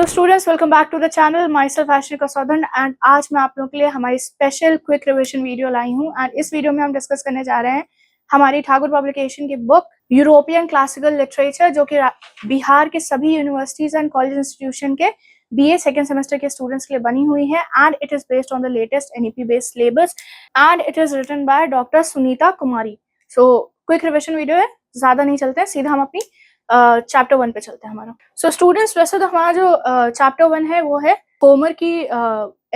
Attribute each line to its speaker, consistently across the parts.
Speaker 1: Students, welcome back to the channel. My self आश्रिका सौधन and आज मैं आप लोगों के लिए हमारी स्पेशल क्विक रिविजन वीडियो लाई हूँ। एंड इस वीडियो में हम डिस्कस करने जा रहे हैं हमारी ठाकुर पब्लिकेशन की बुक यूरोपियन क्लासिकल लिटरेचर, जो कि बिहार के सभी यूनिवर्सिटीज एंड कॉलेज इंस्टीट्यूशन के BA सेकेंड सेमेस्टर के स्टूडेंट्स के लिए बनी हुई है। And it is based on the latest NEP based syllabus and it is written by doctor Sunita Kumari. So quick revision video है, ज्यादा नहीं चलते हैं, सीधा हम अपनी चैप्टर 1 पे चलते हैं हमारा। सो स्टूडेंट्स, वैसे तो हमारा जो चैप्टर 1 है वो है होमर की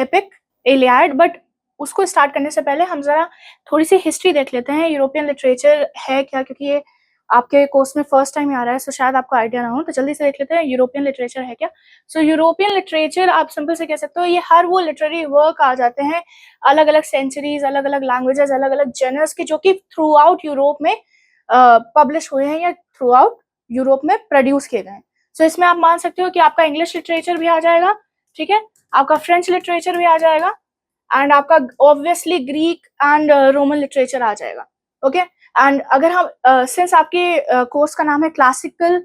Speaker 1: एपिक इलियाड, बट उसको स्टार्ट करने से पहले हम जरा थोड़ी सी हिस्ट्री देख लेते हैं। यूरोपियन लिटरेचर है क्या, क्योंकि ये आपके कोर्स में फर्स्ट टाइम आ रहा है, सो शायद आपको आइडिया ना हो, तो जल्दी से देख लेते हैं यूरोपियन लिटरेचर है क्या। सो यूरोपियन लिटरेचर आप सिंपल से कह सकते हो, ये हर वो लिटरेरी वर्क आ जाते हैं अलग अलग सेंचुरीज, अलग अलग लैंग्वेजेस, अलग अलग जनर्स की, जो कि थ्रू आउट यूरोप में पब्लिश हुए हैं या थ्रू आउट यूरोप में प्रोड्यूस किए गए। सो इसमें आप मान सकते हो कि आपका इंग्लिश लिटरेचर भी आ जाएगा, ठीक है, आपका फ्रेंच लिटरेचर भी आ जाएगा, एंड आपका obviously Greek and Roman literature आ जाएगा। ओके, एंड अगर हम सिंस आपके कोर्स का नाम है क्लासिकल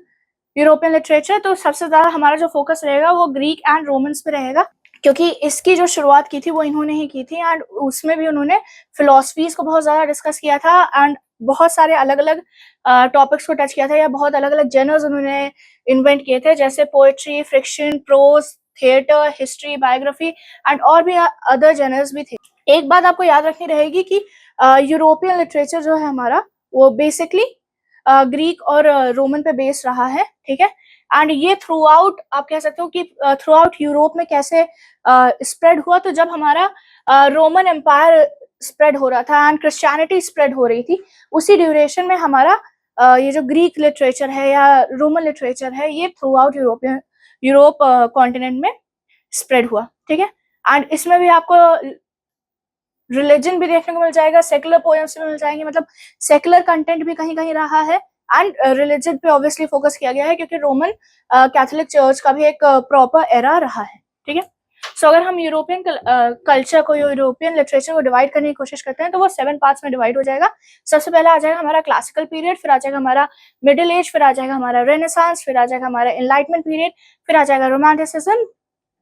Speaker 1: यूरोपियन लिटरेचर, तो सबसे ज्यादा हमारा जो फोकस रहेगा वो ग्रीक एंड रोमन्स पे रहेगा, क्योंकि इसकी जो शुरुआत की थी वो इन्होंने ही की थी। एंड उसमें भी उन्होंने फिलोसफीज को बहुत ज्यादा डिस्कस किया था एंड बहुत सारे अलग अलग टॉपिक्स को टच किया था, या बहुत अलग अलग जनर्स उन्होंने इन्वेंट किए थे, जैसे poetry, fiction, prose, theatre, history, biography and और भी अदर जनर्स भी थे। एक बात आपको याद रखनी रहेगी कि यूरोपियन लिटरेचर जो है हमारा, वो बेसिकली ग्रीक और रोमन पे बेस्ड रहा है, ठीक है। एंड ये थ्रू आउट आप कह सकते हो कि थ्रू आउट यूरोप में कैसे स्प्रेड हुआ, तो जब हमारा रोमन एम्पायर स्प्रेड हो रहा था एंड क्रिश्चियनिटी स्प्रेड हो रही थी, उसी ड्यूरेशन में हमारा ये जो ग्रीक लिटरेचर है या रोमन लिटरेचर है, ये थ्रू आउट यूरोप कॉन्टिनेंट में स्प्रेड हुआ, ठीक है। एंड इसमें भी आपको रिलीजन भी देखने को मिल जाएगा, सेकुलर पोएम्स भी मिल जाएंगे, मतलब सेकुलर कंटेंट भी कहीं कहीं रहा है, एंड रिलीजन पे ऑब्वियसली फोकस किया गया है, क्योंकि रोमन कैथोलिक चर्च का भी एक प्रॉपर एरा रहा है, ठीक है। सो अगर हम यूरोपियन कल्चर को, यूरोपियन लिटरेचर को डिवाइड करने की कोशिश करते हैं, तो वो 7 पार्ट्स में डिवाइड हो जाएगा। सबसे पहले आ जाएगा हमारा क्लासिकल पीरियड, फिर आ जाएगा हमारा मिडिल एज, फिर आ जाएगा हमारा रेनेसांस, फिर आ जाएगा हमारा एनलाइटमेंट पीरियड, फिर आ जाएगा romanticism,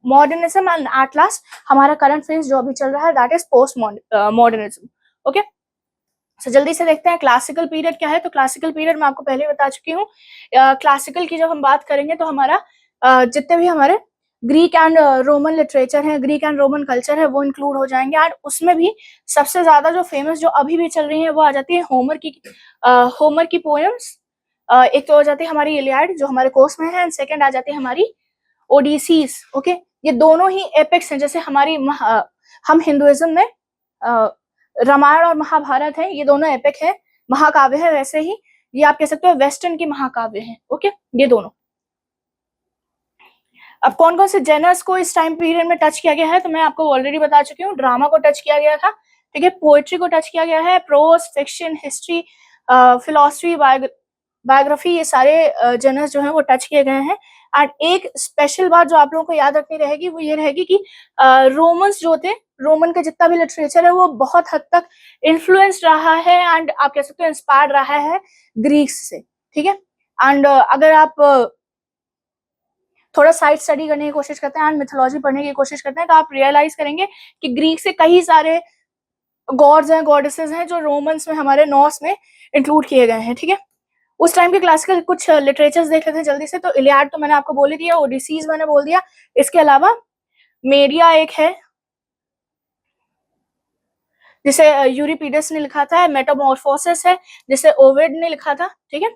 Speaker 1: modernism and at last हमारा करंट फेज जो अभी चल रहा है, that is postmodernism. Okay, so जल्दी से देखते हैं क्लासिकल पीरियड क्या है। तो क्लासिकल पीरियड मैं आपको पहले बता चुकी हूँ। क्लासिकल की जब हम बात करेंगे तो हमारा जितने भी हमारे ग्रीक एंड रोमन लिटरेचर है, ग्रीक एंड रोमन कल्चर है, वो इंक्लूड हो जाएंगे। एंड उसमें भी सबसे ज्यादा जो फेमस जो अभी भी चल रही है वो आ जाती है होमर की पोएम्स। एक तो हो जाती है हमारी इलियाड जो हमारे कोर्स में है, एंड सेकेंड आ जाती है हमारी ओडिसीज। ओके, ये दोनों ही एपिक्स हैं, जैसे हमारी हम हिंदुइज्म में रामायण और महाभारत है, ये दोनों एपिक है, महाकाव्य है, वैसे ही ये आप कह सकते हो वेस्टर्न की महाकाव्य है। ओके, ये दोनों। अब कौन कौन से जेनर्स को इस टाइम पीरियड में टच किया गया है, तो मैं आपको ऑलरेडी बता चुकी हूँ। ड्रामा को टच किया गया था, ठीक है, पोएट्री को टच किया गया है, prose, fiction, history, philosophy, biography, ये सारे जनर्स जो हैं वो टच किए गए हैं। एंड एक स्पेशल बात जो आप लोगों को याद रखनी रहेगी वो ये रहेगी कि रोमन्स जो थे, रोमन का जितना भी लिटरेचर है वो बहुत हद तक इन्फ्लुएंस्ड रहा है, एंड आप कह सकते हो इंस्पायर्ड रहा है ग्रीक्स से, ठीक है। एंड अगर आप थोड़ा साइड स्टडी करने की कोशिश करते हैं एंड मिथोलॉजी पढ़ने की कोशिश करते हैं, तो आप रियलाइज करेंगे कि ग्रीक से कई सारे गॉड्स हैं, गॉडेसेस हैं, जो रोमन्स में, हमारे नॉर्स में इंक्लूड किए गए हैं, ठीक है। उस टाइम के क्लासिकल कुछ लिटरेचर्स देख लेते हैं जल्दी से। तो इलियाड तो मैंने आपको बोल ही दिया, ओडिसीज मैंने बोल दिया, इसके अलावा मेरिया एक है जिसे यूरिपिडस ने लिखा था, मेटामॉर्फोसिस है जिसे ओविड ने लिखा था, ठीक है।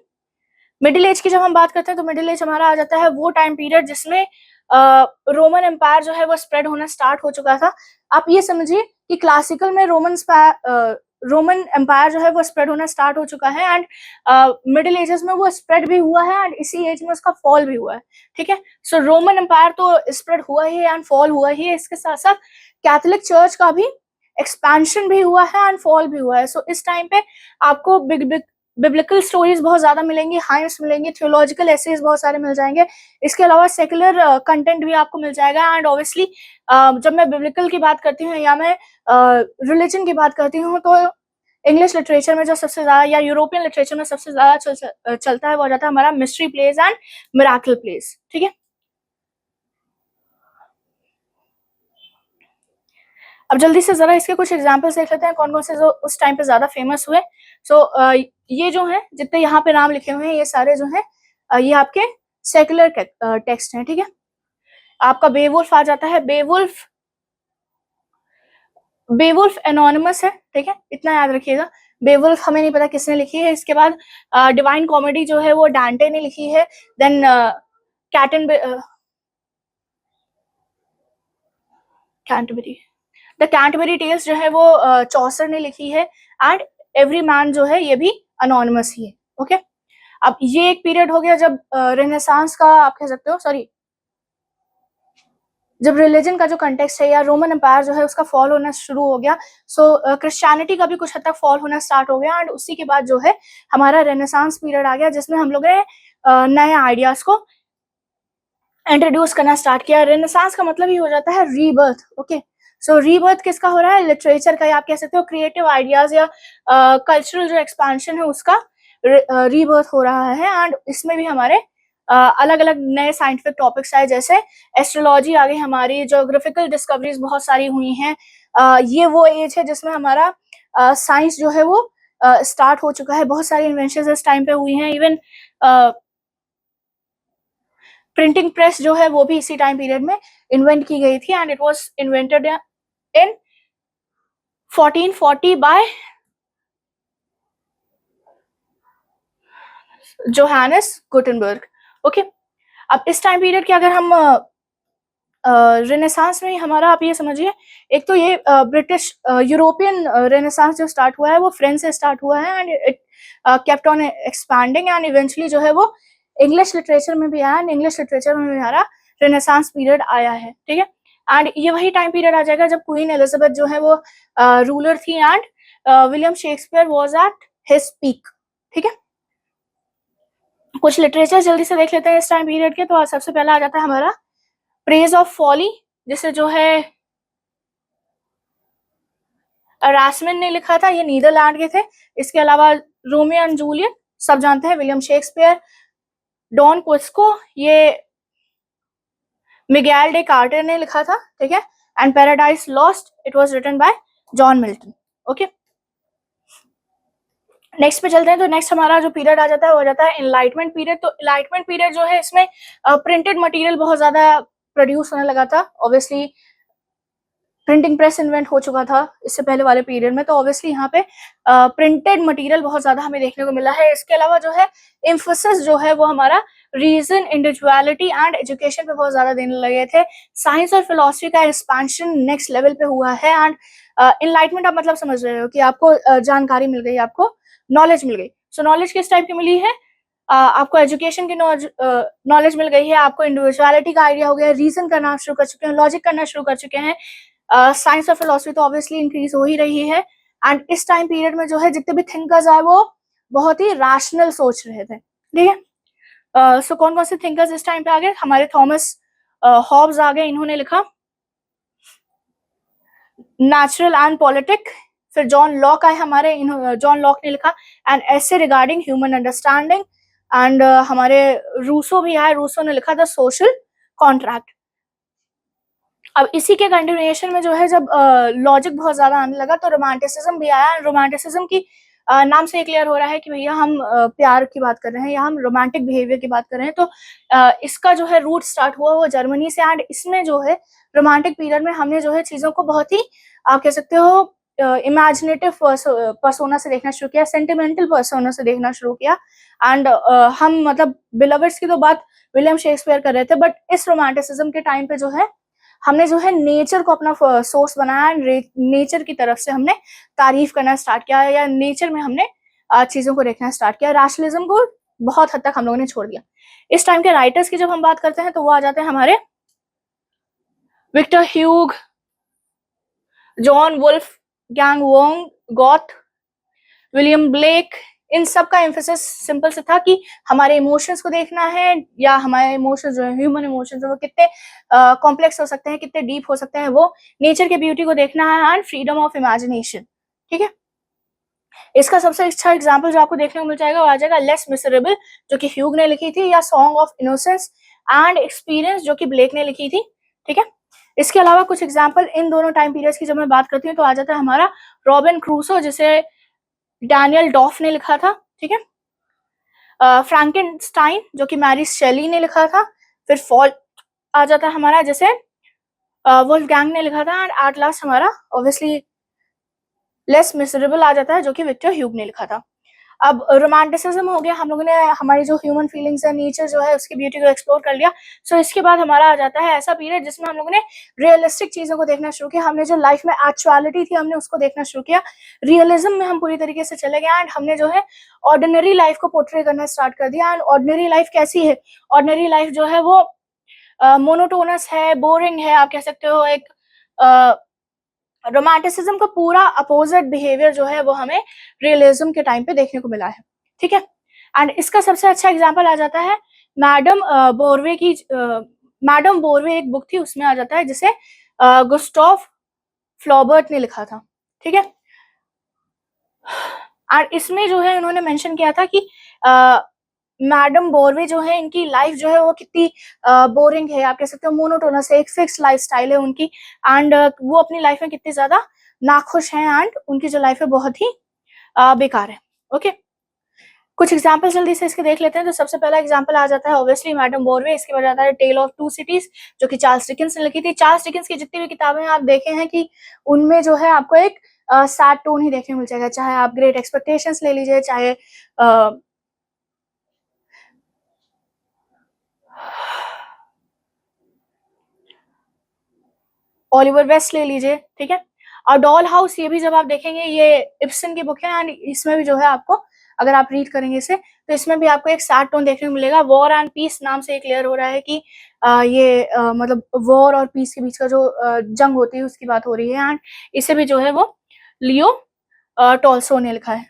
Speaker 1: मिडिल एज की जब हम बात करते हैं तो मिडिल एज हमारा आ जाता है वो टाइम पीरियड जिसमें रोमन एम्पायर जो है वो स्प्रेड होना स्टार्ट हो चुका था। आप ये समझिए कि क्लासिकल में रोमन एम्पायर जो है वो स्प्रेड होना स्टार्ट हो चुका है, एंड मिडिल एजेस में वो स्प्रेड भी हुआ है, एंड इसी एज में उसका फॉल भी हुआ है, ठीक है। सो रोमन एम्पायर तो स्प्रेड हुआ ही है एंड फॉल हुआ ही है, इसके साथ साथ कैथोलिक चर्च का भी एक्सपेंशन भी हुआ है एंड फॉल भी हुआ है। सो इस टाइम पे आपको बिब्लिकल स्टोरीज बहुत ज्यादा मिलेंगी, हाइम्स मिलेंगी, थियोलॉजिकल एसेज बहुत सारे मिल जाएंगे, इसके अलावा सेकुलर कंटेंट भी आपको मिल जाएगा। एंड ऑब्वियसली जब मैं बिब्लिकल की बात करती हूँ या मैं रिलीजन की बात करती हूँ, तो इंग्लिश लिटरेचर में जो सबसे ज्यादा या यूरोपियन लिटरेचर में सबसे ज्यादा चलता है वो आ जाता है हमारा mystery plays and miracle plays, ठीक है। अब जल्दी से जरा इसके कुछ एग्जाम्पल्स देख लेते हैं कौन कौन से जो उस टाइम पे ज्यादा फेमस हुए। ये जो है जितने यहाँ पे नाम लिखे हुए हैं ये सारे जो है ये आपके सेकुलर टेक्स्ट हैं, ठीक है। आपका बेवुल्फ आ जाता है। बेवुल्फ एनोनिमस है, ठीक है, इतना याद रखिएगा। बेवुल्फ हमें नहीं पता किसने लिखी है। इसके बाद डिवाइन कॉमेडी जो है वो डांटे ने लिखी है। Then Canterbury the Canterbury Tales जो है वो चौसर ने लिखी है। एंड एवरी मैन जो है ये भी अनोनिमस ही है, ओके। अब ये एक पीरियड हो गया जब रेनेसांस का आप कह सकते हो, सॉरी, जब रिलीजन का जो कंटेक्स्ट है या रोमन एम्पायर जो है उसका फॉल होना शुरू हो गया। सो क्रिश्चियनिटी का भी कुछ हद तक फॉल होना स्टार्ट हो गया। एंड उसी के बाद जो है हमारा रेनेसांस पीरियड आ गया जिसमें हम लोग ने नए आइडियाज को इंट्रोड्यूस करना स्टार्ट किया। रेनेसांस का मतलब ही हो जाता है रीबर्थ, ओके। सो रीबर्थ किसका हो रहा है? लिटरेचर का, या आप कह सकते हो क्रिएटिव आइडियाज या कल्चरल जो एक्सपेंशन है उसका रीबर्थ हो रहा है। एंड इसमें भी हमारे अलग अलग नए साइंटिफिक टॉपिक्स आए, जैसे एस्ट्रोलॉजी आ गई हमारी, ज्योग्राफिकल डिस्कवरीज बहुत सारी हुई हैं। ये वो एज है जिसमें हमारा साइंस जो है वो स्टार्ट हो चुका है। बहुत सारी इन्वेंशन इस टाइम पे हुई हैं। इवन प्रिंटिंग प्रेस जो है वो भी इसी टाइम पीरियड में इन्वेंट की गई थी। And it was invented in 1440 by Johannes Gutenberg, okay. अब इस टाइम पीरियड के अगर हम रेनेसांस में हमारा, आप ये समझिए, एक तो ये ब्रिटिश यूरोपियन रेनेसांस जो स्टार्ट हुआ है वो फ्रेंच से स्टार्ट हुआ है। And it kept on expanding and eventually जो है वो इंग्लिश लिटरेचर में भी आया। एंड इंग्लिश लिटरेचर में भी हमारा रेनेसांस पीरियड आया है, ठीक है। एंड ये वही टाइम पीरियड आ जाएगा जब क्वीन एलिजाबेथ जो है वो रूलर थी and William Shakespeare was at his peak, ठीक है। कुछ लिटरेचर जल्दी से देख लेते हैं इस टाइम पीरियड के। तो सबसे पहला आ जाता है हमारा प्रेज ऑफ फॉली, जिसे जो है रासमिन ने लिखा था, ये नीदरलैंड के थे। इसके अलावा रोमियो एंड जूलियट सब जानते हैं, विलियम शेक्सपियर। डॉन क्विस्को ये मिगेल डे कार्टर ने लिखा था, ठीक है। And Paradise Lost it was written by John Milton, okay. Next पे चलते हैं। तो नेक्स्ट हमारा जो पीरियड आ जाता है वो आ जाता है एनलाइटमेंट पीरियड। तो एनलाइटमेंट पीरियड जो है इसमें प्रिंटेड मटेरियल बहुत ज्यादा प्रोड्यूस होने लगा था। ऑब्वियसली प्रिंटिंग प्रेस इन्वेंट हो चुका था इससे पहले वाले पीरियड में, तो ऑब्वियसली यहाँ पे प्रिंटेड मटेरियल बहुत ज्यादा हमें देखने को मिला है। इसके अलावा जो है एम्फोसिस जो है वो हमारा रीजन, इंडिविजुअलिटी एंड एजुकेशन पे बहुत ज्यादा देने लगे थे। साइंस और फिलोसफी का एक्सपेंशन नेक्स्ट लेवल पे हुआ है। एंड एनलाइटमेंट आप मतलब समझ रहे हो कि आपको जानकारी मिल गई, आपको नॉलेज मिल गई। सो नॉलेज किस टाइप की मिली है? आपको एजुकेशन की नॉलेज मिल गई है, आपको इंडिविजुअलिटी का आइडिया हो गया, रीजन करना शुरू कर चुके हैं, लॉजिक करना शुरू कर चुके हैं। साइंस और फिलोसफी तो ऑब्वियसली इंक्रीज हो ही रही है। एंड इस टाइम पीरियड में जो है जितने भी थिंकर्स आए वो बहुत ही रैशनल सोच रहे थे, ठीक है। सो कौन कौन से थिंकर्स इस टाइम पे आ गए? हमारे थॉमस हॉब्स आ गए, इन्होंने लिखा नेचुरल एंड पॉलिटिक। फिर जॉन लॉक आए हमारे, जॉन लॉक ने लिखा an essay regarding human understanding. And हमारे रूसो भी आए, रूसो ने लिखा द सोशल कॉन्ट्रैक्ट। अब इसी के कंटिन्यूएशन में जो है जब लॉजिक बहुत ज्यादा आने लगा तो रोमांटिसिज्म भी आया। रोमांटिसिज्म की नाम से क्लियर हो रहा है कि भैया हम प्यार की बात कर रहे हैं या हम रोमांटिक बिहेवियर की बात कर रहे हैं। तो इसका जो है रूट स्टार्ट हुआ वो जर्मनी से। एंड इसमें जो है रोमांटिक पीरियड में हमने जो है चीजों को बहुत ही, आप कह सकते हो, इमेजिनेटिव पर्सोना से देखना शुरू किया, सेंटिमेंटल पर्सोना से देखना शुरू किया। एंड हम मतलब बिलवर्ड्स की तो बात विलियम शेक्सपियर कर रहे थे, बट इस रोमांटिसिज्म के टाइम पे जो है हमने जो है नेचर को अपना सोर्स बनाया। नेचर की तरफ से हमने तारीफ करना स्टार्ट किया या नेचर में हमने चीजों को देखना स्टार्ट किया। रैशनलिज्म को बहुत हद तक हम लोगों ने छोड़ दिया। इस टाइम के राइटर्स की जब हम बात करते हैं तो वो आ जाते हैं हमारे Victor Hugo, John Wolf, Gang Wong, Goethe, William Blake. इन सब का एम्फेसिस सिंपल से था कि हमारे इमोशंस को देखना है, या हमारे इमोशंस जो है, ह्यूमन इमोशंस वो कितने कॉम्प्लेक्स हो सकते हैं, कितने डीप हो सकते हैं, वो नेचर के ब्यूटी को देखना है एंड फ्रीडम ऑफ इमेजिनेशन, ठीक है। इसका सबसे अच्छा एग्जाम्पल जो आपको देखने को मिल जाएगा वो आ जाएगा लेस मिसरेबल, जो कि ह्यूग ने लिखी थी, या song of innocence and experience जो कि ब्लेक ने लिखी थी, ठीक है। इसके अलावा कुछ एग्जाम्पल इन दोनों टाइम पीरियड्स की जब मैं बात करती हूँ तो आ जाता है हमारा रॉबिन क्रूसो, जिसे डैनियल डॉफ ने लिखा था, ठीक है। फ्रैंकेनस्टाइन जो कि मैरी शेली ने लिखा था। फिर फॉल आ जाता है हमारा, जैसे वुल्फगैंग ने लिखा था। एंड एट लास्ट हमारा ऑब्वियसली लेस मिजरेबल आ जाता है, जो कि विक्टर ह्यूग ने लिखा था। अब रोमांटिसिज्म हो गया, हम लोगों ने हमारी जो ह्यूमन फीलिंग्स है, नेचर जो है, उसकी ब्यूटी को एक्सप्लोर कर लिया। सो इसके बाद हमारा आ जाता है ऐसा पीरियड जिसमें हम लोगों ने रियलिस्टिक चीजों को देखना शुरू किया। हमने जो लाइफ में एक्चुअलिटी थी हमने उसको देखना शुरू किया, रियलिज्म में हम पूरी तरीके से चले गए। एंड हमने जो है ऑर्डिनरी लाइफ को पोर्ट्रे करना स्टार्ट कर दिया। एंड ऑर्डिनरी लाइफ कैसी है? ऑर्डिनरी लाइफ जो है वो मोनोटोनस है, बोरिंग है, आप कह सकते हो। एक रोमांटिसिज्म का पूरा अपोजिट बिहेवियर जो है वो हमें रियलिज्म के टाइम पे देखने को मिला है, ठीक है। एंड इसका सबसे अच्छा एग्जांपल आ जाता है मैडम बोरवे की। मैडम बोरवे एक बुक थी, उसमें आ जाता है, जिसे गुस्टॉफ फ्लॉबर्ट ने लिखा था, ठीक है। और इसमें जो है उन्होंने मेंशन किया था कि मैडम बोरवे जो है, इनकी लाइफ जो है वो कितनी बोरिंग है, आप कह सकते हो मोनोटोनस है, एक फिक्स लाइफ स्टाइल है उनकी। एंड वो अपनी लाइफ में कितनी ज्यादा नाखुश हैं, एंड उनकी जो लाइफ है बहुत ही बेकार है। ओके, कुछ एग्जाम्पल जल्दी से इसके देख लेते हैं। तो सबसे पहला एग्जाम्पल आ जाता है ऑब्वियसली मैडम बोरवे। इसके बाद आता है टेल ऑफ टू सिटीज, जो कि चार्ल्स डिकेंस ने लिखी थी। चार्ल्स डिकेंस की जितनी भी किताबें आप देखे हैं कि उनमें जो है आपको एक सैड टोन ही देखने को मिल जाएगा, चाहे आप ग्रेट एक्सपेक्टेशंस ले लीजिए, चाहे ओलिवर वेस्ट ले लीजिए, ठीक है। और डॉल हाउस, ये भी जब आप देखेंगे, ये इब्सन की बुक है। एंड इसमें भी जो है आपको, अगर आप रीड करेंगे इसे, तो इसमें भी आपको एक सैड टोन देखने को मिलेगा। वॉर एंड पीस नाम से क्लियर हो रहा है कि ये मतलब वॉर और पीस के बीच का जो जंग होती है उसकी बात हो रही है। एंड इसे भी जो है वो लियो टॉल्सो ने लिखा है।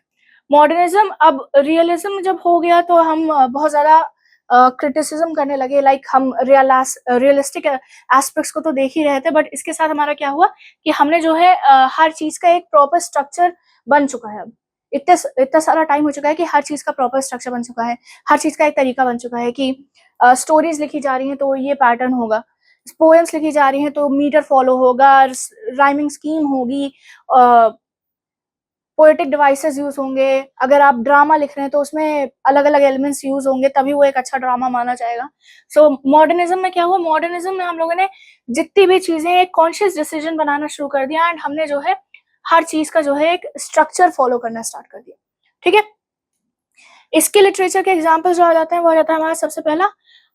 Speaker 1: मॉडर्निज्म, अब रियलिज्म जब हो गया तो हम बहुत ज्यादा क्रिटिसिज्म करने लगे। लाइक हम रियलिस्टिक एस्पेक्ट्स को तो देख ही रहे थे, बट इसके साथ हमारा क्या हुआ कि हमने जो है हर चीज का एक प्रॉपर स्ट्रक्चर बन चुका है। अब इतने इतना सारा टाइम हो चुका है कि हर चीज का प्रॉपर स्ट्रक्चर बन चुका है, हर चीज का एक तरीका बन चुका है कि स्टोरीज लिखी जा रही हैं तो ये पैटर्न होगा, पोएम्स लिखी जा रही हैं तो मीटर फॉलो होगा, राइमिंग स्कीम होगी, पोएटिक डिवाइसेस यूज होंगे। अगर आप ड्रामा लिख रहे हैं तो उसमें अलग अलग एलिमेंट्स यूज होंगे, तभी वो एक अच्छा ड्रामा माना जाएगा। सो मॉडर्निज्म में क्या हुआ? मॉडर्निज्म में हम लोगों ने जितनी भी चीजें एक कॉन्शियस डिसीजन बनाना शुरू कर दिया। एंड हमने जो है हर चीज का जो है एक स्ट्रक्चर फॉलो करना स्टार्ट कर दिया, ठीक है। इसके लिटरेचर के एग्जाम्पल जो आ जाते हैं वो आ जाता है हमारा सबसे पहला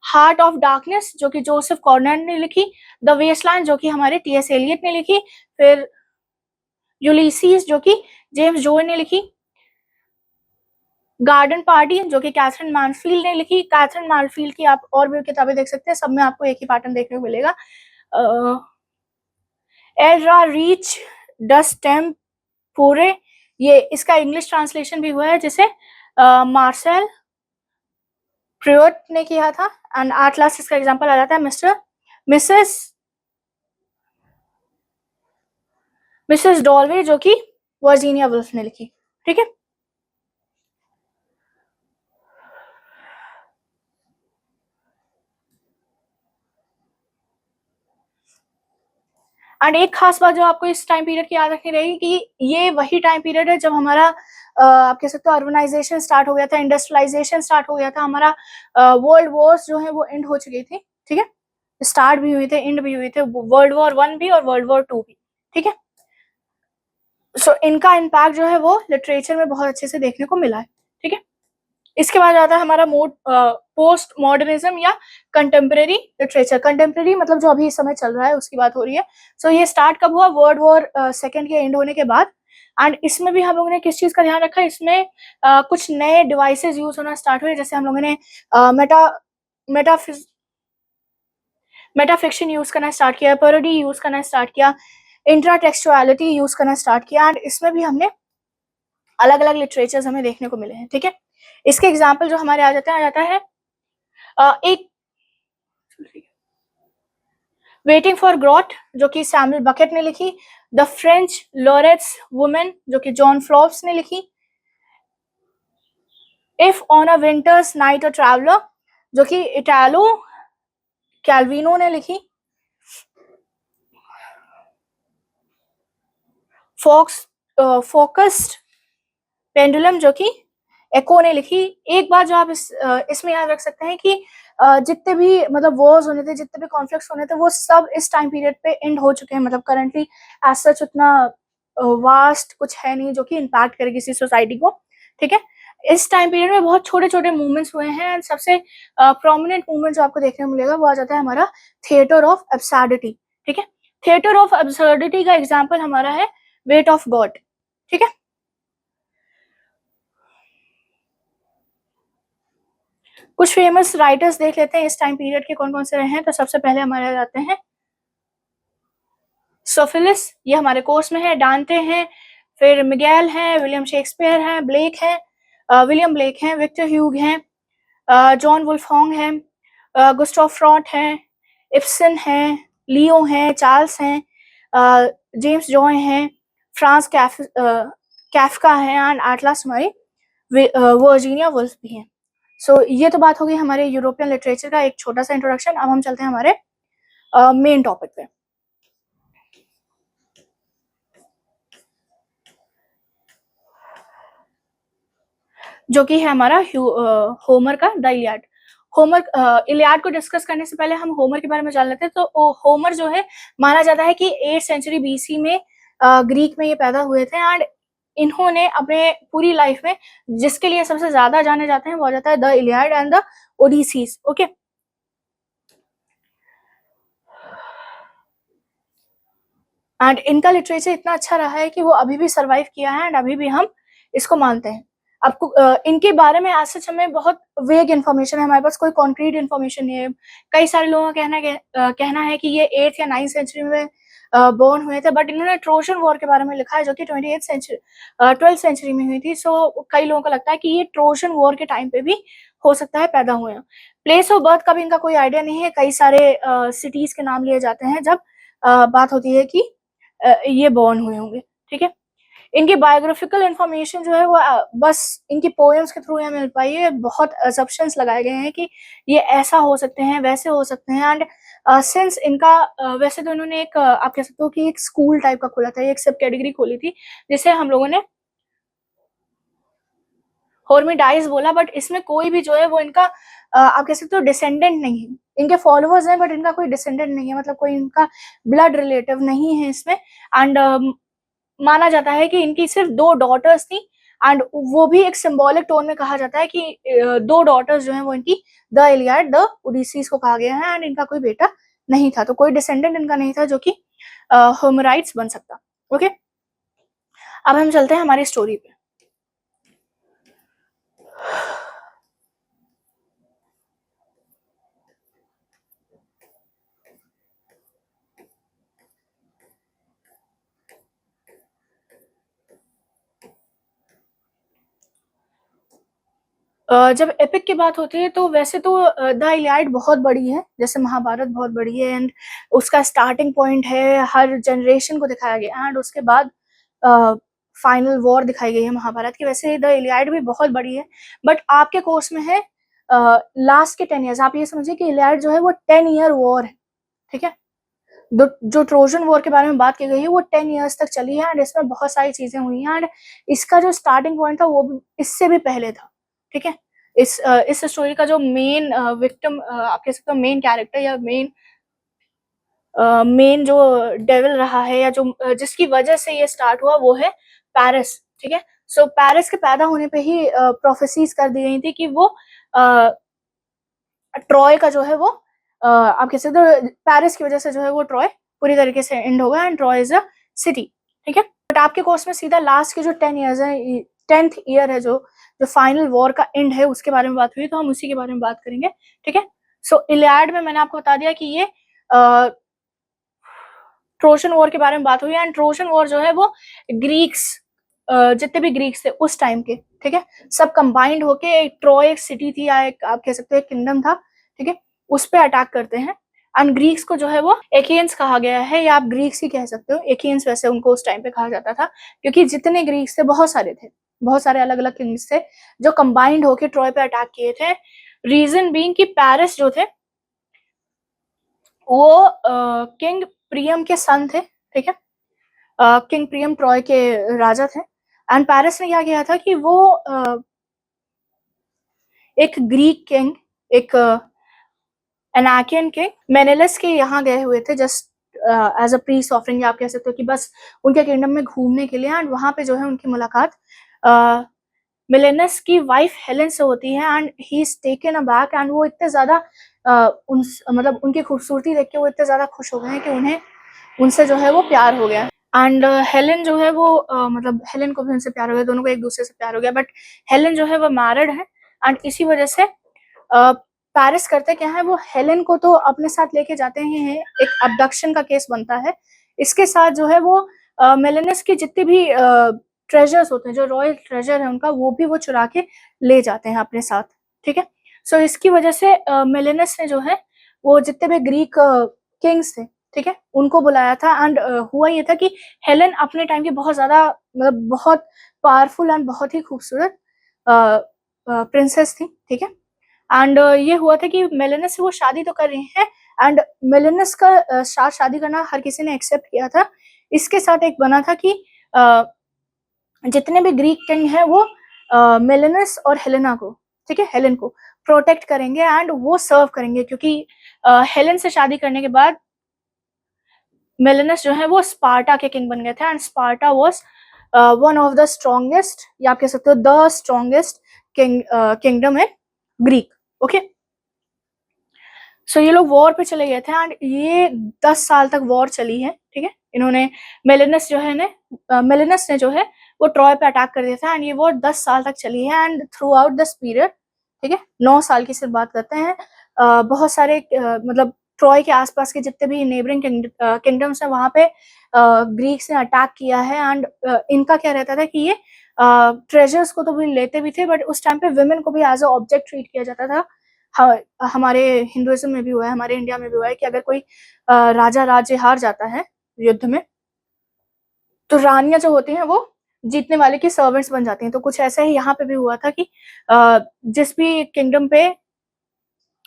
Speaker 1: हार्ट ऑफ डार्कनेस, जो कि जोसेफ कॉर्नर ने लिखी। द वेस्टलैंड, जो कि हमारे टीएस एलियट ने लिखी। फिर यूलिसीज, जो कि जेम्स जोएल ने लिखी। गार्डन पार्टी, जो कि कैथरीन मैनफील्ड ने लिखी। कैथरीन मैनफील्ड की आप और भी किताबें देख सकते हैं, सब में आपको एक ही पैटर्न देखने को मिलेगा। एल्ड्रा रीच डस्ट टेम्पोरे, ये इसका इंग्लिश ट्रांसलेशन भी हुआ है, जिसे मार्सेल प्रियोट ने किया था। एंड एट लास्ट इसका एग्जांपल आ जाता है मिसेस डॉलवे, जो कि वर्जीनिया वुल्फ ने लिखी, ठीक है। एंड एक खास बात जो आपको इस टाइम पीरियड की याद रखनी रहेगी कि ये वही टाइम पीरियड है जब हमारा आप कह सकते हो अर्बनाइजेशन स्टार्ट हो गया था, इंडस्ट्रियलाइजेशन स्टार्ट हो गया था, हमारा वर्ल्ड वॉर्स जो है वो एंड हो चुके थे, ठीक है। स्टार्ट भी हुए थे, एंड भी हुए थे, वर्ल्ड वॉर 1 भी और वर्ल्ड वॉर 2 भी, ठीक है। सो इनका इम्पैक्ट जो है वो लिटरेचर में बहुत अच्छे से देखने को मिला है, ठीक है। इसके बाद आता है हमारा पोस्ट मॉडर्निज्म या कंटेम्प्रेरी लिटरेचर। कंटेम्प्रेरी मतलब जो अभी इस समय चल रहा है उसकी बात हो रही है। सो ये स्टार्ट कब हुआ? वर्ल्ड वॉर सेकेंड के एंड होने के बाद। एंड इसमें भी हम लोगों ने किस चीज का ध्यान रखा? इसमें कुछ नए डिवाइसेस यूज होना स्टार्ट हुए, जैसे हम लोगों ने मेटाफिक्शन यूज करना स्टार्ट किया, पैरोडी यूज करना स्टार्ट किया, इंट्राटेक्सुअलिटी यूज करना स्टार्ट किया। एंड इसमें भी हमने अलग अलग लिटरेचर्स हमें देखने को मिले हैं, ठीक है। इसके एग्जाम्पल जो हमारे आ जाता है एक वेटिंग फॉर ग्रॉट, जो कि सैमुअल बकेट ने लिखी। द फ्रेंच लॉरेट्स वुमेन, जो कि जॉन फ्लॉप्स ने लिखी। If on a winters night a traveller, जो कि इटालो कैल्विनो ने लिखी। फोकस्ड पेंडुलम, जो कि एको ने लिखी। एक बात जो आप इसमें याद रख सकते हैं कि जितने भी मतलब वॉर्स होने थे, जितने भी कॉन्फ्लिक्ट्स होने थे, वो सब इस टाइम पीरियड पे एंड हो चुके हैं। मतलब करंटली एज सच उतना वास्ट कुछ है नहीं जो कि इम्पैक्ट करे किसी सोसाइटी को, ठीक है। इस टाइम पीरियड में बहुत छोटे छोटे मूवमेंट्स हुए हैं, एंड सबसे प्रोमिनेंट मूवमेंट जो आपको देखने को मिलेगा वो आ जाता है हमारा थिएटर ऑफ एब्सर्डिटी, ठीक है। थिएटर ऑफ एब्सर्डिटी का एग्जाम्पल हमारा है वेट ऑफ गॉड, ठीक है। कुछ फेमस राइटर्स देख लेते हैं इस टाइम पीरियड के कौन कौन से रहे हैं। तो सबसे पहले हमारे जाते हैं सोफिलिस, ये हमारे कोर्स में है। डांटे हैं, फिर मिगेल हैं, विलियम शेक्सपियर हैं, ब्लेक हैं, विलियम ब्लेक हैं, विक्टर ह्यूग हैं, जॉन वुल्फोंग हैं, गुस्टाव फ्रॉट हैं, इब्सन हैं, लियो हैं, चार्ल्स हैं, जेम्स जॉय हैं, फ्रांस कैफका हैं, एंड एट लास्ट हमारी वर्जीनिया वुल्फ भी हैं। सो ये तो बात होगी हमारे यूरोपियन लिटरेचर का एक छोटा सा इंट्रोडक्शन। अब हम चलते हैं हमारे मेन टॉपिक पे, जो कि है हमारा होमर का द इलियाड। होमर इलियाड को डिस्कस करने से पहले हम होमर के बारे में जान लेते हैं। तो होमर जो है माना जाता है कि 8th सेंचुरी बीसी में ग्रीक में ये पैदा हुए थे, एंड इन्होंने अपने पूरी लाइफ में जिसके लिए सबसे ज्यादा जाने जाते हैं वो आ जाता है the Iliad and the Odysseys, okay. And इनका लिटरेचर इतना अच्छा रहा है कि वो अभी भी सरवाइव किया है, एंड अभी भी हम इसको मानते हैं। आपको इनके बारे में आज सच हमें बहुत वेग इन्फॉर्मेशन है, हमारे पास कोई कॉन्क्रीट इन्फॉर्मेशन नहीं है। कई सारे लोगों का कहना है कि ये 8th या 9th सेंचुरी में बोर्न हुए थे, बट इन्होंने ट्रोजन वॉर के बारे में लिखा है जो कि 12th सेंचुरी में हुई थी। सो कई लोगों को लगता है कि ये ट्रोजन वॉर के टाइम पे भी हो सकता है पैदा हुए हैं। प्लेस ऑफ बर्थ का भी इनका कोई आइडिया नहीं है। कई सारे सिटीज के नाम लिए जाते हैं जब बात होती है कि ये बॉर्न हुए होंगे, ठीक है। इनकी बायोग्राफिकल इंफॉर्मेशन जो है वो बस इनकी पोएम्स के थ्रू हमें मिल पाई है। बहुत असम्पशंस लगाए गए हैं कि ये ऐसा हो सकते हैं, वैसे हो सकते हैं, एंड सिंस इनका वैसे तो इन्होंने एक आप कह सकते हो कि एक स्कूल टाइप का खोला था, एक सब कैटेगरी खोली थी जिसे हम लोगों ने होर्मिडाइज बोला, बट इसमें कोई भी जो है वो इनका आप कह सकते हो डिसेंडेंट नहीं है। इनके फॉलोअर्स हैं बट इनका कोई डिसेंडेंट नहीं है, मतलब कोई इनका ब्लड रिलेटिव नहीं है इसमें। एंड माना जाता है कि इनकी सिर्फ 2 डॉटर्स थी, एंड वो भी एक सिंबॉलिक टोन में कहा जाता है कि 2 डॉटर्स जो हैं वो इनकी द इलियाड द ओडिसीज को कहा गया है, एंड इनका कोई बेटा नहीं था। तो कोई डिसेंडेंट इनका नहीं था जो कि होमराइट्स बन सकता, ओके। अब हम चलते हैं हमारी स्टोरी पे। जब एपिक की बात होती है तो वैसे तो द इलियाड बहुत बड़ी है, जैसे महाभारत बहुत बड़ी है, एंड उसका स्टार्टिंग पॉइंट है, हर जनरेशन को दिखाया गया, एंड उसके बाद फाइनल वॉर दिखाई गई है महाभारत की। वैसे द इलियाड भी बहुत बड़ी है, बट आपके कोर्स में है लास्ट के 10 ईयर्स। आप ये समझिए कि इलियाड जो है वो 10 ईयर वॉर है, ठीक है। जो ट्रोजन वॉर के बारे में बात की गई है वो 10 ईयर्स तक चली है, एंड इसमें बहुत सारी चीजें हुई हैं, एंड इसका जो स्टार्टिंग पॉइंट था वो भी इससे भी पहले था, ठीक है। इस स्टोरी का जो मेन विक्टिम आप कह सकते हो मेन कैरेक्टर या मेन जो डेविल रहा है या जो जिसकी वजह से ये स्टार्ट हुआ वो है पेरिस, ठीक है। सो पेरिस के पैदा होने पे ही प्रोफेसीज कर दी गई थी कि वो ट्रॉय का जो है वो आप कह सकते हो पेरिस की वजह से जो है वो ट्रॉय पूरी तरीके से एंड हो गया, and Troy is a city, ठीक है। बट आपके कोर्स में सीधा लास्ट के जो 10 ईयर्स है, 10th ईयर है, जो फाइनल वॉर का एंड है उसके बारे में बात हुई, तो हम उसी के बारे में बात करेंगे, ठीक है। सो इलियाड में मैंने आपको बता दिया कि ये ट्रोजन वॉर के बारे में बात हुई, एंड ट्रोजन वॉर जो है वो ग्रीक्स जितने भी ग्रीक्स थे उस टाइम के, ठीक है, सब कंबाइंड होके एक ट्रॉय एक सिटी थी या एक आप कह सकते हो एक किंगडम था, ठीक है, उस पे अटैक करते हैं। एंड ग्रीक्स को जो है वो एकियंस कहा गया है, या आप ग्रीक्स ही कह सकते हो। एकियंस वैसे उनको उस टाइम पे कहा जाता था क्योंकि जितने ग्रीक्स थे बहुत सारे अलग अलग किंग्स थे जो कंबाइंड होके ट्रॉय पे अटैक किए थे। रीजन बीइंग कि पेरिस जो थे वो किंग प्रियम के सन थे, ठीक है। किंग प्रियम ट्रॉय के राजा थे। एंड पैरिस ने क्या किया था कि वो एक ग्रीक किंग, एक एनाकियन किंग मेनेलस के यहाँ गए हुए थे, just as a peace offering, आप कह सकते हो कि बस उनके किंगडम में घूमने के लिए। एंड वहां पे जो है उनकी मुलाकात मिलेनस की वाइफ हेलेन से होती है। And he is taken aback, and वो इतने ज्यादा मतलब उनकी खूबसूरती देख के वो इतने ज्यादा खुश हो गए हैं कि उन्हें उनसे जो है वो प्यार हो गया। एंड हेलेन जो है वो मतलब हेलेन को भी उनसे प्यार हो गया, दोनों को एक दूसरे से प्यार हो गया। बट हेलेन जो है वो मैरिड है, एंड इसी वजह से पैरिस करते क्या है, वो हेलेन को तो अपने साथ लेके जाते ही हैं, एक अबडक्शन का केस बनता है। इसके साथ जो है वो मेलेनस के जितने भी ट्रेजर्स होते हैं, जो रॉयल ट्रेजर है उनका, वो भी वो चुरा के ले जाते हैं अपने साथ। ठीक है, सो इसकी वजह से मेलेनस ने जो है वो जितने भी ग्रीक किंग्स थे, ठीक है, उनको बुलाया था। एंड हुआ ये था कि हेलेन अपने टाइम की बहुत ज्यादा मतलब बहुत पावरफुल एंड बहुत ही खूबसूरत प्रिंसेस थी। ठीक है, एंड ये हुआ था कि मेलेनस से वो शादी तो कर रही हैं, एंड मेलेनस का साथ शादी करना हर किसी ने एक्सेप्ट किया था। इसके साथ एक बना था कि जितने भी ग्रीक किंग हैं वो मेलेनस और हेलेना को, ठीक है, हेलेन को प्रोटेक्ट करेंगे एंड वो सर्व करेंगे, क्योंकि हेलेन से शादी करने के बाद मेलेनस जो है वो स्पार्टा के किंग बन गए थे। And Sparta was one of the strongest, या आप कह सकते हो the strongest kingdom in Greek. Okay, so ये लोग वॉर पे चले गए थे, एंड ये 10 साल तक वॉर चली है। ठीक है, इन्होंने मेलेनस ने जो है वो ट्रॉय पे अटैक कर दिया था, एंड ये वॉर 10 साल तक चली है। And through out this period, ठीक है, 9 साल की सिर्फ बात करते हैं, बहुत सारे मतलब ट्रॉय के आसपास के जितने भी नेबरिंग किंगडम्स हैं वहां पे ग्रीक्स ने अटैक किया है। एंड इनका क्या रहता था कि ये ट्रेजर्स को तो भी लेते भी थे, बट उस टाइम पे वुमेन को भी एज अ ऑब्जेक्ट ट्रीट किया जाता था। हमारे हिंदुइज्म में भी हुआ है, हमारे इंडिया में भी हुआ है कि अगर कोई राजा राज्य हार जाता है युद्ध में, तो रानियां जो होती हैं वो जीतने वाले की सर्वेंट्स बन जाती हैं। तो कुछ ऐसा ही यहाँ पे भी हुआ था कि जिस भी किंगडम पे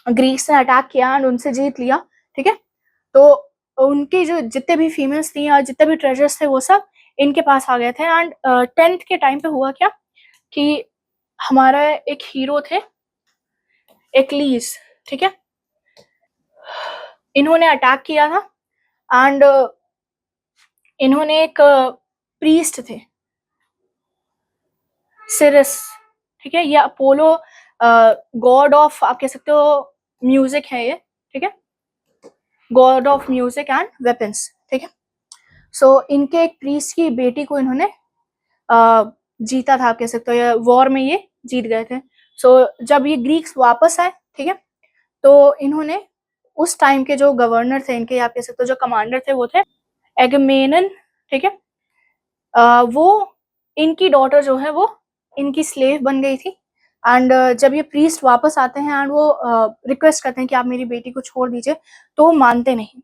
Speaker 1: ग्रीक्स ने अटैक किया एंड उनसे जीत लिया, ठीक है, तो उनकी जो जितने भी फीमेल्स थी या जितने भी ट्रेजर्स थे वो सब इनके पास आ गए थे। एंड 10th के टाइम पे हुआ क्या कि हमारा एक हीरो थे एक्लीज, ठीक है, इन्होंने अटैक किया था। एंड इन्होंने एक प्रीस्ट थे सिरस, ठीक है, ये अपोलो गॉड ऑफ, आप कह सकते हो म्यूजिक है ये, ठीक है, God of music and weapons. ठीक है, सो इनके एक प्रीस्ट की बेटी को इन्होंने जीता था, आप कह सकते हो, ये वॉर में ये जीत गए थे। सो जब ये ग्रीक्स वापस आए, ठीक है, तो इन्होंने उस टाइम के जो गवर्नर थे इनके, आप कह सकते हो जो कमांडर थे, वो थे एगमेनन, ठीक है, वो इनकी डॉटर जो है वो इनकी स्लेव बन गई थी। एंड जब ये प्रीस्ट वापस आते हैं एंड वो रिक्वेस्ट करते हैं कि आप मेरी बेटी को छोड़ दीजिए, तो वो मानते नहीं।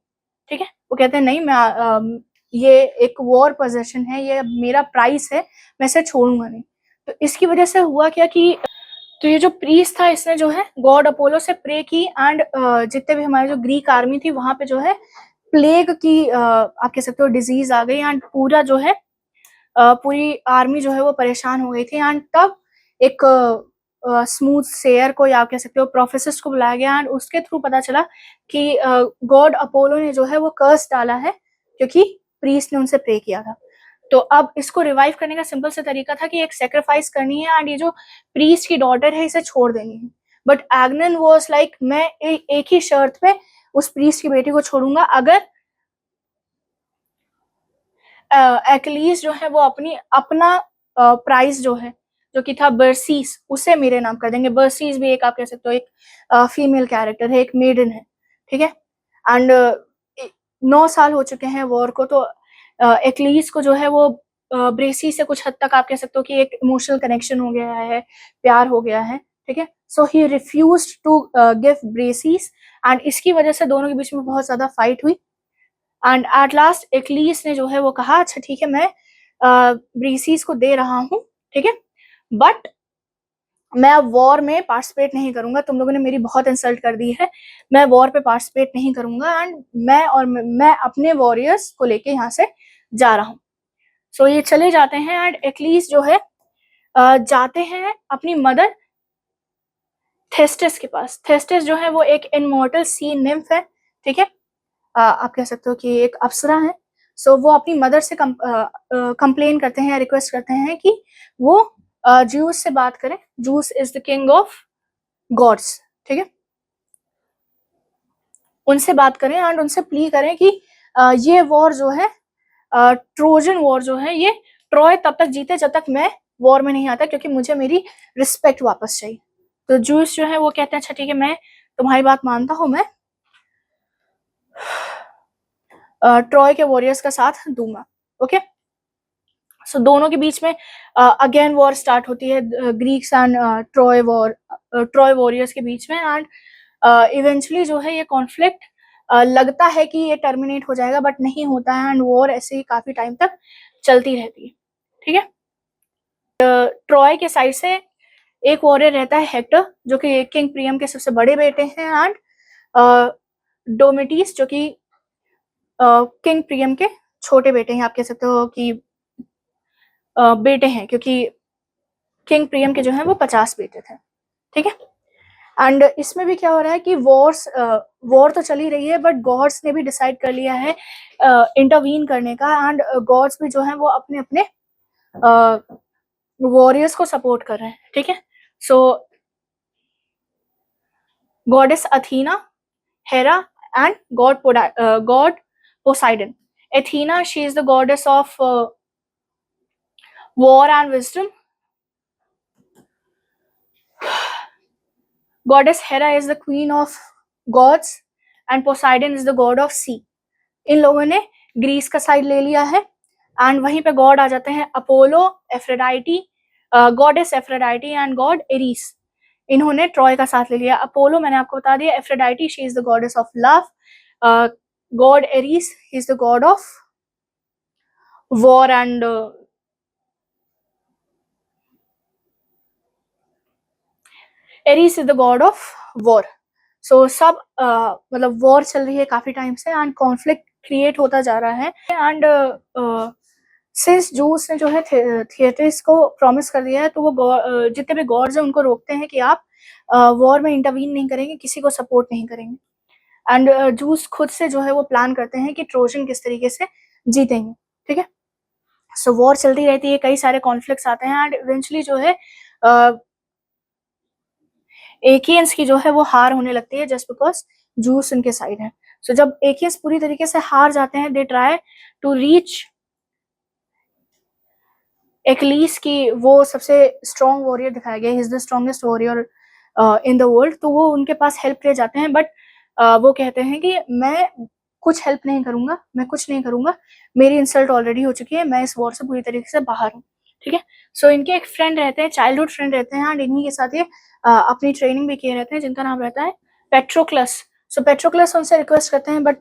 Speaker 1: ठीक है, वो कहते हैं नहीं, मैं ये एक वॉर पोजेशन है, ये मेरा प्राइस है, मैं इसे छोड़ूंगा नहीं। तो इसकी वजह से हुआ क्या कि तो ये जो प्रीस्ट था इसने जो है गॉड अपोलो से प्रे की। एंड जितने भी हमारे जो ग्रीक आर्मी थी वहां पे जो है प्लेग की आप कह सकते हो डिजीज आ गई, एंड पूरा जो है पूरी आर्मी जो है वो परेशान हो गई थी। एंड तब एक स्मूथ सेयर को, या आप कह सकते हो प्रोफेसर्स को बुलाया गया, एंड उसके थ्रू पता चला कि गॉड अपोलो ने जो है वो कर्स डाला है, क्योंकि प्रीस्ट ने उनसे प्रे किया था। तो अब इसको रिवाइव करने का सिंपल सा तरीका था कि एक सेक्रीफाइस करनी है, एंड ये जो प्रीस्ट की डॉटर है इसे छोड़ देनी है। बट एग्नन वाज लाइक, मैं एक ही शर्त पे उस प्रीस्ट की बेटी को छोड़ूंगा, अगर एक्लीज जो है वो अपना प्राइस जो है, जो कि था बर्सीस, उसे मेरे नाम कर देंगे। बर्सीस भी एक, आप कह सकते हो, एक फीमेल कैरेक्टर है, एक मेडन है। ठीक है, एंड 9 साल हो चुके हैं वॉर को, तो एक्लीज को जो है वो ब्रेसी से कुछ हद तक आप कह सकते हो कि एक इमोशनल कनेक्शन हो गया है, प्यार हो गया है। ठीक है, सो ही रिफ्यूज्ड टू गिव ब्रेसीस, एंड इसकी वजह से दोनों के बीच में बहुत ज्यादा फाइट हुई। एंड एट लास्ट एक्लीस ने जो है वो कहा, अच्छा ठीक है, मैं ब्रीसीज को दे रहा हूँ, ठीक है, बट मैं अब वॉर में पार्टिसिपेट नहीं करूंगा, तुम लोगों ने मेरी बहुत इंसल्ट कर दी है, मैं वॉर पे पार्टिसिपेट नहीं करूंगा, एंड मैं अपने वॉरियर्स को लेके यहाँ से जा रहा हूँ। सो ये चले जाते हैं एंड एक्लीस जो है जाते हैं अपनी मदर थेस्टिस के पास। थेस्टिस जो है वो एक इमॉर्टल सी निम्फ है, ठीक है, आप कह सकते हो कि एक अप्सरा है। सो वो अपनी मदर से कंप्लेन करते हैं, रिक्वेस्ट करते हैं कि वो जूस से बात करें। Zeus is the king of gods, ठीक है, उनसे बात करें एंड उनसे प्ली करें कि ये वॉर जो है, ट्रोजन वॉर जो है, ये ट्रॉय तब तक जीते जब तक मैं वॉर में नहीं आता, क्योंकि मुझे मेरी रिस्पेक्ट वापस चाहिए। तो जूस जो है वो कहते हैं अच्छा ठीक है, मैं तुम्हारी बात मानता हूँ, मैं ट्रॉय के वॉरियर्स का साथ दूंगा। ओके, सो दोनों के बीच में अगेन वॉर स्टार्ट होती है, ग्रीक्स एंड ट्रॉय वॉरियर्स के बीच में। एंड इवेंचुअली जो है ये कॉन्फ्लिक्ट लगता है कि ये टर्मिनेट हो जाएगा, बट नहीं होता है एंड वॉर ऐसे ही काफी टाइम तक चलती रहती है, ठीक है। ट्रॉय के साइड से एक वॉरियर रहता है हेक्टर, जो कि किंग प्रियम के सबसे बड़े बेटे हैं, एंड डोमिटिस जो कि किंग प्रियम के छोटे बेटे हैं। आप कह सकते हो कि बेटे हैं, क्योंकि किंग प्रियम के जो है वो 50 बेटे थे, ठीक है। एंड इसमें भी क्या हो रहा है कि वॉर तो चली रही है, बट गॉड्स ने भी डिसाइड कर लिया है इंटरवीन करने का, एंड गॉड्स भी जो है वो अपने अपने वॉरियर्स को सपोर्ट कर रहे हैं, ठीक है। So goddess Athena, Hera and god Poseidon. Athena, she is the goddess of war and wisdom. Goddess Hera is the queen of gods and Poseidon is the god of sea. इन लोगों ने Greece का side ले लिया है and वहीं पे God आ जाते हैं Apollo, Aphrodite, goddess Aphrodite and god Ares. इन्होंने ट्रॉय का साथ ले लिया। अपोलो मैंने आपको बता दिया, Aphrodite she is the goddess of love, god Ares he is the god of war and Ares is the god of war. So सब मतलब वॉर चल रही है काफी टाइम से एंड कॉन्फ्लिक्ट क्रिएट होता जा रहा है। एंड सिंस जूस ने जो है थिएटर्स को प्रॉमिस कर दिया है, तो वो जितने भी गॉड्स हैं उनको रोकते हैं कि आप वॉर में इंटरवीन नहीं करेंगे, किसी को सपोर्ट नहीं करेंगे। एंड जूस खुद से जो है वो प्लान करते हैं कि ट्रोजन किस तरीके से जीतेंगे, ठीक है। सो वॉर चलती रहती है, कई सारे कॉन्फ्लिक्ट्स आते हैं एंड इवेंचुअली जो है एकियंस की जो है वो हार होने लगती है, जस्ट बिकॉज जूस उनके साइड है। सो जब एकियंस पूरी तरीके से हार जाते हैं, they try to reach Achilles की, वो सबसे स्ट्रॉन्ग वॉरियर दिखाया गया, is the strongest warrior in the world. तो वो उनके पास हेल्प ले जाते हैं, बट वो कहते हैं कि मैं कुछ हेल्प नहीं करूंगा, मैं कुछ नहीं करूंगा, मेरी इंसल्ट ऑलरेडी हो चुकी है, मैं इस वॉर से पूरी तरीके से बाहर हूँ, ठीक है। सो इनके एक फ्रेंड रहते हैं, चाइल्डहुड फ्रेंड रहते हैं, एंड इन्हीं के साथ ये अपनी ट्रेनिंग भी किए रहते हैं, जिनका नाम रहता है पेट्रोक्लस। सो पेट्रोक्लस उनसे रिक्वेस्ट करते हैं, बट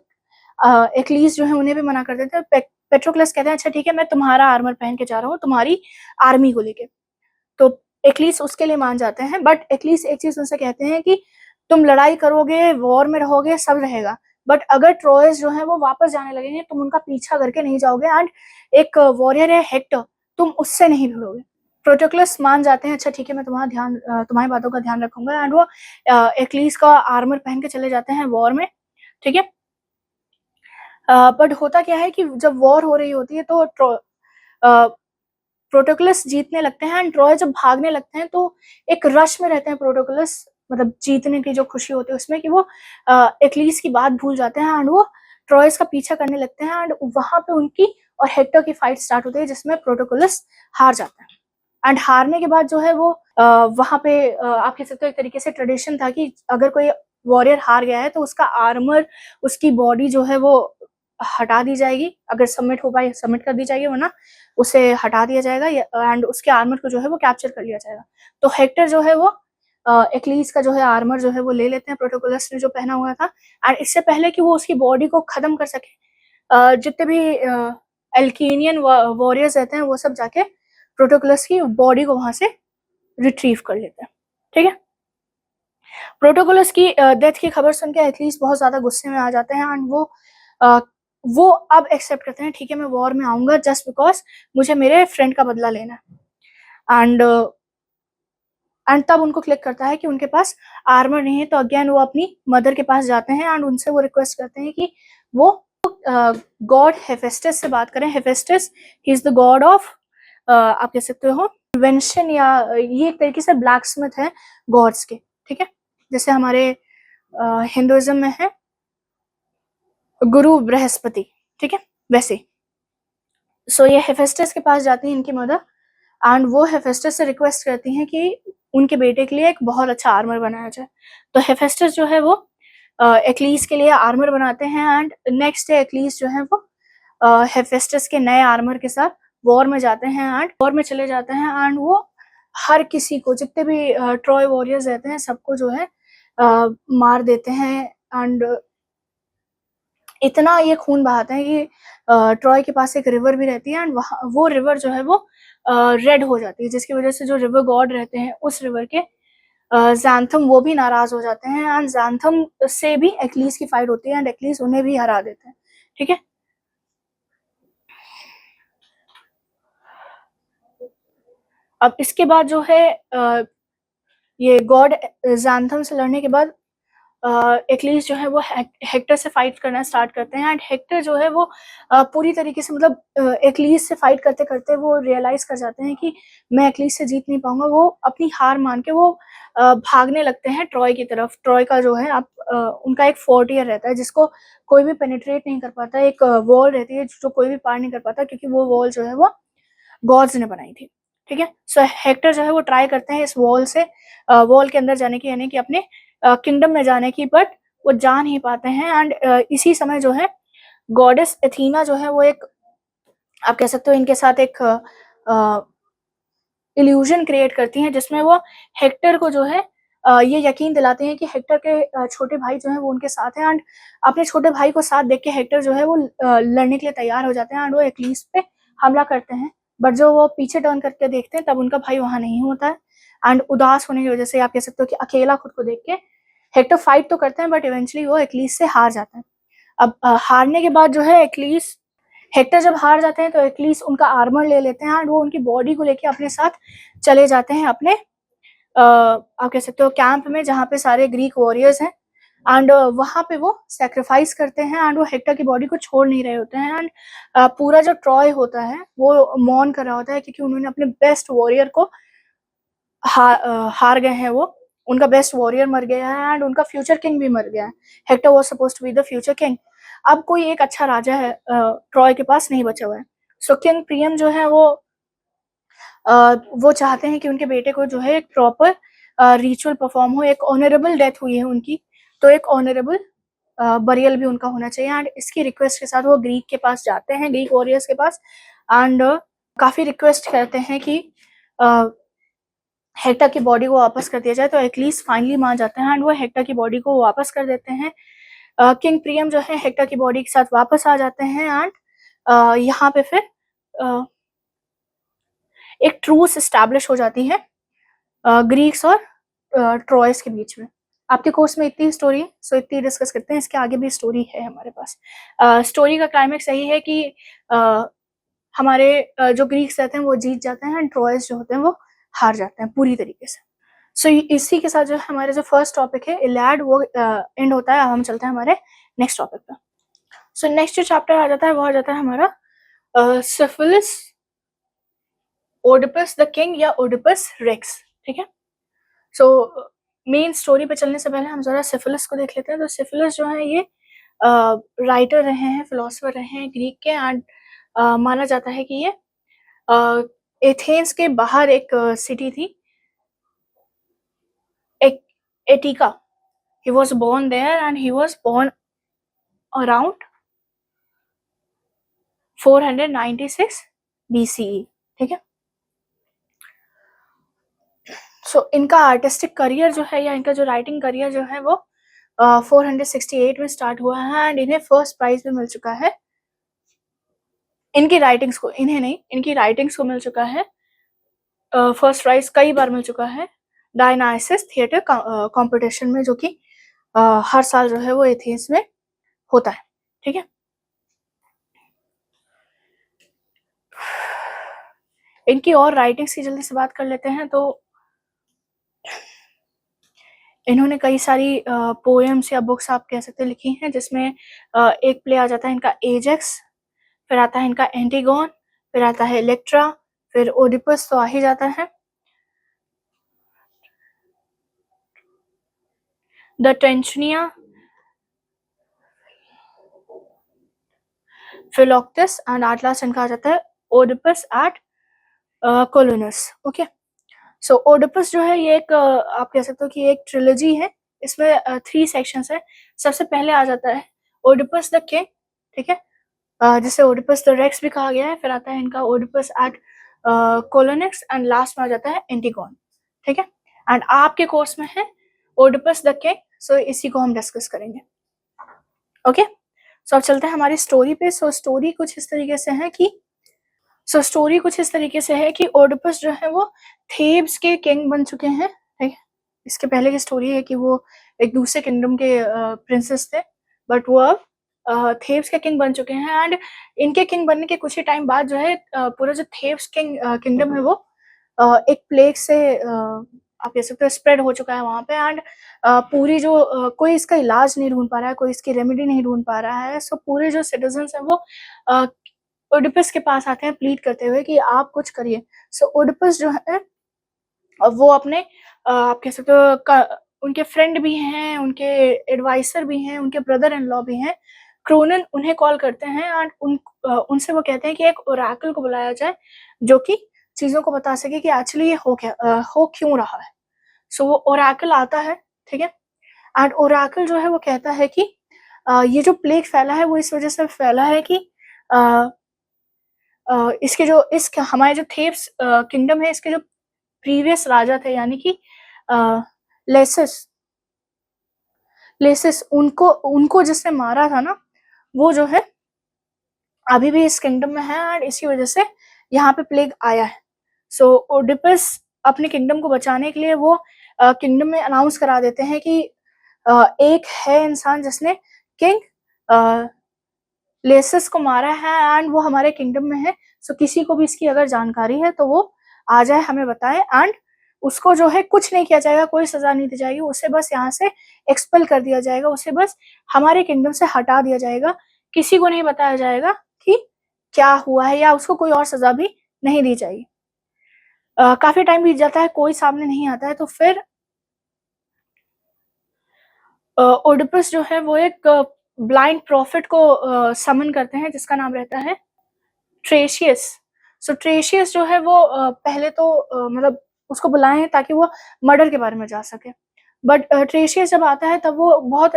Speaker 1: एक्लीस जो है उन्हें भी मना कर देते हैं। पेट्रोक्लस कहते हैं अच्छा ठीक है, मैं तुम्हारा आर्मर पहन के जा रहा हूँ, तुम्हारी आर्मी को लेके। तो एक्लीस उसके लिए मान जाते हैं, बट एक्लीस एक चीज उनसे कहते हैं कि तुम लड़ाई करोगे, वॉर में रहोगे, सब रहेगा, बट अगर ट्रोयस जो है वो वापस जाने लगेंगे, तुम उनका पीछा करके नहीं जाओगे, एंड एक वॉरियर है हेक्टर, तुम उससे नहीं भिड़ोगे। प्रोटोक्लस मान जाते हैं, अच्छा ठीक है, मैं तुम्हारी बातों का ध्यान रखूंगा, एंड वो एक्लीस का आर्मर पहन के चले जाते हैं वॉर में, ठीक है। बट होता क्या है कि जब वॉर हो रही होती है तो प्रोटोकलस जीतने लगते हैं एंड ट्रॉय जब भागने लगते हैं, तो एक रश में रहते हैं प्रोटोकलस, मतलब जीतने की जो खुशी होती है उसमें, कि वो एक्लीस की बात भूल जाते हैं एंड वो ट्रॉयस का पीछा करने लगते हैं, एंड वहां पे उनकी और हेक्टर की फाइट स्टार्ट होती है, जिसमें प्रोटोकलस हार जाता है। एंड हारने के बाद जो है वो वहां पे आप कह सकते हो एक तरीके से ट्रेडिशन था कि अगर कोई वॉरियर हार गया है तो उसका आर्मर, उसकी बॉडी जो है वो हटा दी जाएगी, अगर सबमिट हो पाए सबमिट कर दी जाएगी, वरना उसे हटा दिया जाएगा, एंड उसके आर्मर को जो है वो कैप्चर कर लिया जाएगा। तो हेक्टर जो है वो एक्लीस का जो है आर्मर जो है वो ले लेते हैं, प्रोटोकलस ने जो पहना हुआ था, एंड इससे पहले कि वो उसकी बॉडी को खत्म कर सके, जितने भी एल्कीनियन वॉरियर्स रहते हैं वो सब जाके प्रोटोकलस की बॉडी को वहां से रिट्रीव कर लेते हैं, ठीक है। प्रोटोकलस की डेथ की खबर सुन के एक्लीस बहुत ज्यादा गुस्से में आ जाते हैं, एंड वो वो अब एक्सेप्ट करते हैं, ठीक है मैं वॉर में आऊंगा जस्ट बिकॉज मुझे मेरे फ्रेंड का बदला लेना है। एंड तब उनको क्लिक करता है कि उनके पास आर्मर नहीं है, तो अगेन वो अपनी मदर के पास जाते हैं एंड उनसे वो रिक्वेस्ट करते हैं कि वो गॉड हेफेस्टस से बात करें। Hephaestus he is the god of, आप कह सकते हो इन्वेंशन, या ये एक तरीके से ब्लैक स्मिथ है गॉड्स के, ठीक है, जैसे हमारे हिंदुइज्म में है गुरु बृहस्पति, ठीक है, वैसे। सो ये हेफेस्टस के पास जाती है इनकी मदर एंड वो हेफेस्टस से रिक्वेस्ट करती हैं कि उनके बेटे के लिए एक बहुत अच्छा आर्मर बनाया जाए। तो हेफेस्टस जो है वो एक्लीस के लिए आर्मर बनाते हैं एंड नेक्स्ट डे एक्लीस जो है वो हेफेस्टस के नए आर्मर के साथ वॉर में जाते हैं एंड वॉर में चले जाते हैं एंड वो हर किसी को, जितने भी ट्रॉय वॉरियर्स रहते हैं सबको जो है मार देते हैं एंड इतना ये खून बहाते हैं कि ट्रॉय के पास एक रिवर भी रहती है एंड वहाँ वो रिवर जो है वो रेड हो जाती है, जिसकी वजह से जो रिवर गॉड रहते हैं उस रिवर के ज़ैंथम वो भी नाराज हो जाते हैं एंड ज़ैंथम से भी एक्लीस की फाइट होती है एंड एक्लीस उन्हें भी हरा देते हैं, ठीक है। अब इसके बाद जो है ये गॉड ज़ैंथम से लड़ने के बाद एक्लीस जो है वो हेक्टर से फाइट करना स्टार्ट करते हैं एंड हेक्टर जो है वो पूरी तरीके से मतलब एक्लीस से फाइट करते करते वो रियलाइज कर जाते हैं कि मैं एक्लीस से जीत नहीं पाऊंगा। वो अपनी हार मान के वो भागने लगते हैं ट्रॉय की तरफ। ट्रॉय का जो है आप उनका एक फोर्टियर रहता है जिसको कोई भी पेनिट्रेट नहीं कर पाता, एक वॉल रहती है जो कोई भी पार नहीं कर पाता, क्योंकि वो वॉल जो है वो गॉड्स ने बनाई थी, ठीक है। सो हेक्टर जो है वो ट्राई करते हैं इस वॉल से वॉल के अंदर जाने की, यानी कि अपने किंगडम में जाने की, बट वो जा नहीं पाते हैं एंड इसी समय जो है गॉडेस एथीना जो है वो एक, आप कह सकते हो इनके साथ एक इल्यूजन क्रिएट करती हैं जिसमें वो हेक्टर को जो है ये यकीन दिलाते हैं कि हेक्टर के छोटे भाई जो हैं वो उनके साथ हैं एंड अपने छोटे भाई को साथ देख के हेक्टर जो है वो लड़ने के लिए तैयार हो जाते हैं एंड वो एक्लीस पे हमला करते हैं। बट जो वो पीछे टर्न करके देखते हैं तब उनका भाई वहां नहीं होता है एंड उदास होने की वजह से आप कह सकते हो कि अकेला खुद को देख के हेक्टर फाइट तो करते हैं बट इवेंचुअली वो एक्लीस से हार जाता है। अब हारने के बाद जो है एक्लीस, हेक्टर जब हार जाते हैं तो एक्लीस उनका आर्मर ले लेते हैं एंड वो उनकी बॉडी को लेके अपने साथ चले जाते हैं अपने आप कह सकते हो कैंप में जहाँ पे सारे ग्रीक वॉरियर्स हैं एंड वहाँ पे वो सेक्रीफाइस करते हैं एंड वो हेक्टर की बॉडी को छोड़ नहीं रहे होते हैं एंड पूरा जो ट्रॉय होता है वो मौन कर रहा होता है क्योंकि उन्होंने अपने बेस्ट वॉरियर को हार गए हैं। वो उनका बेस्ट वॉरियर मर गया है एंड उनका फ्यूचर किंग भी मर गया है। Hector was supposed to be the future king. अब कोई एक अच्छा राजा है ट्रॉय के पास नहीं बचा हुआ है। सो किंग प्रियम जो है वो चाहते हैं कि उनके बेटे को जो है एक प्रॉपर रिचुअल परफॉर्म हो, एक ऑनरेबल डेथ हुई है उनकी, तो एक ऑनरेबल बरियल भी उनका होना चाहिए एंड इसकी रिक्वेस्ट के साथ वो ग्रीक के पास जाते हैं, ग्रीक वॉरियर्स के पास एंड काफी रिक्वेस्ट करते हैं कि हेक्टर की बॉडी को वापस कर दिया जाए। तो एक्लीस फाइनली मान जाते हैं एंड वो हेक्टर की बॉडी को वापस कर देते हैं। किंग प्रियम जो है हेक्टर की बॉडी के साथ वापस आ जाते हैं एंड यहाँ पे फिर एक ट्रूस एस्टैब्लिश हो जाती है ग्रीक्स और ट्रॉयस के बीच में। आपके कोर्स में इतनी स्टोरी है, सो इतनी डिस्कस करते हैं, इसके आगे भी स्टोरी है हमारे पास। स्टोरी का क्लाइमेक्स यही है कि हमारे जो ग्रीक्स रहते हैं वो जीत जाते हैं एंड ट्रॉयस जो होते हैं वो हार जाते हैं पूरी तरीके से। सो इसी के साथ जो है हमारे जो फर्स्ट टॉपिक है इलियाड वो एंड होता है। अब हम चलते हैं हमारे नेक्स्ट टॉपिक पे। सो नेक्स्ट जो चैप्टर आ जाता है वो आ जाता है हमारा सिफिलिस ओडिपस द किंग या ओडिपस रेक्स, ठीक है। सो मेन स्टोरी पे चलने से पहले हम जरा सिफिलिस को देख लेते हैं। तो सिफिलिस जो है ये राइटर रहे हैं, फिलोसफर रहे हैं ग्रीक के एंड माना जाता है कि ये एथेंस के बाहर एक सिटी थी, एक Etica. he was born there and he was born around 496 BCE, ठीक है। सो इनका आर्टिस्टिक करियर जो है या इनका जो राइटिंग करियर जो है वो 468 में स्टार्ट हुआ है एंड इन्हें फर्स्ट प्राइज भी मिल चुका है। इनकी राइटिंग्स को, इन्हें नहीं, इनकी राइटिंग्स को मिल चुका है फर्स्ट प्राइज कई बार मिल चुका है डायनाइसिस थिएटर कंपटीशन में, जो कि हर साल जो है वो एथेंस में होता है, ठीक है। इनकी और राइटिंग्स की जल्दी से बात कर लेते हैं। तो इन्होंने कई सारी पोएम्स या बुक्स आप कह सकते हैं लिखी हैं, जिसमें एक प्ले आ जाता है इनका एजेक्स, फिर आता है इनका एंटीगोन, फिर आता है इलेक्ट्रा, फिर ओडिपस तो आ ही जाता है, द टेंचनिया, फिलोक्टस एंड एट लास्ट इनका आ जाता है ओडिपस एट कोलोनस। ओके, सो ओडिपस जो है ये एक आप कह सकते हो कि एक ट्रिलॉजी है। इसमें 3 सेक्शंस है। सबसे पहले आ जाता है ओडिपस द किंग, ठीक है, जिसे ओडिपस द रेक्स भी कहा गया है। फिर आता है इनका ओडिपस एट कोलोनिक्स एंड लास्ट में आ जाता है एंटीगोन, ठीक है। एंड आपके कोर्स में है ओडिपस द किंग, सो इसी को हम डिस्कस करेंगे। ओके, सो अब चलते हैं हमारी स्टोरी पे। सो स्टोरी कुछ इस तरीके से है कि ओडिपस जो है वो थेब्स के किंग बन चुके हैं, ठीक है। इसके पहले की स्टोरी है कि वो एक दूसरे किंगडम के प्रिंसेस थे, बट वो अब थेब्स के किंग बन चुके हैं। एंड इनके किंग बनने के कुछ ही टाइम बाद जो है पूरा जो थेब्स किंगडम है वो एक प्लेग से आप कह सकते हो स्प्रेड हो चुका है वहां पे। एंड पूरी जो कोई इसका इलाज नहीं ढूंढ पा रहा है, कोई इसकी रेमेडी नहीं ढूंढ पा रहा है। सो पूरे जो सिटीजन्स हैं वो ओडिपस के पास आते हैं प्लीड करते हुए कि आप कुछ करिए। सो ओडिपस जो है वो अपने आप कह सकते हो उनके फ्रेंड भी हैं, उनके एडवाइसर भी हैं, उनके ब्रदर इन लॉ भी हैं, क्रोनन, उन्हें कॉल करते हैं। एंड उनसे वो कहते हैं कि एक ओरेकल को बुलाया जाए जो कि चीजों को बता सके कि एक्चुअली ये हो क्यों रहा है। सो वो ओरेकल आता है, ठीक है। एंड ओरेकल जो है वो कहता है कि ये जो प्लेग फैला है वो इस वजह से फैला है कि इसके जो इस हमारे जो थेब्स किंगडम है, इसके जो प्रीवियस राजा थे यानी कि लेसिस लेसिस उनको उनको जिसने मारा था ना, वो जो है अभी भी इस किंगडम में है। एंड इसी वजह से यहाँ पे प्लेग आया है। सो ओडिपस अपने किंगडम को बचाने के लिए वो किंगडम में अनाउंस करा देते हैं कि एक है इंसान जिसने किंग लेसिस को मारा है एंड वो हमारे किंगडम में है। सो किसी को भी इसकी अगर जानकारी है तो वो आ जाए, हमें बताए। एंड उसको जो है कुछ नहीं किया जाएगा, कोई सजा नहीं दी जाएगी, उसे बस यहाँ से एक्सपेल कर दिया जाएगा, उसे बस हमारे किंगडम से हटा दिया जाएगा। किसी को नहीं बताया जाएगा कि क्या हुआ है, या उसको कोई और सजा भी नहीं दी जाएगी। काफी टाइम बीत जाता है, कोई सामने नहीं आता है। तो फिर ओडिपस जो है वो एक ब्लाइंड प्रॉफिट को समन करते हैं, जिसका नाम रहता है ट्रेशियस। सो ट्रेशियस जो है वो पहले तो मतलब उसको बुलाए हैं ताकि वो मर्डर के बारे में जा सके। बट ट्रेशियस जब आता है तब वो बहुत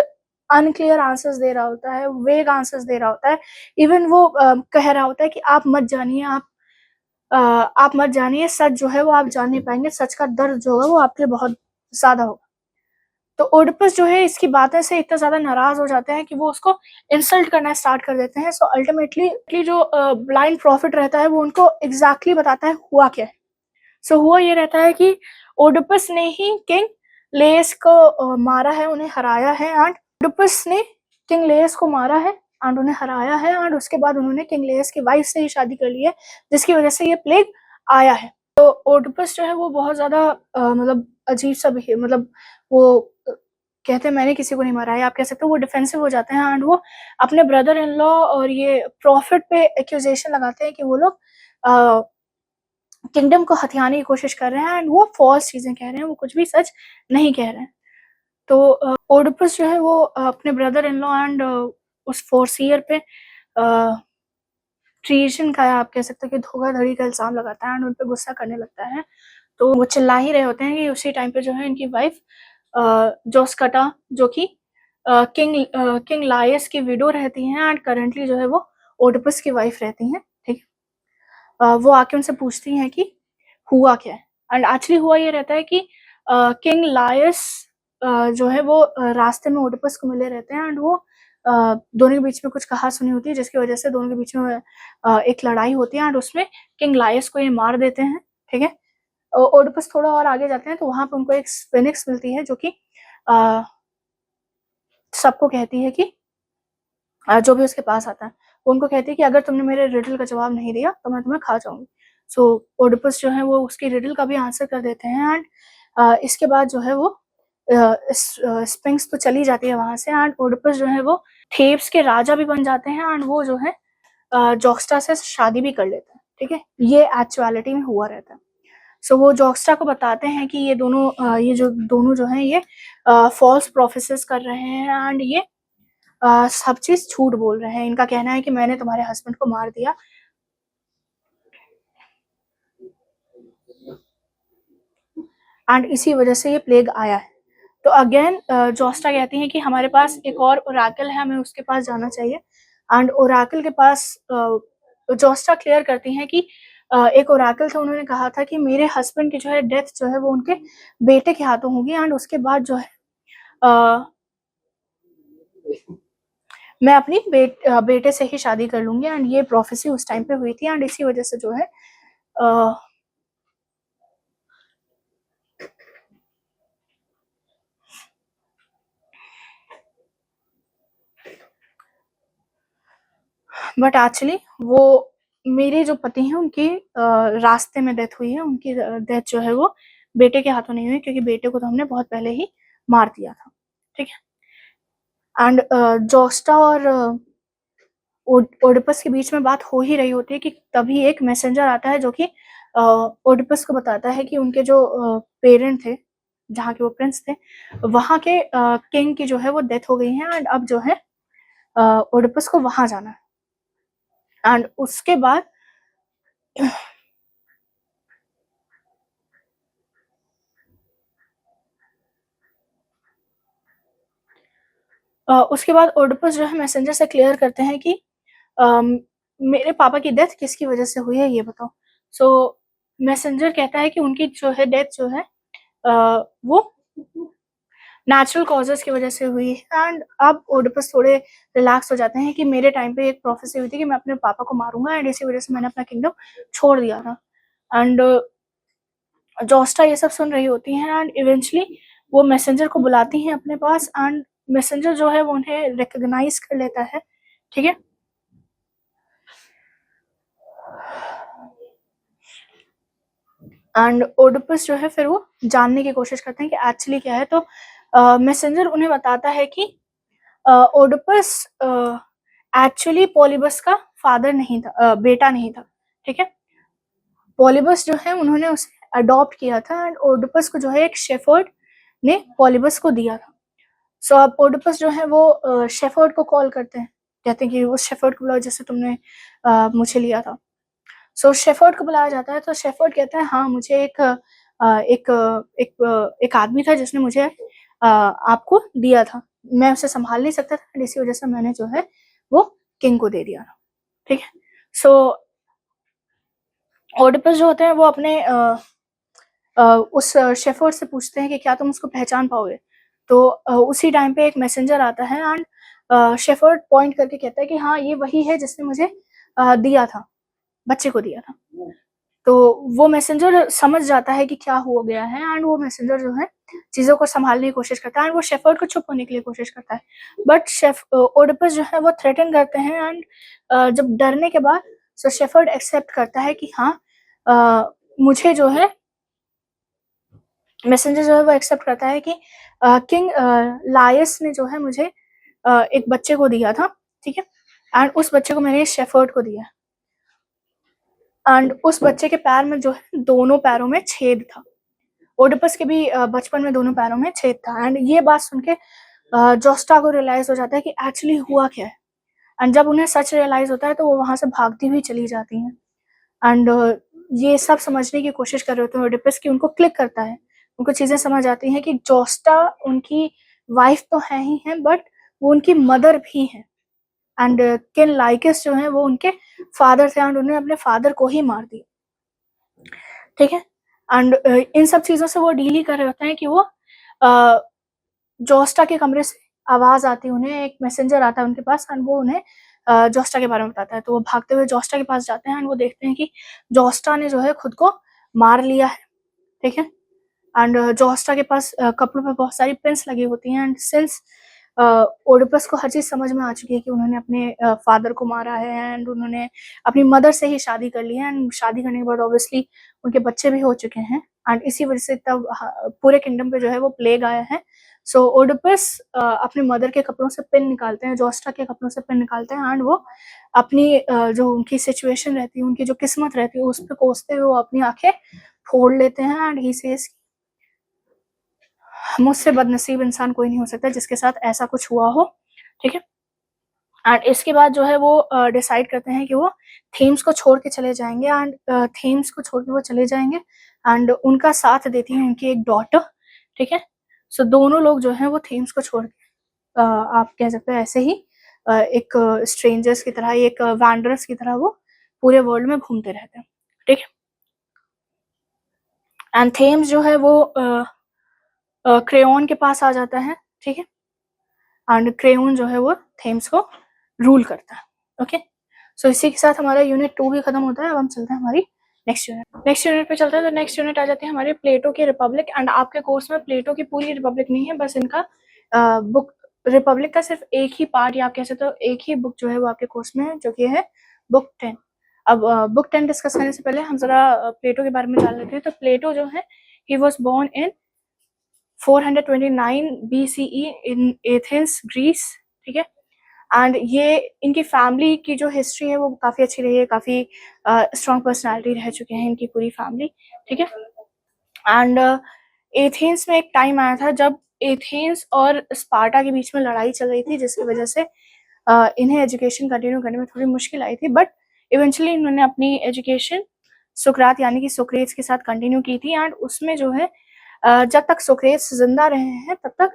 Speaker 1: अनक्लियर आंसर्स दे रहा होता है, वेग आंसर्स दे रहा होता है। इवन वो कह रहा होता है कि आप मत जानिए, आप मत जानिए, सच जो है वो आप जान नहीं पाएंगे, सच का दर्द जो है वो आपके लिए बहुत ज्यादा होगा। तो ओडिपस जो है इसकी बातें से इतना ज्यादा नाराज हो जाते हैं कि वो उसको इंसल्ट करना स्टार्ट कर देते हैं। सो अल्टीमेटली जो ब्लाइंड प्रॉफिट रहता है वो उनको एग्जैक्टली बताता है हुआ क्या है। सो हुआ ये रहता है कि ओडिपस ने ही किंग लेस को मारा है, उन्हें हराया है। एंड ओडिपस ने किंग लेस को मारा है एंड उन्हें हराया है। एंड उसके बाद उन्होंने किंग लेस की वाइफ से ही शादी कर ली है, जिसकी वजह से ये प्लेग आया है। तो ओडिपस जो है वो बहुत ज्यादा मतलब अजीब सा मतलब वो कहते हैं मैंने किसी को नहीं मारा है, आप कह सकते हो वो डिफेंसिव हो जाते हैं। एंड वो अपने ब्रदर इन लॉ और ये प्रॉफिट पे एक्यूजेशन लगाते हैं कि वो लोग किंगडम को हथियाने की कोशिश कर रहे हैं। एंड वो फॉल्स चीजें कह रहे हैं, वो कुछ भी सच नहीं कह रहे हैं। तो ओडिपस जो है वो अपने ब्रदर इन लॉ एंड उस फोर्सियर पे ट्रीजन का, आप कह सकते हो कि धोखाधड़ी का इल्जाम लगाता है एंड उन पे गुस्सा करने लगता है। तो वो चिल्ला ही रहे होते हैं कि उसी टाइम पे जो है इनकी वाइफ जोस्कटा, जो कि किंग लायस की विडो रहती हैं एंड करंटली जो है वो ओडिपस की वाइफ रहती हैं, ठीक है। वो आके उनसे पूछती हैं कि हुआ क्या है। एंड एक्चुअली हुआ ये रहता है कि किंग लायस जो है वो रास्ते में ओडिपस को मिले रहते हैं। एंड वो दोनों के बीच में कुछ कहा सुनी होती है, जिसकी वजह से दोनों के बीच में एक लड़ाई होती है। एंड उसमें किंग लायस को ये मार देते हैं, ठीक है। ओडिपस थोड़ा और आगे जाते हैं तो वहां पर उनको एक फिनिक्स मिलती है, जो कि सबको कहती है कि जो भी उसके पास आता है वो उनको कहती है कि अगर तुमने मेरे रिडल का जवाब नहीं दिया तो मैं तुम्हें खा जाऊंगी। सो ओडिपस जो है वो उसकी रिडल का भी आंसर कर देते हैं एंड इसके बाद जो है वो स्पिंक्स तो चली जाती है वहां से एंड ओडिपस जो है वो थेब्स के राजा भी बन जाते हैं एंड वो जो है जोक्स्टा से शादी भी कर लेते हैं। ठीक है, ये एक्चुअलिटी में हुआ रहता है। सो वो जोक्स्टा को बताते हैं कि ये जो दोनों जो हैं ये फॉल्स प्रोफेसिस कर रहे हैं एंड ये सब चीज झूठ बोल रहे हैं। इनका कहना है कि मैंने तुम्हारे हस्बैंड को मार दिया एंड इसी वजह से ये प्लेग आया है। तो अगेन जोस्टा कहती हैं कि हमारे पास एक और ओराकल है, हमें उसके पास जाना चाहिए एंड ओराकल के पास जोस्टा क्लियर करती हैं कि एक ओराकल था, उन्होंने कहा था कि मेरे हस्बैंड की जो है डेथ जो है वो उनके बेटे के हाथों होगी एंड उसके बाद जो है मैं अपनी बेटे से ही शादी कर लूंगी एंड ये प्रोफेसी उस टाइम पे हुई थी एंड इसी वजह से जो है बट एक्चुअली वो मेरे जो पति हैं उनकी रास्ते में डेथ हुई है। उनकी डेथ जो है वो बेटे के हाथों नहीं हुई क्योंकि बेटे को तो हमने बहुत पहले ही मार दिया था। ठीक है, एंड जोस्टा और ओडिपस के बीच में बात हो ही रही होती है कि तभी एक मैसेंजर आता है जो कि ओडिपस को बताता है कि उनके जो पेरेंट थे, जहाँ के वो प्रिंस थे, वहां के किंग की जो है वो डेथ हो गई है एंड अब जो है ओडिपस को वहां जाना है एंड उसके बाद उसके बाद ओडिपस जो है मैसेंजर से क्लियर करते हैं कि मेरे पापा की डेथ किसकी वजह से हुई है ये बताओ। सो मैसेंजर कहता है कि उनकी जो है डेथ जो है वो नेचुरल कॉजेस की वजह से हुई है एंड अब ओडिपस थोड़े रिलैक्स हो जाते हैं कि मेरे टाइम पे एक प्रोफेसी हुई थी कि मैं अपने पापा को मारूंगा एंड इसी वजह से मैंने अपना किंगडम छोड़ दिया था एंड जोस्टा ये सब सुन रही होती हैं एंड इवेंचुअली वो मैसेंजर को बुलाती हैं अपने पास एंड मैसेंजर जो है वो उन्हें रिकॉग्नाइज कर लेता है। ठीक है, एंड ओडिपस जो है फिर वो जानने की कोशिश करते हैं कि एक्चुअली क्या है। तो मैसेंजर उन्हें बताता है कि ओडिपस एक्चुअली पॉलीबस का फादर नहीं था, बेटा नहीं था। ठीक है, पॉलीबस जो है उन्होंने उसे अडॉप्ट किया था एंड ओडिपस को जो है एक शेफर्ड ने पॉलीबस को दिया था। सो अब ओडिपस जो है वो शेफर्ड को कॉल करते हैं, कहते हैं कि उस शेफर्ड को बुलाओ जिससे तुमने मुझे लिया था। सो शेफर्ड को बुलाया जाता है तो शेफर्ड कहता है हाँ मुझे एक आदमी था जिसने मुझे आपको दिया था, मैं उसे संभाल नहीं सकता था, इसी वजह से मैंने जो है वो किंग को दे दिया था। ठीक है, सो ओडिपस जो होते हैं वो अपने उस शेफर्ड से पूछते हैं कि क्या तुम उसको पहचान पाओगे। तो उसी टाइम पे एक मैसेंजर आता है एंड शेफर्ड पॉइंट करके कहता है कि हाँ ये वही है जिसने मुझे दिया था, बच्चे को दिया था। तो वो मैसेंजर समझ जाता है कि क्या हो गया है एंड वो मैसेंजर जो है चीजों को संभालने की कोशिश करता है एंड वो शेफर्ड को चुप होने के लिए कोशिश करता है बट ओडिपस जो है वो थ्रेटन करते हैं एंड जब डरने के बाद सो शेफर्ड एक्सेप्ट करता है कि हाँ मुझे जो है मैसेंजर जो है वो एक्सेप्ट करता है कि किंग लायस ने जो है मुझे एक बच्चे को दिया था। ठीक है, एंड उस बच्चे को मैंने शेफर्ड को दिया एंड उस बच्चे के पैर में जो है दोनों पैरों में छेद था। ओडिपस के भी बचपन में दोनों पैरों में छेद था एंड ये बात सुन के जोस्टा को रियलाइज हो जाता है कि एक्चुअली हुआ क्या है एंड जब उन्हें सच रियलाइज होता है तो वो वहां से भागती हुई चली जाती हैं एंड ये सब समझने की कोशिश कर रहे होते हैं ओडिपस की, उनको क्लिक करता है, उनको चीजें समझ आती हैं कि जोस्टा उनकी वाइफ तो है ही हैं बट वो उनकी मदर भी हैं एंड किन लाइकस जो है वो उनके फादर थे एंड उन्होंने अपने फादर को ही मार दिया। ठीक है, एंड इन सब चीजों से वो डील ही कर रहे होते हैं कि वो जोस्टा के कमरे से आवाज आती है, उन्हें एक मैसेंजर आता है उनके पास एंड वो उन्हें जोस्टा के बारे में बताता है। तो वो भागते हुए जोस्टा के पास जाते हैं एंड वो देखते हैं कि जोस्टा ने जो है खुद को मार लिया है। ठीक है, एंड जोस्टा के पास कपड़ों पे बहुत सारी पिन्स लगी होती हैं एंड सिंस ओडिपस को हर चीज़ समझ में आ चुकी है कि उन्होंने अपने फादर को मारा है एंड उन्होंने अपनी मदर से ही शादी कर ली है एंड शादी करने के बाद ऑब्वियसली उनके बच्चे भी हो चुके हैं एंड इसी वजह से तब पूरे किंगडम पे जो है वो प्लेग आया है। सो ओडिपस अपने मदर के कपड़ों से पिन निकालते हैं, जोस्टा के कपड़ों से पिन निकालते हैं एंड वो अपनी जो उनकी सिचुएशन रहती है, उनकी जो किस्मत रहती है उस पे कोसते हुए वो अपनी आंखें फोड़ लेते हैं एंड ही सेज मुझसे बदनसीब इंसान कोई नहीं हो सकता जिसके साथ ऐसा कुछ हुआ हो, ठीक है। एंड इसके बाद जो है वो डिसाइड करते हैं कि वो थेम्स को छोड़ के चले जाएंगे एंड थेम्स को छोड़ के वो चले जाएंगे एंड उनका साथ देती है उनकी एक डॉटर, ठीक है। सो दोनों लोग जो है वो थेम्स को छोड़ के आप कह सकते हैं ऐसे ही एक स्ट्रेंजर्स की तरह, एक वैंडरर्स की तरह वो पूरे वर्ल्ड में घूमते रहते हैं, ठीक है। एंड थेम्स जो है वो क्रेयोन के पास आ जाता है, ठीक है। एंड क्रेयोन जो है वो थेम्स को रूल करता है, ओके। सो इसी के साथ हमारा यूनिट 2 भी खत्म होता है। अब हम चलते हैं हमारी नेक्स्ट यूनिट पे चलते हैं। तो नेक्स्ट यूनिट आ जाती है हमारे प्लेटो की रिपब्लिक एंड आपके कोर्स में प्लेटो की पूरी रिपब्लिक नहीं है, बस इनका बुक रिपब्लिक का सिर्फ एक ही पार्ट या आप कह सकते हो एक ही बुक जो है वो आपके कोर्स में है, जो कि है बुक 10। अब बुक 10 डिस्कस करने से पहले हम जरा प्लेटो के बारे में जान लेते हैं। तो प्लेटो जो है he was born in 429 BCE in Athens, Greece, ठीक है। एंड ये इनकी फैमिली की जो हिस्ट्री है वो काफ़ी अच्छी रही है, काफ़ी स्ट्रॉन्ग पर्सनालिटी रह चुके हैं इनकी पूरी फैमिली, ठीक है। एंड एथेंस में एक टाइम आया था जब एथेंस और स्पार्टा के बीच में लड़ाई चल रही थी, जिसकी वजह से इन्हें एजुकेशन कंटिन्यू करने में थोड़ी मुश्किल आई थी, बट इवेंचुअली इन्होंने अपनी एजुकेशन सुकरात यानी कि सोक्रेट्स के साथ कंटिन्यू की थी। एंड उसमें जो है जब तक सोक्रेट्स जिंदा रहे हैं तब तक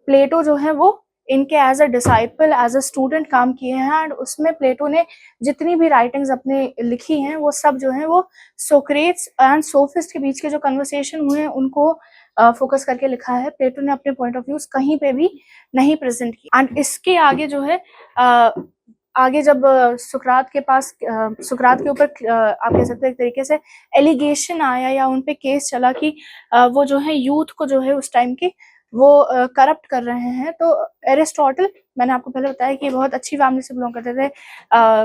Speaker 1: प्लेटो जो है वो इनके as a disciple, as a student काम किए हैं। एंड उसमें प्लेटो ने जितनी भी राइटिंग्स अपने लिखी हैं वो सब जो है वो सोक्रेट्स एंड सोफिस्ट के बीच के जो कन्वर्सेशन हुए हैं उनको फोकस करके लिखा है। प्लेटो ने अपने पॉइंट ऑफ व्यूज कहीं पे भी नहीं प्रेजेंट किया। एंड इसके आगे जो है आगे जब सुकरात के पास सुकरात के ऊपर आप कह सकते हैं एक तरीके से एलिगेशन आया या उन पे केस चला कि वो जो है यूथ को जो है उस टाइम की वो करप्ट कर रहे हैं। तो एरिस्टोटल, मैंने आपको पहले बताया कि बहुत अच्छी फैमिली से बिलोंग करते थे,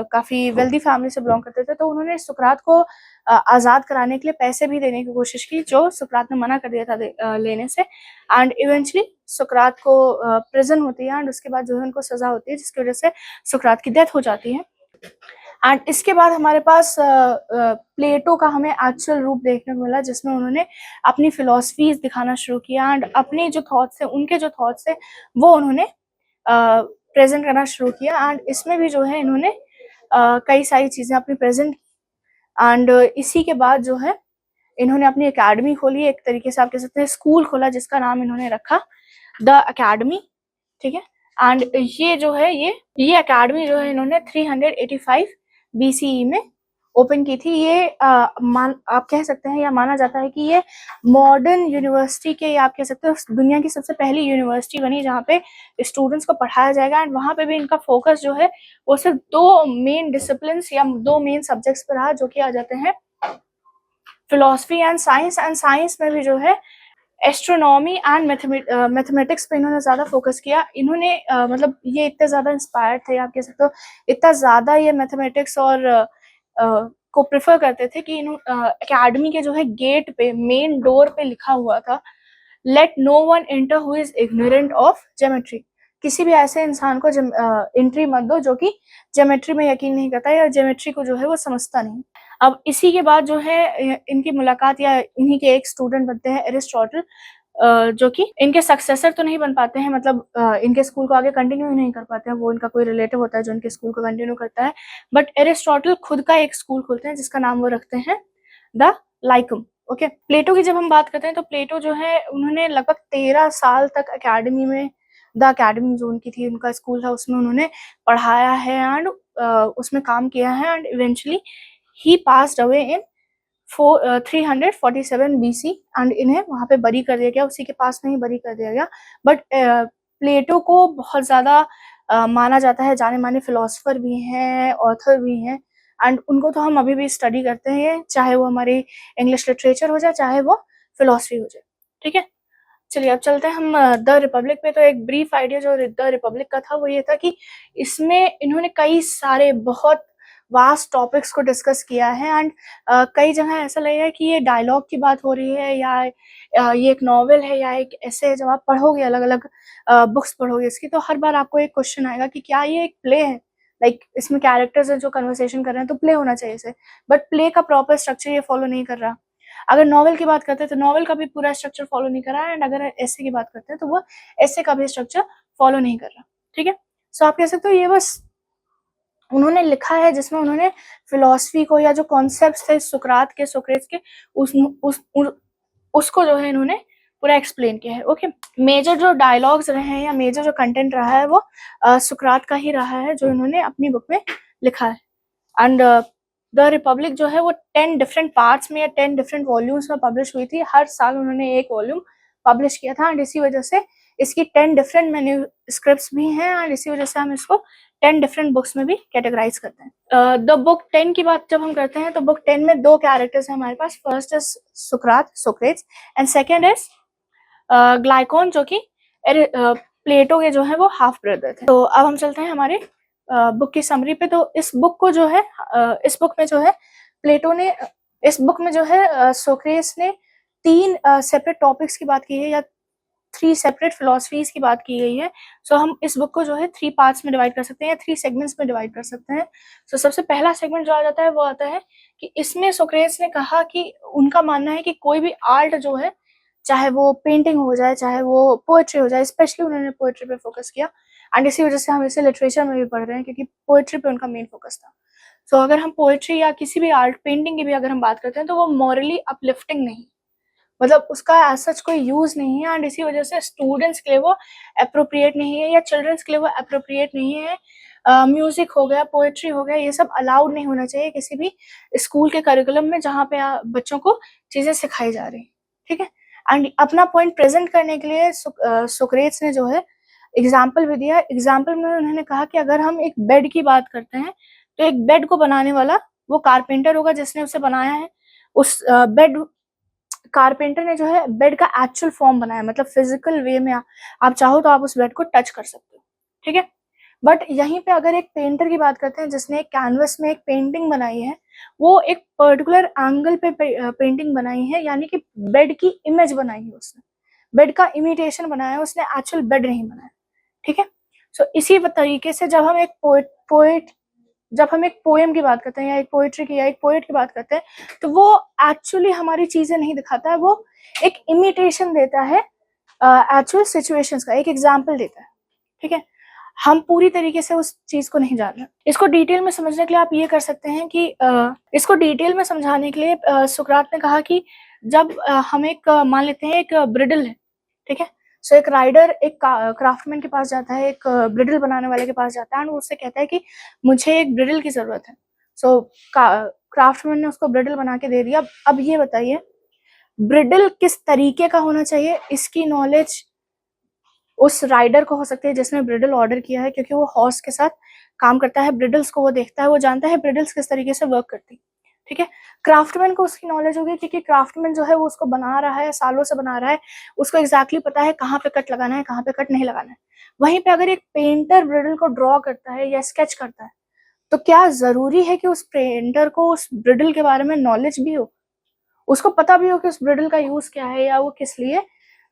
Speaker 1: काफ़ी वेल्दी फैमिली से बिलोंग करते थे। तो उन्होंने सुकरात को आज़ाद कराने के लिए पैसे भी देने की कोशिश की, जो सुकरात ने मना कर दिया था लेने से। एंड इवेंचुअली सुकरात को प्रिजन होती है एंड उसके बाद जो है उनको सज़ा होती है, जिसकी वजह से सुकरात की डेथ हो जाती है। एंड इसके बाद हमारे पास प्लेटो का हमें एक्चुअल रूप देखने को मिला, जिसमें उन्होंने अपनी फिलॉसफीज दिखाना शुरू किया एंड अपने जो थॉट्स थे, उनके जो थॉट्स थे वो उन्होंने प्रेजेंट करना शुरू किया। एंड इसमें भी जो है इन्होंने कई सारी चीज़ें अपनी प्रेजेंट एंड इसी के बाद जो है इन्होंने अपनी एकेडमी खोली, एक तरीके से आप कह सकते हैं स्कूल खोला, जिसका नाम इन्होंने रखा द एकेडमी, ठीक है। एंड ये जो है ये एकेडमी जो है इन्होंने 385 BCE में ओपन की थी। ये आप कह सकते हैं या माना जाता है कि ये मॉडर्न यूनिवर्सिटी के, या आप कह सकते हो दुनिया की सबसे पहली यूनिवर्सिटी बनी जहाँ पे स्टूडेंट्स को पढ़ाया जाएगा। एंड वहाँ पे भी इनका फोकस जो है वो सिर्फ 2 मेन डिसिप्लिन या 2 मेन सब्जेक्ट्स पर रहा, जो कि आ जाते हैं philosophy and science. And science में भी जो है एस्ट्रोनॉमी एंड मैथमेटिक्स पे इन्होंने ज़्यादा फोकस किया। इन्होंने मतलब ये इतने ज़्यादा इंस्पायर्ड थे, आप कह सकते हो इतना ज़्यादा ये मैथमेटिक्स और को प्रेफर करते थे कि एकेडमी के जो है गेट पे, मेन डोर पे लिखा हुआ था, let no one enter who is ignorant of geometry. किसी भी ऐसे इंसान को एंट्री मत दो जो कि ज्योमेट्री में यकीन नहीं करता या ज्योमेट्री को जो है वो समझता नहीं। अब इसी के बाद जो है इनकी मुलाकात या इन्हीं के एक स्टूडेंट बनते हैं एरिस्टोटल, जो कि इनके सक्सेसर तो नहीं बन पाते हैं, मतलब इनके स्कूल को आगे कंटिन्यू नहीं कर पाते हैं, वो इनका कोई रिलेटिव होता है जो इनके स्कूल को कंटिन्यू करता है। बट एरिस्टोटल खुद का एक स्कूल खोलते हैं जिसका नाम वो रखते हैं द लाइकम, ओके। प्लेटो की जब हम बात करते हैं तो प्लेटो जो है उन्होंने लगभग 13 साल तक एकेडमी में, द एकेडमी जो उनकी थी, उनका स्कूल था, उसमें उन्होंने पढ़ाया है एंड उसमें काम किया है। And eventually he passed away in 347 BC and इन्हें वहाँ पे बरी कर दिया गया, उसी के पास में ही बरी कर दिया गया। बट प्लेटो को बहुत ज़्यादा माना जाता है, जाने माने फिलोसफर भी हैं, ऑथर भी हैं एंड उनको तो हम अभी भी स्टडी करते हैं, चाहे वो हमारी इंग्लिश लिटरेचर हो जाए, चाहे वो फिलोसफी हो जाए, ठीक है। चलिए अब चलते हैं हम द रिपब्लिक पे। तो एक ब्रीफ आइडिया जो द रिपब्लिक का था वो ये था कि इसमें इन्होंने कई सारे बहुत वास्ट टॉपिक्स को डिस्कस किया है एंड कई जगह ऐसा लगेगा कि ये डायलॉग की बात हो रही है या ये एक नॉवेल है या एक ऐसे। जब आप पढ़ोगे अलग अलग बुक्स पढ़ोगे इसकी, तो हर बार आपको एक क्वेश्चन आएगा कि क्या ये एक प्ले है। लाइक इसमें कैरेक्टर्स है जो कन्वर्सेशन कर रहे हैं, तो प्ले होना चाहिए इसे, बट प्ले का प्रॉपर स्ट्रक्चर ये फॉलो नहीं कर रहा। अगर नॉवेल की बात करते हैं तो नॉवेल का भी पूरा स्ट्रक्चर फॉलो नहीं कर रहा है, एंड अगर ऐसे की बात करते हैं तो वो ऐसे का भी स्ट्रक्चर फॉलो नहीं कर रहा। ठीक है, सो आप कह सकते हो ये बस उन्होंने लिखा है जिसमें उन्होंने फिलॉसफी को या जो कॉन्सेप्ट्स थे सुकरात के, सोक्रेट्स के, उसको जो है इन्होंने पूरा एक्सप्लेन किया है। ओके, मेजर जो डायलॉग्स रहे हैं या मेजर जो कंटेंट रहा है वो सुकरात का ही रहा है जो इन्होंने अपनी बुक में लिखा है। एंड द रिपब्लिक जो है वो 10 डिफरेंट पार्ट्स में या 10 डिफरेंट वॉल्यूम्स में पब्लिश हुई थी। हर साल उन्होंने एक वॉल्यूम पब्लिश किया था, एंड इसी वजह से इसकी 10 डिफरेंट मैन्यूस्क्रिप्ट्स भी हैं, एंड इसी वजह से हम इसको 10 डिफरेंट बुक्स में भी कैटेगराइज करते हैं। द बुक 10 की बात जब हम करते हैं तो बुक 10 में 2 कैरेक्टर्स हैं हमारे पास। First is Sukrat, Socrates, and second is ग्लाइकॉन, जो कि प्लेटो के जो है वो हाफ ब्रदर थे। तो अब हम चलते हैं हमारे बुक की समरी पे। तो इस बुक को जो है इस बुक में जो है प्लेटो ने, इस बुक में जो है सोक्रेट्स ने 3 सेपरेट टॉपिक्स की बात की है या 3 सेपरेट फिलोसफीज की बात की गई है। सो हम इस बुक को जो है 3 पार्ट्स में डिवाइड कर सकते हैं या 3 सेगमेंट्स में डिवाइड कर सकते हैं। सो सबसे पहला सेगमेंट जो आ जाता है वो आता है कि इसमें सोक्रेट्स ने कहा कि उनका मानना है कि कोई भी आर्ट जो है, चाहे वो पेंटिंग हो जाए, चाहे वो पोएट्री हो जाए, स्पेशली उन्होंने पोएट्री पे फोकस किया, एंड इसी वजह से हम इसे लिटरेचर में भी पढ़ रहे हैं क्योंकि पोएट्री पे उनका मेन फोकस था। सो अगर हम पोएट्री या किसी भी आर्ट, पेंटिंग की भी अगर हम बात करते हैं तो वो मॉरली अपलिफ्टिंग नहीं, मतलब उसका एज सच कोई यूज नहीं है, एंड इसी वजह से स्टूडेंट्स के लिए वो अप्रोप्रिएट नहीं है या चिल्ड्रंस के लिए वो अप्रोप्रिएट नहीं है। म्यूजिक हो गया, पोएट्री हो गया, ये सब अलाउड नहीं होना चाहिए किसी भी स्कूल के करिकुलम में जहाँ पे बच्चों को चीजें सिखाई जा रही। ठीक है, एंड अपना पॉइंट प्रेजेंट करने के लिए सोक्रेट्स ने जो है एग्जाम्पल भी दिया। एग्जाम्पल में उन्होंने कहा कि अगर हम एक बेड की बात करते हैं तो एक बेड को बनाने वाला वो कारपेंटर होगा जिसने उसे बनाया है। उस बेड कारपेंटर ने जो है बेड का एक्चुअल फॉर्म बनाया, मतलब फिजिकल वे में आप चाहो तो आप उस बेड को टच कर सकते हो। ठीक है, बट यहीं पे अगर एक पेंटर की बात करते हैं जिसने एक कैनवस में एक पेंटिंग बनाई है, वो एक पर्टिकुलर एंगल पे पेंटिंग बनाई है, यानी कि बेड की इमेज बनाई है उसने, बेड का इमिटेशन बनाया है उसने, एक्चुअल बेड नहीं बनाया। ठीक है, सो इसी तरीके से जब हम एक पोएट जब हम एक पोएम की बात करते हैं या एक पोएट्री की या एक पोएट की बात करते हैं तो वो एक्चुअली हमारी चीजें नहीं दिखाता है, वो एक इमिटेशन देता है एक्चुअल सिचुएशंस का, एक एग्जाम्पल देता है। ठीक है, हम पूरी तरीके से उस चीज को नहीं जान रहे। इसको डिटेल में समझने के लिए आप ये कर सकते हैं कि इसको डिटेल में समझाने के लिए सुकरात ने कहा कि जब हम एक मान लेते हैं एक ब्रिडल है। ठीक है, सो एक राइडर एक क्राफ्टमैन के पास जाता है, एक ब्रिडल बनाने वाले के पास जाता है, एंड वो उससे कहता है कि मुझे एक ब्रिडल की जरूरत है। सो क्राफ्टमैन ने उसको ब्रिडल बना के दे दिया। अब ये बताइए ब्रिडल किस तरीके का होना चाहिए, इसकी नॉलेज उस राइडर को हो सकती है जिसने ब्रिडल ऑर्डर किया है, क्योंकि वो हॉर्स के साथ काम करता है, ब्रिडल्स को वो देखता है, वो जानता है ब्रिडल्स किस तरीके से वर्क करती है। ठीक है, क्राफ्टमैन को उसकी नॉलेज होगी क्योंकि क्राफ्टमैन जो है वो उसको बना रहा है, सालों से बना रहा है, उसको एग्जैक्टली पता है कहाँ पे कट लगाना है, कहाँ पे कट नहीं लगाना है। वहीं पे अगर एक पेंटर ब्रिडल को ड्रॉ करता है या स्केच करता है तो क्या जरूरी है कि उस पेंटर को उस ब्रिडल के बारे में नॉलेज भी हो, उसको पता भी हो कि उस ब्रिडल का यूज क्या है या वो किस लिए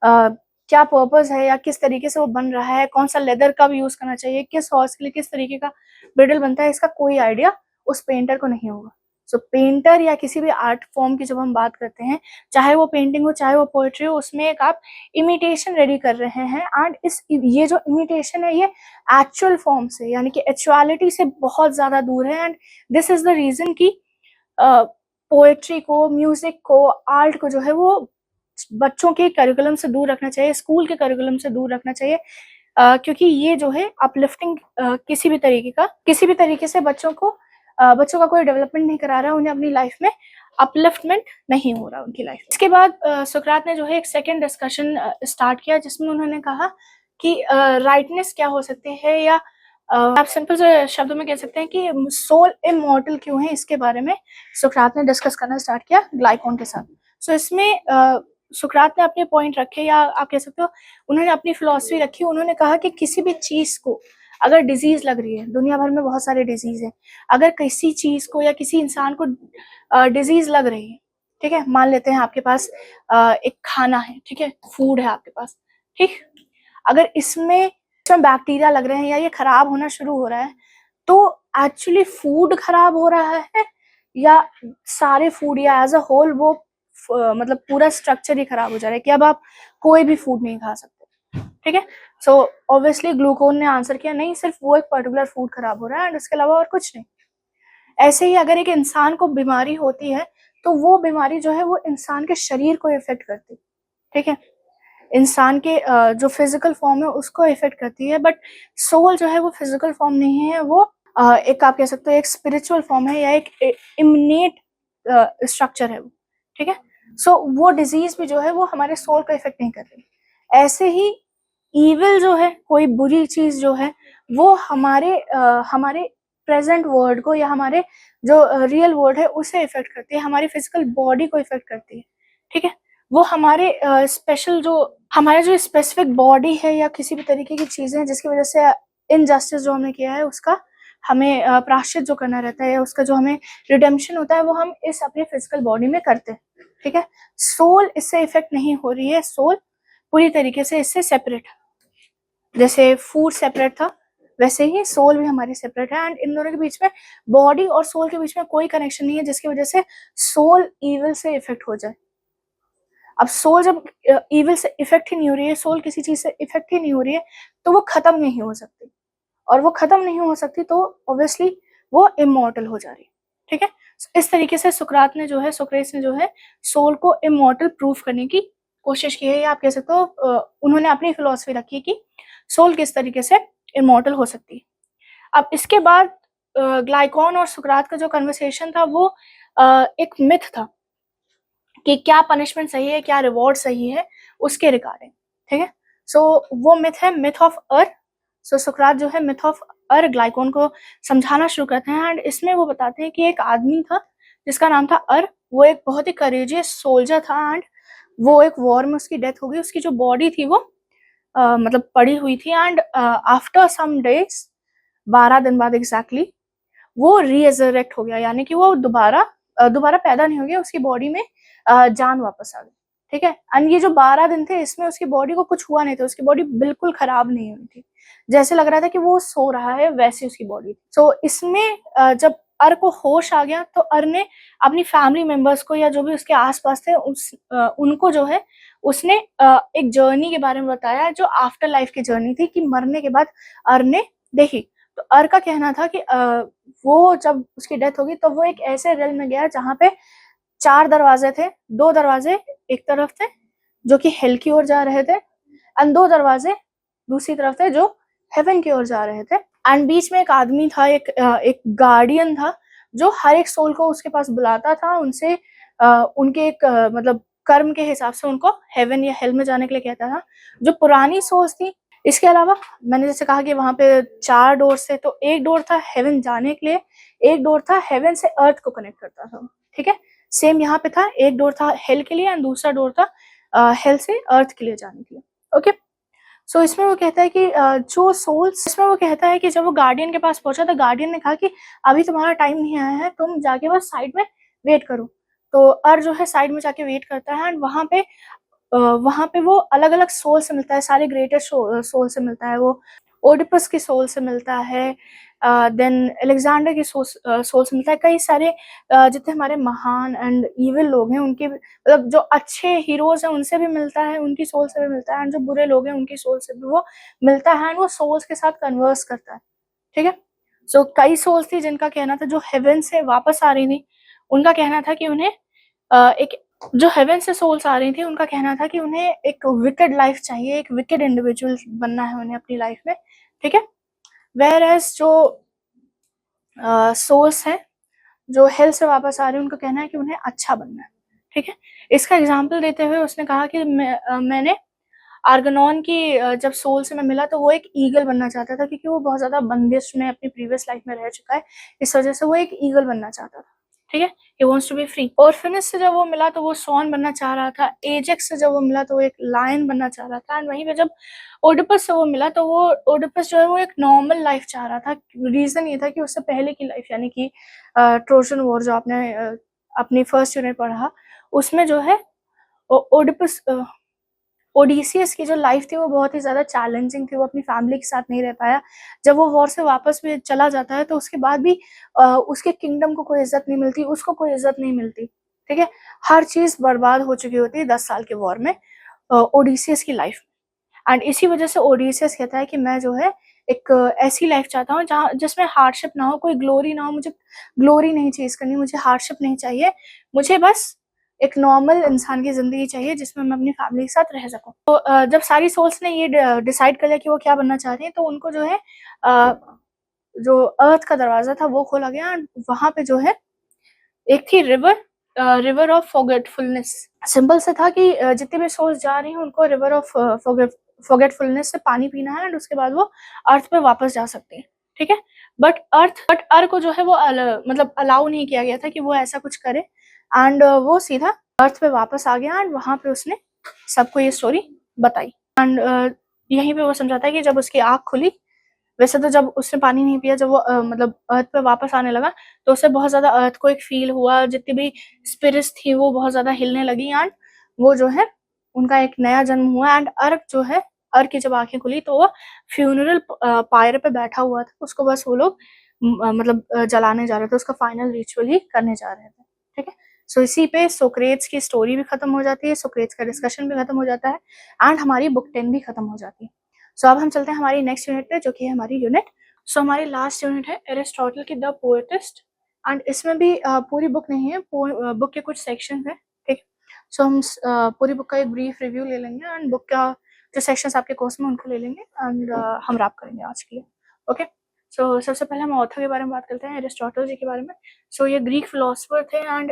Speaker 1: क्या पर्पस है या किस तरीके से वो बन रहा है, कौन सा लेदर कब यूज करना चाहिए, किस हॉर्स के लिए किस तरीके का ब्रिडल बनता है, इसका कोई आइडिया उस पेंटर को नहीं होगा। सो पेंटर या किसी भी आर्ट फॉर्म की जब हम बात करते हैं, चाहे वो पेंटिंग हो चाहे वो पोएट्री हो, उसमें एक आप इमिटेशन रेडी कर रहे हैं, एंड ये जो इमिटेशन है ये एक्चुअल फॉर्म से यानी कि एक्चुअलिटी से बहुत ज्यादा दूर है। And this is the reason कि पोएट्री को, म्यूजिक को, आर्ट को जो है वो बच्चों के करिकुलम से दूर रखना चाहिए, स्कूल के करिकुलम से दूर रखना चाहिए, क्योंकि ये जो है अपलिफ्टिंग किसी भी तरीके से बच्चों का कोई डेवलपमेंट नहीं करा रहा है, उन्हें अपनी लाइफ में अपलिफ्टमेंट नहीं हो रहा उनकी लाइफ। इसके बाद सुकरात ने जो है एक सेकेंड डिस्कशन स्टार्ट किया जिसमें उन्होंने कहा कि राइटनेस क्या हो सकती है, या आप सिंपल से शब्दों में कह सकते हैं कि सोल इमॉर्टल क्यों है, इसके बारे में सुकरात ने डिस्कस करना स्टार्ट किया ग्लाइकॉन के साथ। सो इसमें सुकरात ने अपने पॉइंट रखे, या आप कह सकते हो उन्होंने अपनी फिलॉसफी रखी। उन्होंने कहा कि किसी भी चीज को अगर डिजीज लग रही है, दुनिया भर में बहुत सारे डिजीज है, अगर किसी चीज को या किसी इंसान को डिजीज लग रही है, ठीक है, मान लेते हैं आपके पास एक खाना है, ठीक है, फूड है आपके पास, ठीक, अगर इसमें बैक्टीरिया लग रहे हैं या ये खराब होना शुरू हो रहा है, तो एक्चुअली फूड खराब हो रहा है या सारे फूड या एज अ होल वो मतलब पूरा स्ट्रक्चर ही खराब हो जा रहा है कि अब आप कोई भी फूड नहीं खा सकते, ठीक है। सो ऑब्वियसली ग्लूकोन ने आंसर किया नहीं, सिर्फ वो एक पर्टिकुलर फूड खराब हो रहा है एंड उसके अलावा और कुछ नहीं। ऐसे ही अगर एक इंसान को बीमारी होती है तो वो बीमारी जो है वो इंसान के शरीर को इफेक्ट करती है, ठीक है, इंसान के जो फिजिकल फॉर्म है उसको इफेक्ट करती है, बट सोल जो है वो फिजिकल फॉर्म नहीं है, वो एक आप कह सकते हो एक स्पिरिचुअल फॉर्म है या एक इमनेट स्ट्रक्चर है वो, ठीक है। सो वो डिजीज भी जो है वो हमारे सोल को इफेक्ट नहीं कर रही। ऐसे ही ईविल जो है, कोई बुरी चीज जो है, वो हमारे प्रेजेंट वर्ल्ड को या हमारे जो रियल वर्ल्ड है उसे इफेक्ट करती है, हमारी फिजिकल बॉडी को इफेक्ट करती है, ठीक है। वो हमारे स्पेशल जो हमारे जो स्पेसिफिक बॉडी है या किसी भी तरीके की चीजें हैं जिसकी वजह से इनजस्टिस जो हमने किया है उसका हमें प्रायश्चित जो करना रहता है या उसका जो हमें रिडेम्पशन होता है वो हम इस अपने फिजिकल बॉडी में करते हैं, ठीक है। सोल इससे इफेक्ट नहीं हो रही है, सोल पूरी तरीके से इससे सेपरेट है। जैसे फूड सेपरेट था वैसे ही सोल भी हमारी सेपरेट है, एंड इन दोनों के बीच में, बॉडी और सोल के बीच में कोई कनेक्शन नहीं है जिसकी वजह से सोल ईविल से इफेक्ट हो जाए। अब सोल जब ईविल से इफेक्ट ही नहीं हो रही है, सोल किसी चीज से इफेक्ट ही नहीं हो रही है, तो वो खत्म नहीं हो सकती, और वो खत्म नहीं हो सकती तो ऑब्वियसली वो इमॉर्टल हो जा रही है, ठीक है। इस तरीके से सोक्रेटिस ने जो है सोल को इमॉर्टल प्रूफ करने की कोशिश की है, या आप कह सकते हो उन्होंने अपनी फिलॉसफी रखी कि सोल किस तरीके से इमॉर्टल हो सकती है। अब इसके बाद ग्लाइकॉन और सुकरात का जो कन्वर्सेशन था वो एक मिथ था कि क्या पनिशमेंट सही है, क्या रिवॉर्ड सही है, उसके रिगार्डिंग, ठीक है। सो वो मिथ है मिथ ऑफ अर्थ। सो सुकरात जो है मिथ ऑफ अर्थ ग्लाइकॉन को समझाना शुरू करते हैं, एंड इसमें वो बताते हैं कि एक आदमी था जिसका नाम था अर्थ, वो एक बहुत ही करेजियस सोल्जर था, एंड वो एक वॉर में उसकी डेथ हो गई, उसकी जो बॉडी थी वो मतलब पड़ी हुई थी, एंड आफ्टर सम डेज 12 दिन बाद एग्जैक्टली वो रीएजरेक्ट हो गया, यानी कि वो दोबारा पैदा नहीं हो गया, उसकी बॉडी में जान वापस आ गई, ठीक है। एंड ये जो 12 दिन थे इसमें उसकी बॉडी को कुछ हुआ नहीं था, उसकी बॉडी बिल्कुल खराब नहीं हुई थी, जैसे लग रहा था कि वो सो रहा है वैसी उसकी बॉडी थी। सो इसमें जब अर को होश आ गया तो अर ने अपनी फैमिली मेंबर्स को या जो भी उसके आसपास थे उनको जो है उसने एक जर्नी के बारे में बताया जो आफ्टर लाइफ की जर्नी थी, कि मरने के बाद अर ने देखी। तो अर का कहना था कि वो जब उसकी डेथ होगी तो वो एक ऐसे रेल में गया जहाँ पे 4 दरवाजे थे, 2 दरवाजे एक तरफ थे जो कि हेल की ओर जा रहे थे, एंड 2 दरवाजे दूसरी तरफ थे जो हेवन की ओर जा रहे थे, एंड बीच में एक आदमी था, एक गार्डियन था जो हर एक सोल को उसके पास बुलाता था, उनसे उनके एक मतलब कर्म के हिसाब से उनको हेवन या हेल में जाने के लिए कहता था, जो पुरानी सोल्स थी। इसके अलावा मैंने जैसे कहा कि वहां पे 4 डोर्स थे, तो एक डोर था हेवन जाने के लिए, एक डोर था हेवन से अर्थ को कनेक्ट करता था, ठीक है। सेम यहाँ पे था, एक डोर था हेल के लिए एंड दूसरा डोर था हेल से अर्थ के लिए जाने के लिए, ओके। सो इसमें वो कहता है कि जो सोल्स, इसमें वो कहता है कि जब वो गार्डियन के पास पहुंचा तो गार्डियन ने कहा कि अभी तुम्हारा टाइम नहीं आया है, तुम जाके बस साइड में वेट करो। तो अर जो है साइड में जाके वेट करता है, एंड वहां पे वो अलग अलग सोल से मिलता है, सारे ग्रेटेस्ट सोल से मिलता है, वो ओडिपस की सोल से मिलता है, देन अलेक्जेंडर की सोल से मिलता है, कई सारे जितने हमारे महान एंड इविल लोग हैं उनके मतलब जो अच्छे हीरोज हैं उनसे भी मिलता है, उनकी सोल से भी मिलता है, एंड जो बुरे लोग हैं उनकी सोल से भी वो मिलता है, एंड वो सोल्स के साथ कन्वर्स करता है, ठीक है। सो कई सोल्स थी जिनका कहना था जो हेवन से वापस आ रही थी, उनका कहना था कि उन्हें एक जो हेवन से सोल्स आ रही थी उनका कहना था कि उन्हें एक विकेड लाइफ चाहिए, एक विकेड इंडिविजुअल बनना है उन्हें अपनी लाइफ में, ठीक है। वेयर एज जो सोल्स हैं जो हेल से वापस आ रहे हैं उनका कहना है कि उन्हें अच्छा बनना है, ठीक है। इसका एग्जाम्पल देते हुए उसने कहा कि मैंने आर्गनॉन की जब सोल से मैं मिला तो वो एक ईगल बनना चाहता था, क्योंकि वो बहुत ज्यादा बंदिश में अपनी प्रीवियस लाइफ में रह चुका है, इस वजह से वो एक ईगल बनना चाहता था, ठीक है, he wants to be free. ऑर्फिनस से जब वो मिला तो वो स्वॉन बनना चाह रहा था, एजेक्स से जब वो मिला तो वो एक लायन बनना चाह रहा था, एंड वहीं पे जब ओडिपस से वो मिला तो वो ओडिपस जो है वो एक नॉर्मल लाइफ चाह रहा था। रीजन ये था कि उससे पहले की लाइफ यानी कि ट्रोजन वॉर जो आपने अपनी फर्स्ट यूनिट पढ़ा उसमें जो है ओडिपस ओडिसियस की जो लाइफ थी वो बहुत ही ज़्यादा चैलेंजिंग थी, वो अपनी फैमिली के साथ नहीं रह पाया। जब वो वॉर से वापस भी चला जाता है तो उसके बाद भी उसके किंगडम को कोई इज़्ज़त नहीं मिलती, उसको कोई इज़्ज़त नहीं मिलती, ठीक है? हर चीज़ बर्बाद हो चुकी होती है 10 साल के वॉर में ओडिसियस की लाइफ में। एंड इसी वजह से ओडिसियस कहता है कि मैं जो है एक ऐसी लाइफ चाहता हूँ जहाँ जिसमें हार्डशिप ना हो, कोई ग्लोरी ना हो, मुझे ग्लोरी नहीं चेज़ करनी, मुझे हार्डशिप नहीं चाहिए, मुझे बस एक नॉर्मल इंसान की ज़िंदगी चाहिए जिसमें मैं अपनी फैमिली के साथ रह सकूँ। तो जब सारी सोल्स ने ये डिसाइड कर लिया कि वो क्या बनना चाहती हैं, तो उनको जो है जो अर्थ का दरवाज़ा था वो खोला गया, एंड वहाँ पे जो है एक थी रिवर ऑफ फॉरगेटफुलनेस। सिंपल से था कि जितनी भी सोल्स जा रही हैं उनको रिवर ऑफ फॉरगेटफुलनेस से पानी पीना है, एंड उसके बाद वो अर्थ पे वापस जा सकती हैं, ठीक है? बट अर्थ को जो है वो मतलब अलाउ नहीं किया गया था कि वो ऐसा कुछ करे, एंड वो सीधा अर्थ पे वापस आ गया, एंड वहाँ पे उसने सबको ये स्टोरी बताई। एंड यहीं पे वो समझाता है कि जब उसकी आँख खुली, वैसे तो जब उसने पानी नहीं पिया, जब वो मतलब अर्थ पे वापस आने लगा तो उसे बहुत ज़्यादा अर्थक्वेक फ़ील हुआ, जितनी भी स्पिरिट्स थी वो बहुत ज़्यादा हिलने लगी, एंड वो जो है उनका एक नया जन्म हुआ। एंड अर्क जो है, अर्क की जब आँखें खुली तो वो फ्यूनरल पायर पे बैठा हुआ था, उसको बस वो लोग मतलब जलाने जा रहे थे, उसका फाइनल रिचुअल ही करने जा रहे थे, ठीक है? सो इसी पे सोक्रेट्स की स्टोरी भी खत्म हो जाती है, सोक्रेट्स का डिस्कशन भी खत्म हो जाता है, एंड हमारी बुक 10 भी खत्म हो जाती है। सो अब हम चलते हैं हमारी नेक्स्ट यूनिट पे, जो कि है हमारी यूनिट। सो हमारी लास्ट यूनिट है एरिस्टोटल की द पोएटिस्ट, एंड इसमें भी पूरी बुक नहीं है, बुक के कुछ सेक्शन है, ठीक। सो हम पूरी बुक का एक ब्रीफ रिव्यू ले लेंगे, एंड बुक का जो सेक्शंस आपके कोर्स में उनको ले लेंगे, एंड हम रैप करेंगे आज के लिए, ओके। सो सबसे पहले हम ऑथर के बारे में बात करते हैं, एरिस्टोटल जी के बारे में। सो ये ग्रीक फिलोसफर थे, एंड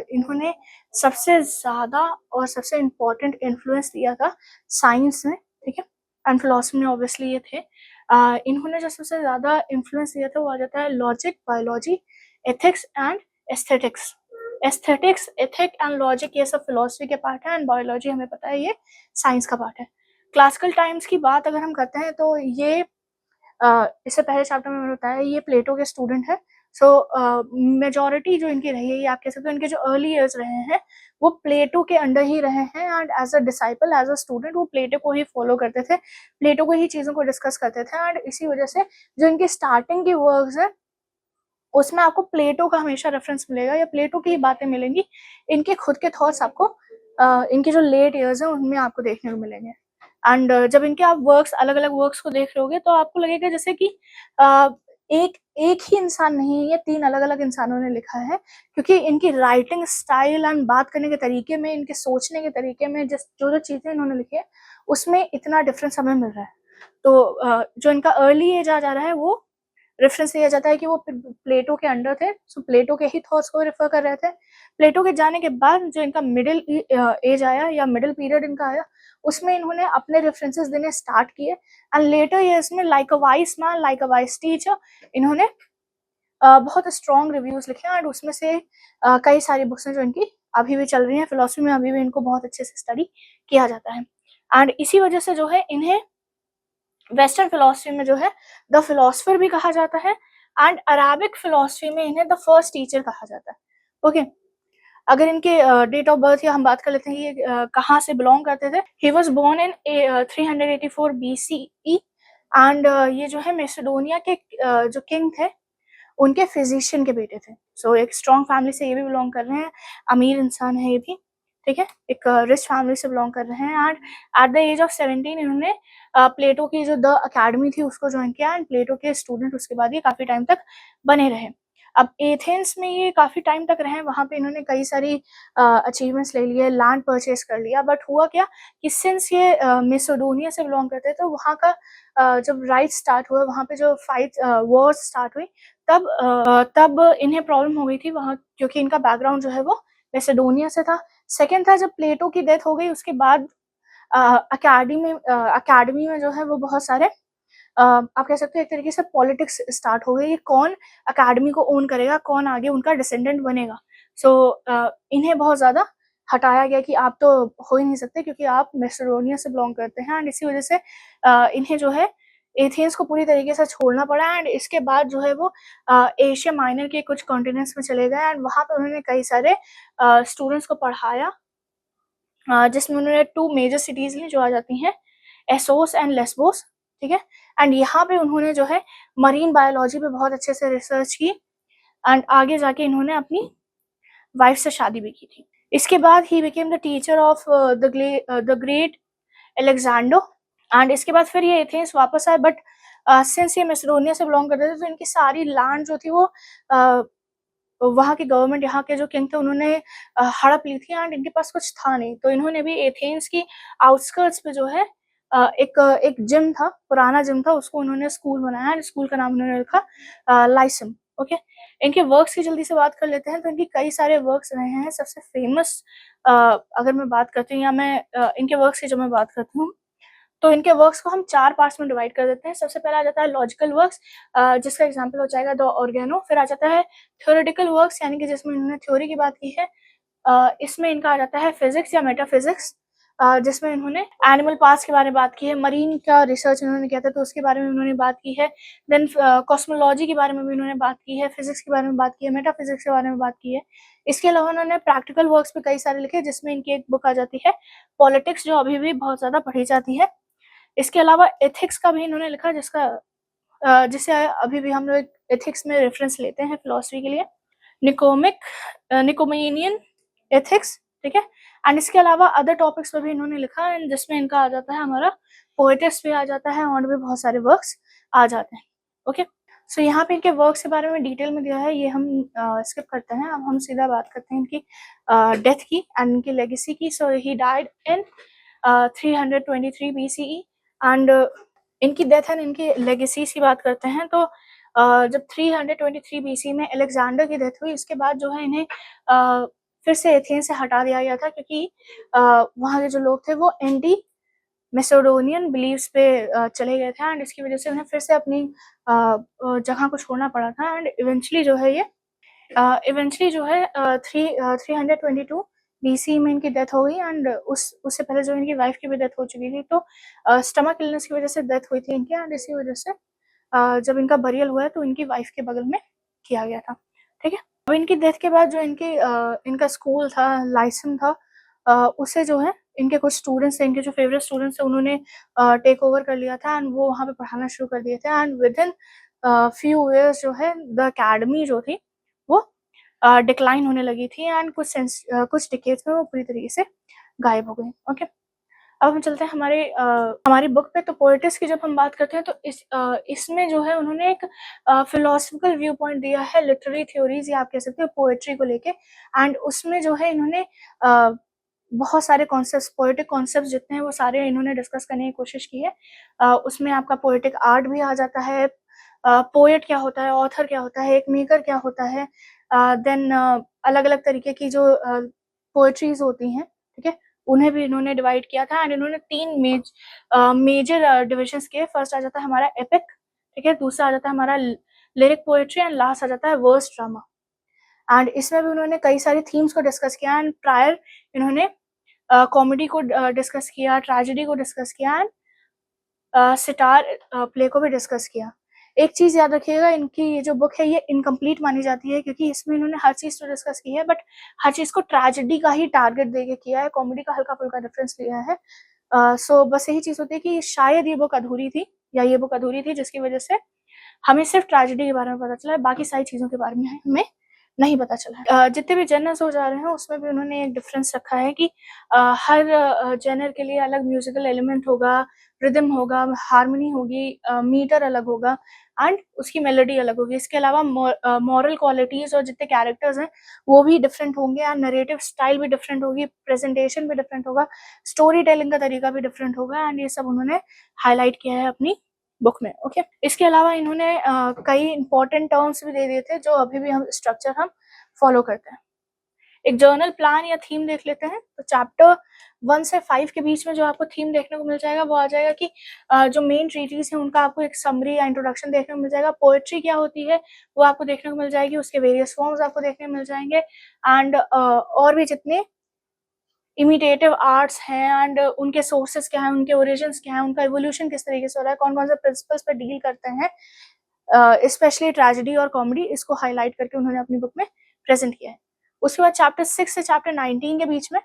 Speaker 1: इन्होंने सबसे ज़्यादा और सबसे इम्पोर्टेंट इन्फ्लुएंस दिया था साइंस में, ठीक है, एंड फिलोसफी में ऑब्वियसली ये थे। इन्होंने जो सबसे ज़्यादा इन्फ्लुएंस दिया था वो आ जाता है logic, biology, ethics and aesthetics. Aesthetics, ethic and logic ये सब फिलोसफी के पार्ट है, एंड बायोलॉजी हमें पता है ये साइंस का पार्ट है। क्लासिकल टाइम्स की बात अगर हम करते हैं तो ये इससे पहले चैप्टर में मैंने बताया ये प्लेटो के स्टूडेंट है। सो मेजॉरिटी जो इनकी रही है, ये आप कह सकते हो इनके जो अर्ली ईयर्स रहे हैं वो प्लेटो के अंडर ही रहे हैं, and as a disciple, as a student वो प्लेटो को ही फॉलो करते थे, प्लेटो को ही चीज़ों को डिस्कस करते थे, एंड इसी वजह से जो इनकी स्टार्टिंग की वर्क्स है उसमें आपको प्लेटो का हमेशा रेफरेंस मिलेगा या प्लेटो की ही बातें मिलेंगी। इनके खुद के थॉट्स आपको इनके जो लेट ईयर्स हैं उनमें आपको देखने को मिलेंगे। एंड जब इनके आप वर्क्स, अलग अलग वर्क्स को देख रहे होगे तो आपको लगेगा जैसे कि अ, एक एक ही इंसान नहीं, ये 3 अलग अलग इंसानों ने लिखा है, क्योंकि इनकी राइटिंग स्टाइल एंड बात करने के तरीके में, इनके सोचने के तरीके में, जिस जो जो चीज़ें इन्होंने लिखी है उसमें इतना डिफरेंस हमें मिल रहा है। तो जो इनका अर्ली एज आ जा रहा है वो रेफरेंस दिया जाता है कि वो प्लेटो के अंडर थे, सो प्लेटो के ही थॉट्स को रेफर कर रहे थे। प्लेटो के जाने के बाद जो इनका मिडिल एज आया या मिडिल पीरियड इनका आया, उसमें इन्होंने अपने रेफरेंसेस देने स्टार्ट किए, एंड लेटर ईयर्स में लाइक अ वाइस मैन, लाइक अ वाइस टीचर, इन्होंने बहुत स्ट्रॉन्ग रिव्यूज लिखे, एंड उसमें से कई सारी बुक्स हैं जो इनकी अभी भी चल रही हैं, फिलोसफी में अभी भी इनको बहुत अच्छे से स्टडी किया जाता है। एंड इसी वजह से जो है इन्हें वेस्टर्न फिलोसफी में जो है द फिलोसफर भी कहा जाता है, एंड अराबिक फिलोसफी में इन्हें द फर्स्ट टीचर कहा जाता है, ओके। अगर इनके डेट ऑफ बर्थ या हम बात कर लेते हैं ये कहाँ से बिलोंग करते थे। He was born in 384 BCE, and ये जो है मैसेडोनिया के जो किंग थे उनके फिजिशियन के बेटे थे। सो एक स्ट्रॉन्ग फैमिली से ये भी बिलोंग कर रहे हैं, अमीर इंसान है ये भी, ठीक है, एक रिच फैमिली से बिलोंग कर रहे हैं, and at the age of 17 इन्होंने प्लेटो की जो द अकेडमी थी उसको ज्वाइन किया, एंड प्लेटो के स्टूडेंट उसके बाद ये काफ़ी टाइम तक बने रहे। अब एथेंस में ये काफ़ी टाइम तक रहे, वहाँ पे इन्होंने कई सारी अचीवमेंट्स ले लिए, लैंड परचेज कर लिया, बट हुआ क्या कि सिंस ये मैसेडोनिया से बिलोंग करते हैं तो वहाँ का जब राइट स्टार्ट हुआ, वहाँ पे जो फाइट वॉर्स स्टार्ट हुई, तब इन्हें प्रॉब्लम हो गई थी वहाँ, क्योंकि इनका बैकग्राउंड जो है वो मैसेडोनिया से था। सेकंड था जब प्लेटो की डेथ हो गई उसके बाद अकेडमी में जो है वो बहुत सारे आप कह सकते हो एक तरीके से पॉलिटिक्स स्टार्ट हो गई, कौन अकेडमी को ओन करेगा, कौन आगे उनका डिसेंडेंट बनेगा। सो इन्हें बहुत ज़्यादा हटाया गया कि आप तो हो ही नहीं सकते क्योंकि आप मैसेडोनिया से बिलोंग करते हैं, एंड इसी वजह से इन्हें जो है एथेंस को पूरी तरीके से छोड़ना पड़ा। एंड इसके बाद जो है वो एशिया माइनर के कुछ कॉन्टिनेंट्स में चले गए, एंड वहाँ पे उन्होंने कई सारे स्टूडेंट्स को पढ़ाया, जिसमें उन्होंने 2 मेजर सिटीज़ ली जो आ जाती हैं एसोस एंड लेस्बोस, ठीक है। एंड यहाँ पे उन्होंने जो है मरीन बायोलॉजी पे बहुत अच्छे से रिसर्च की, एंड आगे जाके इन्होंने अपनी वाइफ से शादी भी की थी। इसके बाद he became the teacher of the great Alexander, and इसके बाद फिर ये एथेंस वापस आए, बट सिंस ये मैसेडोनिया से बिलोंग करते थे तो इनकी सारी लैंड जो थी वो वहाँ की गवर्नमेंट, यहाँ के जो किंग थे उन्होंने हड़प ली थी, एंड इनके पास कुछ था नहीं, तो इन्होंने भी एथेंस की आउटस्कर्ट्स पे जो है एक जिम था, पुराना जिम था, उसको उन्होंने स्कूल बनाया, एंड स्कूल का नाम उन्होंने रखा लाइसम। ओके, इनके वर्क्स की जल्दी से बात कर लेते हैं। तो इनके कई सारे वर्क्स रहे हैं। सबसे फेमस अगर मैं बात करती हूँ या मैं इनके वर्क्स की जब मैं बात करती हूँ तो इनके वर्क्स को हम 4 पार्ट्स में डिवाइड कर देते हैं। सबसे पहला आ जाता है लॉजिकल वर्क्स, जिसका एग्जांपल हो जाएगा द ऑर्गेनो। फिर आ जाता है थ्योरेटिकल वर्क्स, यानी कि जिसमें इन्होंने थ्योरी की बात की है। इसमें इनका आ जाता है फिजिक्स या मेटाफिजिक्स, जिसमें इन्होंने एनिमल पार्ट्स के बारे में बात की है। मरीन का रिसर्च इन्होंने किया था तो उसके बारे में उन्होंने बात की है। देन कॉस्मोलॉजी के बारे में भी उन्होंने बात की है, फिजिक्स के बारे में बात की है, मेटाफिजिक्स के बारे में बात की है। इसके अलावा उन्होंने प्रैक्टिकल वर्क्स भी कई सारे लिखे, जिसमें इनकी एक बुक आ जाती है पॉलिटिक्स, जो अभी भी बहुत ज्यादा पढ़ी जाती है। इसके अलावा एथिक्स का भी इन्होंने लिखा, जिसे अभी भी हम लोग एथिक्स में रेफरेंस लेते हैं फिलॉसफी के लिए, निकोमेनियन एथिक्स, ठीक है। एंड इसके अलावा अदर टॉपिक्स पर भी इन्होंने लिखा है, जिसमें इनका आ जाता है हमारा पोएटिक्स भी आ जाता है, और भी बहुत सारे वर्क्स आ जाते हैं। ओके, सो यहाँ पे इनके वर्क्स के बारे में डिटेल में दिया है, ये हम स्किप करते हैं। अब हम सीधा बात करते हैं इनकी डेथ की एंड इनकी लेगेसी की। So he died in 323 BCE, and इनकी डेथ एंड इनकी लेगेसीज की बात करते हैं तो जब 323 BC में अलेक्जेंडर की डेथ हुई, इसके बाद जो है इन्हें फिर से एथेंस से हटा दिया गया था, क्योंकि वहाँ के जो लोग थे वो एंटी मैसेडोनियन बिलीव्स पे चले गए थे, एंड इसकी वजह से उन्हें फिर से अपनी जगह को छोड़ना पड़ा था। एंड इवेंचुअली जो है ये थ्री 322 BC में इनकी डेथ हो गई, एंड उससे पहले जो इनकी वाइफ की भी डेथ हो चुकी थी, तो स्टमक इलनेस की वजह से डेथ हुई थी इनकी, एंड इसी वजह से जब इनका बरियल हुआ है तो इनकी वाइफ के बगल में किया गया था, ठीक है। अब इनकी डेथ के बाद जो इनका स्कूल था, लाइसन था, उसे जो है इनके कुछ स्टूडेंट्स थे, इनके जो फेवरेट स्टूडेंट्स थे, उन्होंने टेक ओवर कर लिया था, एंड वो वहाँ पे पढ़ाना शुरू कर दिए थे। And with in few years जो है द अकेडमी जो थी वो डिक्लाइन होने लगी थी, एंड कुछ डिकेड्स में वो पूरी तरीके से गायब हो गई। ओके, अब हम चलते हैं हमारी बुक पे। तो पोएटिक्स की जब हम बात करते हैं तो इसमें जो है उन्होंने एक फिलोसफिकल व्यू पॉइंट दिया है, लिटरेरी थ्योरीज या आप कह सकते हो पोएट्री को लेके, एंड उसमें जो है इन्होंने बहुत सारे कॉन्सेप्ट्स, पोएटिक कॉन्सेप्ट्स जितने हैं वो सारे इन्होंने डिस्कस करने की कोशिश की है। उसमें आपका पोएटिक आर्ट भी आ जाता है, पोएट क्या होता है, ऑथर क्या होता है, एक मेकर क्या होता है, देन अलग अलग तरीके की जो पोएट्रीज होती हैं, ठीक है, उन्हें भी इन्होंने डिवाइड किया था। एंड इन्होंने 3 मेजर डिविजन्स किए। फर्स्ट आ जाता है हमारा एपिक, ठीक है, दूसरा आ जाता है हमारा लिरिक पोएट्री, एंड लास्ट आ जाता है वर्स ड्रामा। एंड इसमें भी उन्होंने कई सारी थीम्स को डिस्कस किया, एंड प्रायर इन्होंने कॉमेडी को डिस्कस किया, ट्रेजेडी को डिस्कस किया, एंड सितार प्ले को भी डिस्कस किया। एक चीज याद रखिएगा, इनकी ये जो बुक है ये इनकम्प्लीट मानी जाती है, क्योंकि इसमें इन्होंने हर चीज तो डिस्कस की है, बट हर चीज को ट्रेजेडी का ही टारगेट देके किया है, कॉमेडी का हल्का फुल्का डिफरेंस लिया है। सो बस यही चीज होती है कि शायद ये बुक अधूरी थी, या ये बुक अधूरी थी जिसकी वजह से हमें सिर्फ ट्रेजेडी के बारे में पता चला है, बाकी सारी चीजों के बारे में हमें नहीं पता चला है। जितने भी जनर्स हो जा रहे हैं उसमें भी उन्होंने एक डिफरेंस रखा है कि हर जनर के लिए अलग म्यूजिकल एलिमेंट होगा, रिदम होगा, हारमोनी होगी, मीटर अलग होगा, एंड उसकी मेलोडी अलग होगी। इसके अलावा मॉरल क्वालिटीज और जितने कैरेक्टर्स हैं वो भी डिफरेंट होंगे, एंड नरेटिव स्टाइल भी डिफरेंट होगी, प्रेजेंटेशन भी डिफरेंट होगा, स्टोरी टेलिंग का तरीका भी डिफरेंट होगा, एंड ये सब उन्होंने हाईलाइट किया है अपनी बुक में। ओके, इसके अलावा इन्होंने कई इंपॉर्टेंट टर्म्स भी दे दिए थे जो अभी भी हम स्ट्रक्चर हम फॉलो करते हैं। एक जर्नल प्लान या थीम देख लेते हैं। तो चैप्टर 1 से 5 के बीच में जो आपको थीम देखने को मिल जाएगा वो आ जाएगा कि जो मेन ट्रीटीज है उनका आपको एक समरी या इंट्रोडक्शन देखने को मिल जाएगा। पोएट्री क्या होती है वो आपको देखने को मिल जाएगी, उसके वेरियस फॉर्म्स आपको देखने को मिल जाएंगे, एंड और भी जितने इमिटेटिव आर्ट्स हैं एंड उनके सोर्सेस क्या हैं, उनके ओरिजिन्स क्या हैं, उनका इवोल्यूशन किस तरीके से हो रहा है, कौन कौन से प्रिंसिपल्स पर डील करते हैं, स्पेशली ट्रेजेडी और कॉमेडी, इसको हाईलाइट करके उन्होंने अपनी बुक में प्रेजेंट किया है। उसके बाद चैप्टर 6 से चैप्टर 19 के बीच में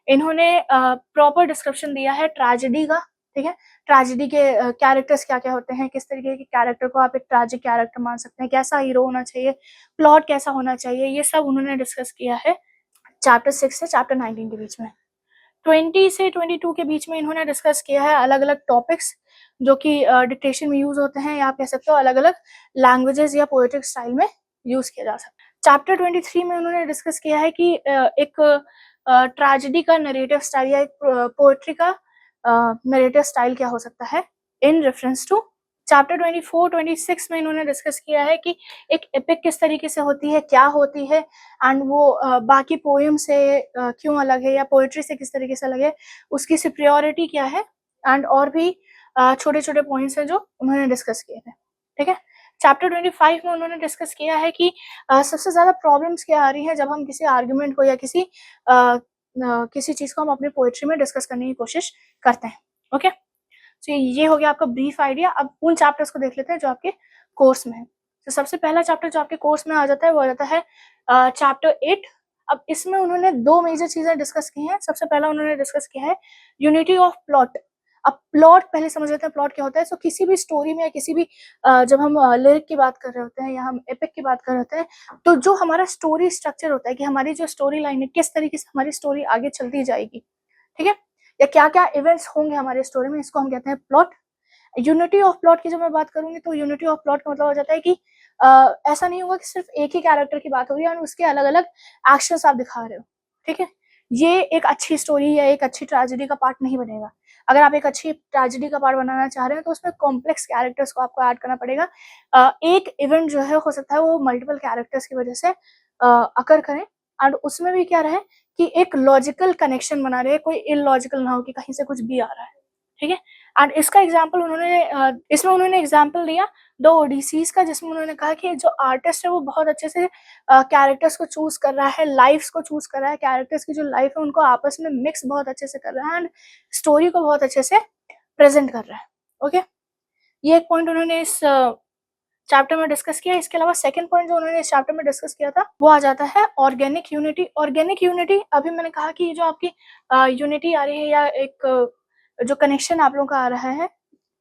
Speaker 1: इन्होंने प्रॉपर डिस्क्रिप्शन दिया है ट्रेजेडी का। ठीक है, ट्रेजेडी के कैरेक्टर्स क्या क्या होते हैं, किस तरीके के कैरेक्टर को आप एक ट्रेजिक कैरेक्टर मान सकते हैं, कैसा हीरो होना चाहिए, प्लॉट कैसा होना चाहिए, ये सब उन्होंने डिस्कस किया है चैप्टर 6 से चैप्टर 19 के बीच में। 20 से 22 के बीच में इन्होंने डिस्कस किया है अलग अलग टॉपिक्स जो कि डिक्टेशन में यूज होते हैं, या आप कह सकते हो अलग अलग लैंग्वेजेस या पोएटिक स्टाइल में यूज किया जा सकता है। चैप्टर 23 में उन्होंने डिस्कस किया है कि एक ट्रेजेडी का नरेटिव स्टाइल या एक पोएट्री का नरेटिव स्टाइल क्या हो सकता है इन रेफरेंस टू। चैप्टर 24-26 में इन्होंने डिस्कस किया है कि एक एपिक किस तरीके से होती है, क्या होती है, एंड वो बाकी पोएम से क्यों अलग है या पोएट्री से किस तरीके से अलग है, उसकी सुपीरियॉरिटी क्या है, एंड और भी छोटे छोटे पॉइंट्स हैं जो उन्होंने डिस्कस किए थे। ठीक है, चैप्टर 25 में उन्होंने डिस्कस किया है कि सबसे ज्यादा प्रॉब्लम्स क्या आ रही हैं जब हम किसी आर्ग्यूमेंट को या किसी चीज को हम अपनी पोएट्री में डिस्कस करने की कोशिश करते हैं। ओके, तो ये हो गया आपका ब्रीफ आइडिया। अब उन चैप्टर्स को देख लेते हैं जो आपके कोर्स में है। तो सबसे पहला चैप्टर जो आपके कोर्स में आ जाता है वो आ जाता है चैप्टर 8। अब इसमें उन्होंने दो मेजर चीजें डिस्कस की हैं। सबसे पहला उन्होंने डिस्कस किया है यूनिटी ऑफ प्लॉट। अब प्लॉट पहले समझ लेते हैं, प्लॉट क्या होता है। सो किसी भी स्टोरी में या किसी भी जब हम लिरिक की बात कर रहे होते हैं या हम एपिक की बात कर रहे होते हैं, तो जो हमारा स्टोरी स्ट्रक्चर होता है कि हमारी जो स्टोरी लाइन है किस तरीके से हमारी स्टोरी आगे चलती जाएगी, ठीक है, या क्या क्या इवेंट्स होंगे हमारे स्टोरी में, इसको हम कहते हैं प्लॉट। यूनिटी ऑफ प्लॉट की जब मैं बात करूंगी तो यूनिटी ऑफ प्लॉट का मतलब हो जाता है कि ऐसा नहीं होगा कि सिर्फ एक ही कैरेक्टर की बात हो रही है और उसके अलग अलग एक्शंस आप दिखा रहे हो। ठीक है, ये एक अच्छी स्टोरी या एक अच्छी ट्रेजेडी का पार्ट नहीं बनेगा। अगर आप एक अच्छी ट्रेजेडी का पार्ट बनाना चाह रहे हैं तो उसमें कॉम्प्लेक्स कैरेक्टर्स को आपको ऐड करना पड़ेगा। एक इवेंट जो है हो सकता है वो मल्टीपल कैरेक्टर्स की वजह से अकर करें, एंड उसमें भी क्या रहे कि एक लॉजिकल कनेक्शन बना रहे, कोई इलॉजिकल ना हो कि कहीं से कुछ भी आ रहा है। ठीक है, एंड इसका एग्जाम्पल इसमें उन्होंने एग्जाम्पल दिया द ओडिसीज का, जिसमें उन्होंने कहा कि जो आर्टिस्ट है वो बहुत अच्छे से कैरेक्टर्स को चूज कर रहा है, लाइफ्स को चूज कर रहा है, कैरेक्टर्स की जो लाइफ है उनको आपस में मिक्स बहुत अच्छे से कर रहा है, एंड स्टोरी को बहुत अच्छे से प्रेजेंट कर रहा है। ओके, ये एक पॉइंट उन्होंने इस चैप्टर में डिस्कस किया। इसके अलावा सेकंड पॉइंट जो उन्होंने इस चैप्टर में डिस्कस किया था वो आ जाता है ऑर्गेनिक यूनिटी। ऑर्गेनिक यूनिटी, अभी मैंने कहा कि जो आपकी यूनिटी आ रही है या एक जो कनेक्शन आप लोगों का आ रहा है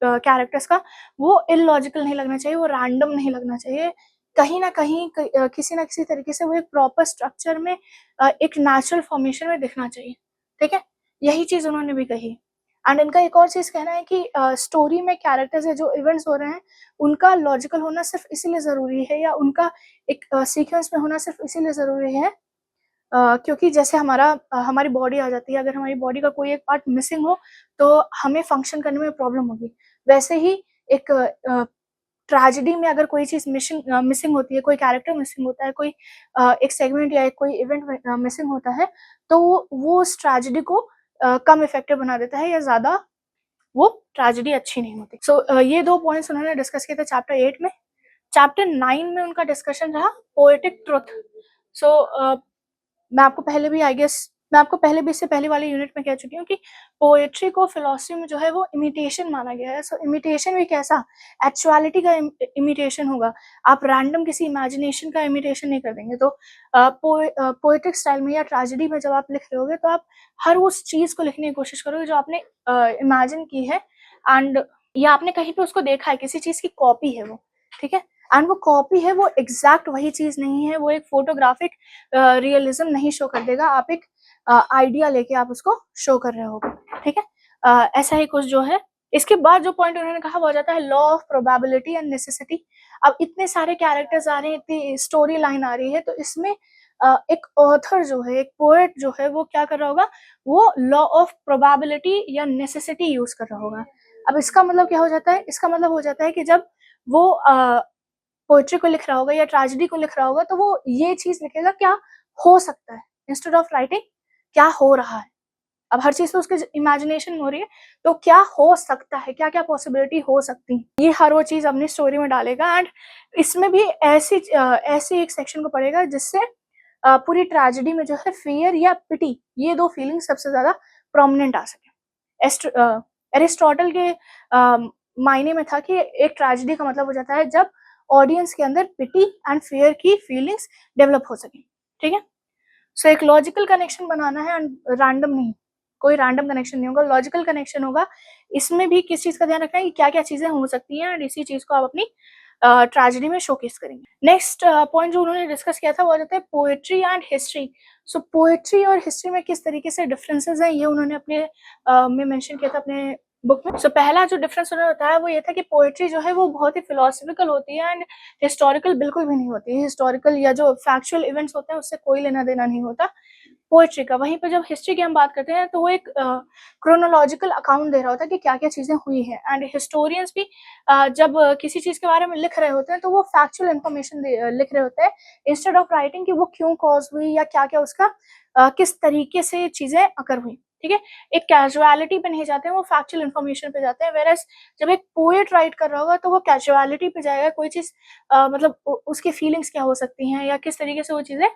Speaker 1: कैरेक्टर्स का, वो इलॉजिकल नहीं लगना चाहिए, वो रैंडम नहीं लगना चाहिए, कहीं ना कहीं किसी ना किसी तरीके से वो एक प्रॉपर स्ट्रक्चर में एक नेचुरल फॉर्मेशन में दिखना चाहिए। ठीक है, यही चीज उन्होंने भी कही। एंड इनका एक और चीज कहना है कि स्टोरी में कैरेक्टर्स है जो इवेंट्स हो रहे हैं उनका लॉजिकल होना सिर्फ इसीलिए जरूरी है, या उनका एक सीक्वेंस में होना सिर्फ इसीलिए जरूरी है क्योंकि जैसे हमारी बॉडी आ जाती है, अगर हमारी बॉडी का कोई एक पार्ट मिसिंग हो तो हमें फंक्शन करने में प्रॉब्लम होगी। वैसे ही एक ट्रेजेडी में अगर कोई चीज मिसिंग होती है, कोई कैरेक्टर मिसिंग होता है, कोई एक सेगमेंट या कोई इवेंट मिसिंग होता है, तो वो उस ट्रेजेडी को कम इफेक्टिव बना देता है या ज्यादा वो ट्रेजेडी अच्छी नहीं होती। सो ये दो पॉइंट्स उन्होंने डिस्कस किए थे चैप्टर 8 में। चैप्टर 9 में उनका डिस्कशन रहा पोएटिक ट्रुथ। सो मैं आपको पहले भी इससे पहले वाले यूनिट में कह चुकी हूँ कि पोएट्री को फिलॉसफी में जो है वो इमिटेशन माना गया है। सो इमिटेशन भी कैसा, एक्चुअलिटी का इमिटेशन होगा, आप रैंडम किसी इमेजिनेशन का इमिटेशन नहीं कर देंगे। तो पोएटिक स्टाइल में या ट्रेजेडी में जब आप लिख रहे होगे तो आप हर उस चीज को लिखने की कोशिश करोगे जो आपने इमेजिन की है, एंड या आपने कहीं पे उसको देखा है, किसी चीज की कॉपी है वो। ठीक है, एंड वो कॉपी है, वो एग्जैक्ट वही चीज नहीं है, वो एक फोटोग्राफिक रियलिज्म नहीं शो कर देगा, आप एक आइडिया लेके आप उसको शो कर रहे हो। ठीक है, ऐसा ही कुछ जो है। इसके बाद जो पॉइंट उन्होंने कहा वो आ जाता है law of probability and necessity. अब इतने सारे कैरेक्टर्स आ रहे हैं, इतनी स्टोरी लाइन आ रही है, तो इसमें एक ऑथर जो है, एक पोएट जो है, वो क्या कर रहा होगा, वो लॉ ऑफ प्रोबेबिलिटी या नेसेसिटी यूज कर रहा होगा। अब इसका मतलब क्या हो जाता है, इसका मतलब हो जाता है कि जब वो पोएट्री को लिख रहा होगा या ट्रेजेडी को लिख रहा होगा तो वो ये चीज लिखेगा क्या हो सकता है, इंस्टेड ऑफ राइटिंग क्या हो रहा है। अब हर चीज तो उसके इमेजिनेशन में हो रही है, तो क्या हो सकता है, क्या क्या पॉसिबिलिटी हो सकती है, ये हर वो चीज अपनी स्टोरी में डालेगा। एंड इसमें भी ऐसी एक सेक्शन को पढ़ेगा जिससे पूरी ट्रेजेडी में जो है फियर या पिटी, ये दो फीलिंग सबसे ज्यादा प्रोमिनेंट आ सके। एरिस्टोटल के मायने में था कि एक ट्रेजेडी का मतलब हो जाता है जब ऑडियंस के अंदर पिटी एंड फियर की फीलिंग्स डेवलप हो सके। ठीक है, सो एक लॉजिकल कनेक्शन बनाना है, रैंडम नहीं, कोई रैंडम कनेक्शन नहीं होगा, लॉजिकल कनेक्शन होगा। इसमें भी किस चीज का ध्यान रखना है कि क्या क्या चीजें हो सकती हैं, एंड इसी चीज को आप अपनी ट्रेजेडी में शोकेस करेंगे। नेक्स्ट पॉइंट जो उन्होंने डिस्कस किया था वो जाता है poetry and history. So poetry और हिस्ट्री में किस तरीके से डिफरेंसेस हैं, ये उन्होंने अपने में मेंशन किया था अपने बुक में। सो पहला जो डिफरेंस उन्होंने बताया वो ये था कि पोएट्री जो है वो बहुत ही फिलोसफिकल होती है एंड हिस्टोरिकल बिल्कुल भी नहीं होती है। हिस्टोरिकल या जो फैक्चुअल इवेंट्स होते हैं उससे कोई लेना देना नहीं होता पोएट्री का। वहीं पे जब हिस्ट्री की हम बात करते हैं तो वो एक क्रोनोलॉजिकल अकाउंट दे रहा होता है कि क्या क्या चीजें हुई हैं। एंड हिस्टोरियंस भी जब किसी चीज के बारे में लिख रहे होते हैं तो वो फैक्चुअल इन्फॉर्मेशन लिख रहे होते हैं, इंस्टेड ऑफ राइटिंग कि वो क्यों कॉज हुई या क्या क्या उसका किस तरीके से चीजें अकर हुई। ठीक है, एक कैजुअलिटी पे नहीं जाते हैं, वो फैक्चुअल इन्फॉर्मेशन पे जाते हैं। वेरएस जब एक पोएट राइट कर रहा होगा तो वो कैजुअलिटी पे जाएगा, कोई चीज मतलब उसकी फीलिंग्स क्या हो सकती हैं या किस तरीके से वो चीजें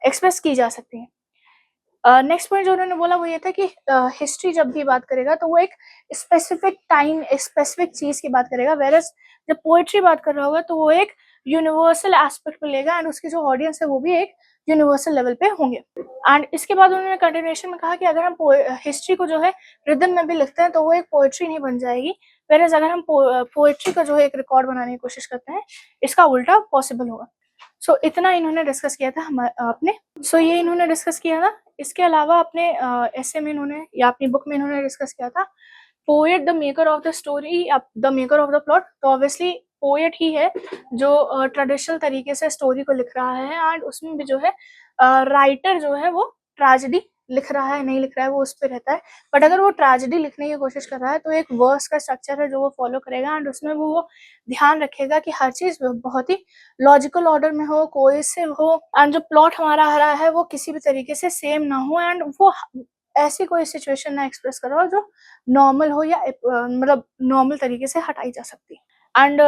Speaker 1: एक्सप्रेस की जा सकती है। नेक्स्ट पॉइंट जो उन्होंने बोला वो ये था कि हिस्ट्री जब भी बात करेगा तो वो एक स्पेसिफिक टाइम, एक स्पेसिफिक चीज की बात करेगा, वेरस जब पोएट्री बात कर रहा होगा तो वो एक यूनिवर्सल एस्पेक्ट पे लेगा एंड उसकी जो ऑडियंस है वो भी एक यूनिवर्सल लेवल पे होंगे। एंड इसके बाद उन्होंने कंटिन्यूएशन में कहा कि अगर हम हिस्ट्री को जो है रिदम में भी लिखते हैं तो वो एक पोएट्री नहीं बन जाएगी, वेरस अगर हम पोएट्री का जो है एक रिकॉर्ड बनाने की कोशिश करते हैं इसका उल्टा पॉसिबल होगा। सो इतना इन्होंने डिस्कस किया था अपने, ये इन्होंने डिस्कस किया था। इसके अलावा अपने ऐसे में इन्होंने या अपनी बुक में इन्होंने डिस्कस किया था poet the maker of the story, the maker of the plot. तो ऑब्वियसली पोएट ही है जो ट्रेडिशनल तरीके से स्टोरी को लिख रहा है एंड उसमें भी जो है राइटर जो है वो ट्रेजेडी लिख रहा है नहीं लिख रहा है वो उस पर रहता है। बट अगर वो ट्रेजेडी लिखने की कोशिश कर रहा है तो एक वर्स का स्ट्रक्चर है जो वो फॉलो करेगा एंड उसमें वो ध्यान रखेगा कि हर चीज बहुत ही लॉजिकल ऑर्डर में हो, कोहेसिव हो, एंड जो प्लॉट हमारा आ रहा है वो किसी भी तरीके से सेम ना हो एंड वो ऐसी कोई सिचुएशन ना एक्सप्रेस करो जो नॉर्मल हो या मतलब नॉर्मल तरीके से हटाई जा सकती है। एंड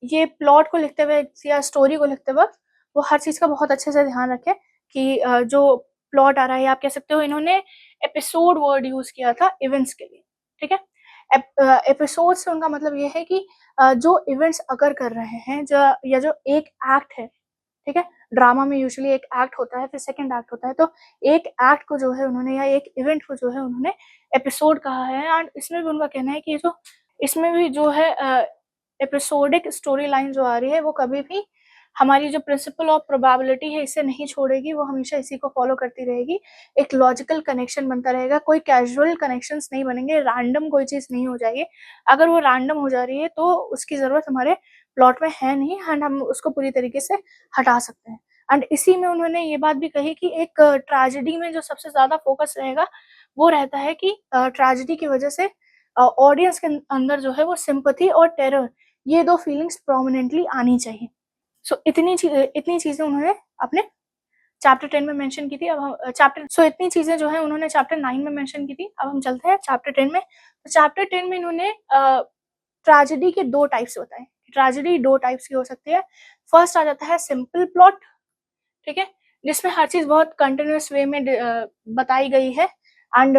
Speaker 1: ये प्लॉट को लिखते हुए या स्टोरी को लिखते वक्त वो हर चीज का बहुत अच्छे से ध्यान रखे कि जो प्लॉट आ रहा है, आप कह सकते हो इन्होंने एपिसोड वर्ड यूज किया था इवेंट्स के लिए। ठीक है, एपिसोड से उनका मतलब ये है कि जो इवेंट्स अगर कर रहे हैं या जो एक एक्ट है, ठीक है, ड्रामा में यूजुअली एक एक्ट होता है फिर सेकंड एक्ट होता है, तो एक एक्ट को जो है उन्होंने या एक इवेंट को जो है उन्होंने एपिसोड कहा है। एंड इसमें भी उनका कहना है कि जो इसमें भी जो है एपिसोडिक स्टोरी लाइन जो आ रही है वो कभी भी हमारी जो प्रिंसिपल ऑफ प्रोबेबिलिटी है इसे नहीं छोड़ेगी, वो हमेशा इसी को फॉलो करती रहेगी। एक लॉजिकल कनेक्शन बनता रहेगा, कोई कैजुअल कनेक्शंस नहीं बनेंगे, रैंडम कोई चीज नहीं हो जाएगी। अगर वो रैंडम हो जा रही है तो उसकी जरूरत हमारे प्लॉट में है नहीं एंड हम उसको पूरी तरीके से हटा सकते हैं। एंड इसी में उन्होंने ये बात भी कही कि एक ट्रेजेडी में जो सबसे ज्यादा फोकस रहेगा वो रहता है कि ट्रेजेडी की वजह से ऑडियंस के अंदर जो है वो सिंपैथी और टेरर, ये दो फीलिंग्स प्रोमिनेंटली आनी चाहिए। इतनी चीजें उन्होंने अपने चैप्टर 10 में मेंशन की थी। अब हम इतनी चीजें जो है उन्होंने चैप्टर 9 में मेंशन की थी। अब हम चलते हैं चैप्टर 10 में। तो चैप्टर 10 में इन्होंने ट्रेजेडी के दो टाइप्स बताए। ट्रेजेडी दो टाइप्स की हो सकती है। फर्स्ट आ जाता है सिंपल प्लॉट, ठीक है, जिसमें हर चीज बहुत कंटिन्यूअस वे में बताई गई है एंड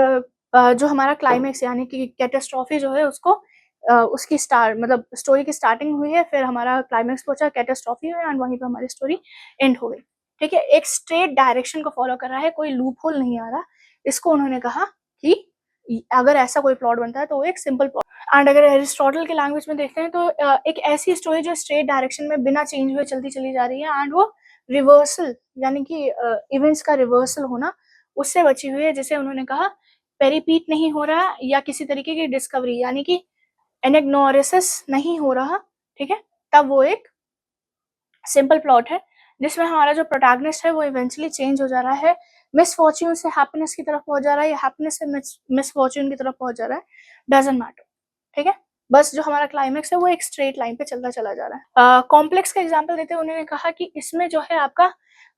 Speaker 1: जो हमारा क्लाइमेक्स यानी कि कैटास्ट्रॉफी जो है उसको उसकी मतलब स्टोरी की स्टार्टिंग हुई है, फिर हमारा क्लाइमेक्स पहुंचा, कैटास्ट्रॉफी हुई एंड वहीं पे हमारी स्टोरी एंड हो गई। ठीक है, एक स्ट्रेट डायरेक्शन को फॉलो कर रहा है, कोई लूप होल नहीं आ रहा। इसको उन्होंने कहा कि अगर ऐसा कोई प्लॉट बनता है तो वो एक सिंपल प्लॉट। एंड अगर एरिस्टोटल के लैंग्वेज में देखते हैं तो एक ऐसी स्टोरी जो स्ट्रेट डायरेक्शन में बिना चेंज हुए चलती चली जा रही है एंड वो रिवर्सल यानी कि इवेंट्स का रिवर्सल होना उससे बची हुई है, जिसे उन्होंने कहा पेरिपीट नहीं हो रहा या किसी तरीके की डिस्कवरी यानी कि एनेग्नोरिसिस नहीं हो रहा। ठीक है, तब वो एक सिंपल प्लॉट है जिसमें हमारा जो प्रोटैगनिस्ट है वो इवेंचुअली चेंज हो जा रहा है, मिसफॉर्च्यून से हैप्पीनेस की तरफ पहुंच जा रहा है या हैप्पीनेस से मिसफॉर्च्यून की तरफ पहुंच जा रहा है, डजंट मैटर। ठीक है, बस जो हमारा क्लाइमेक्स है वो एक स्ट्रेट लाइन पे चलता चला जा रहा है। कॉम्प्लेक्स का एग्जांपल देते हुए उन्होंने कहा कि इसमें जो है आपका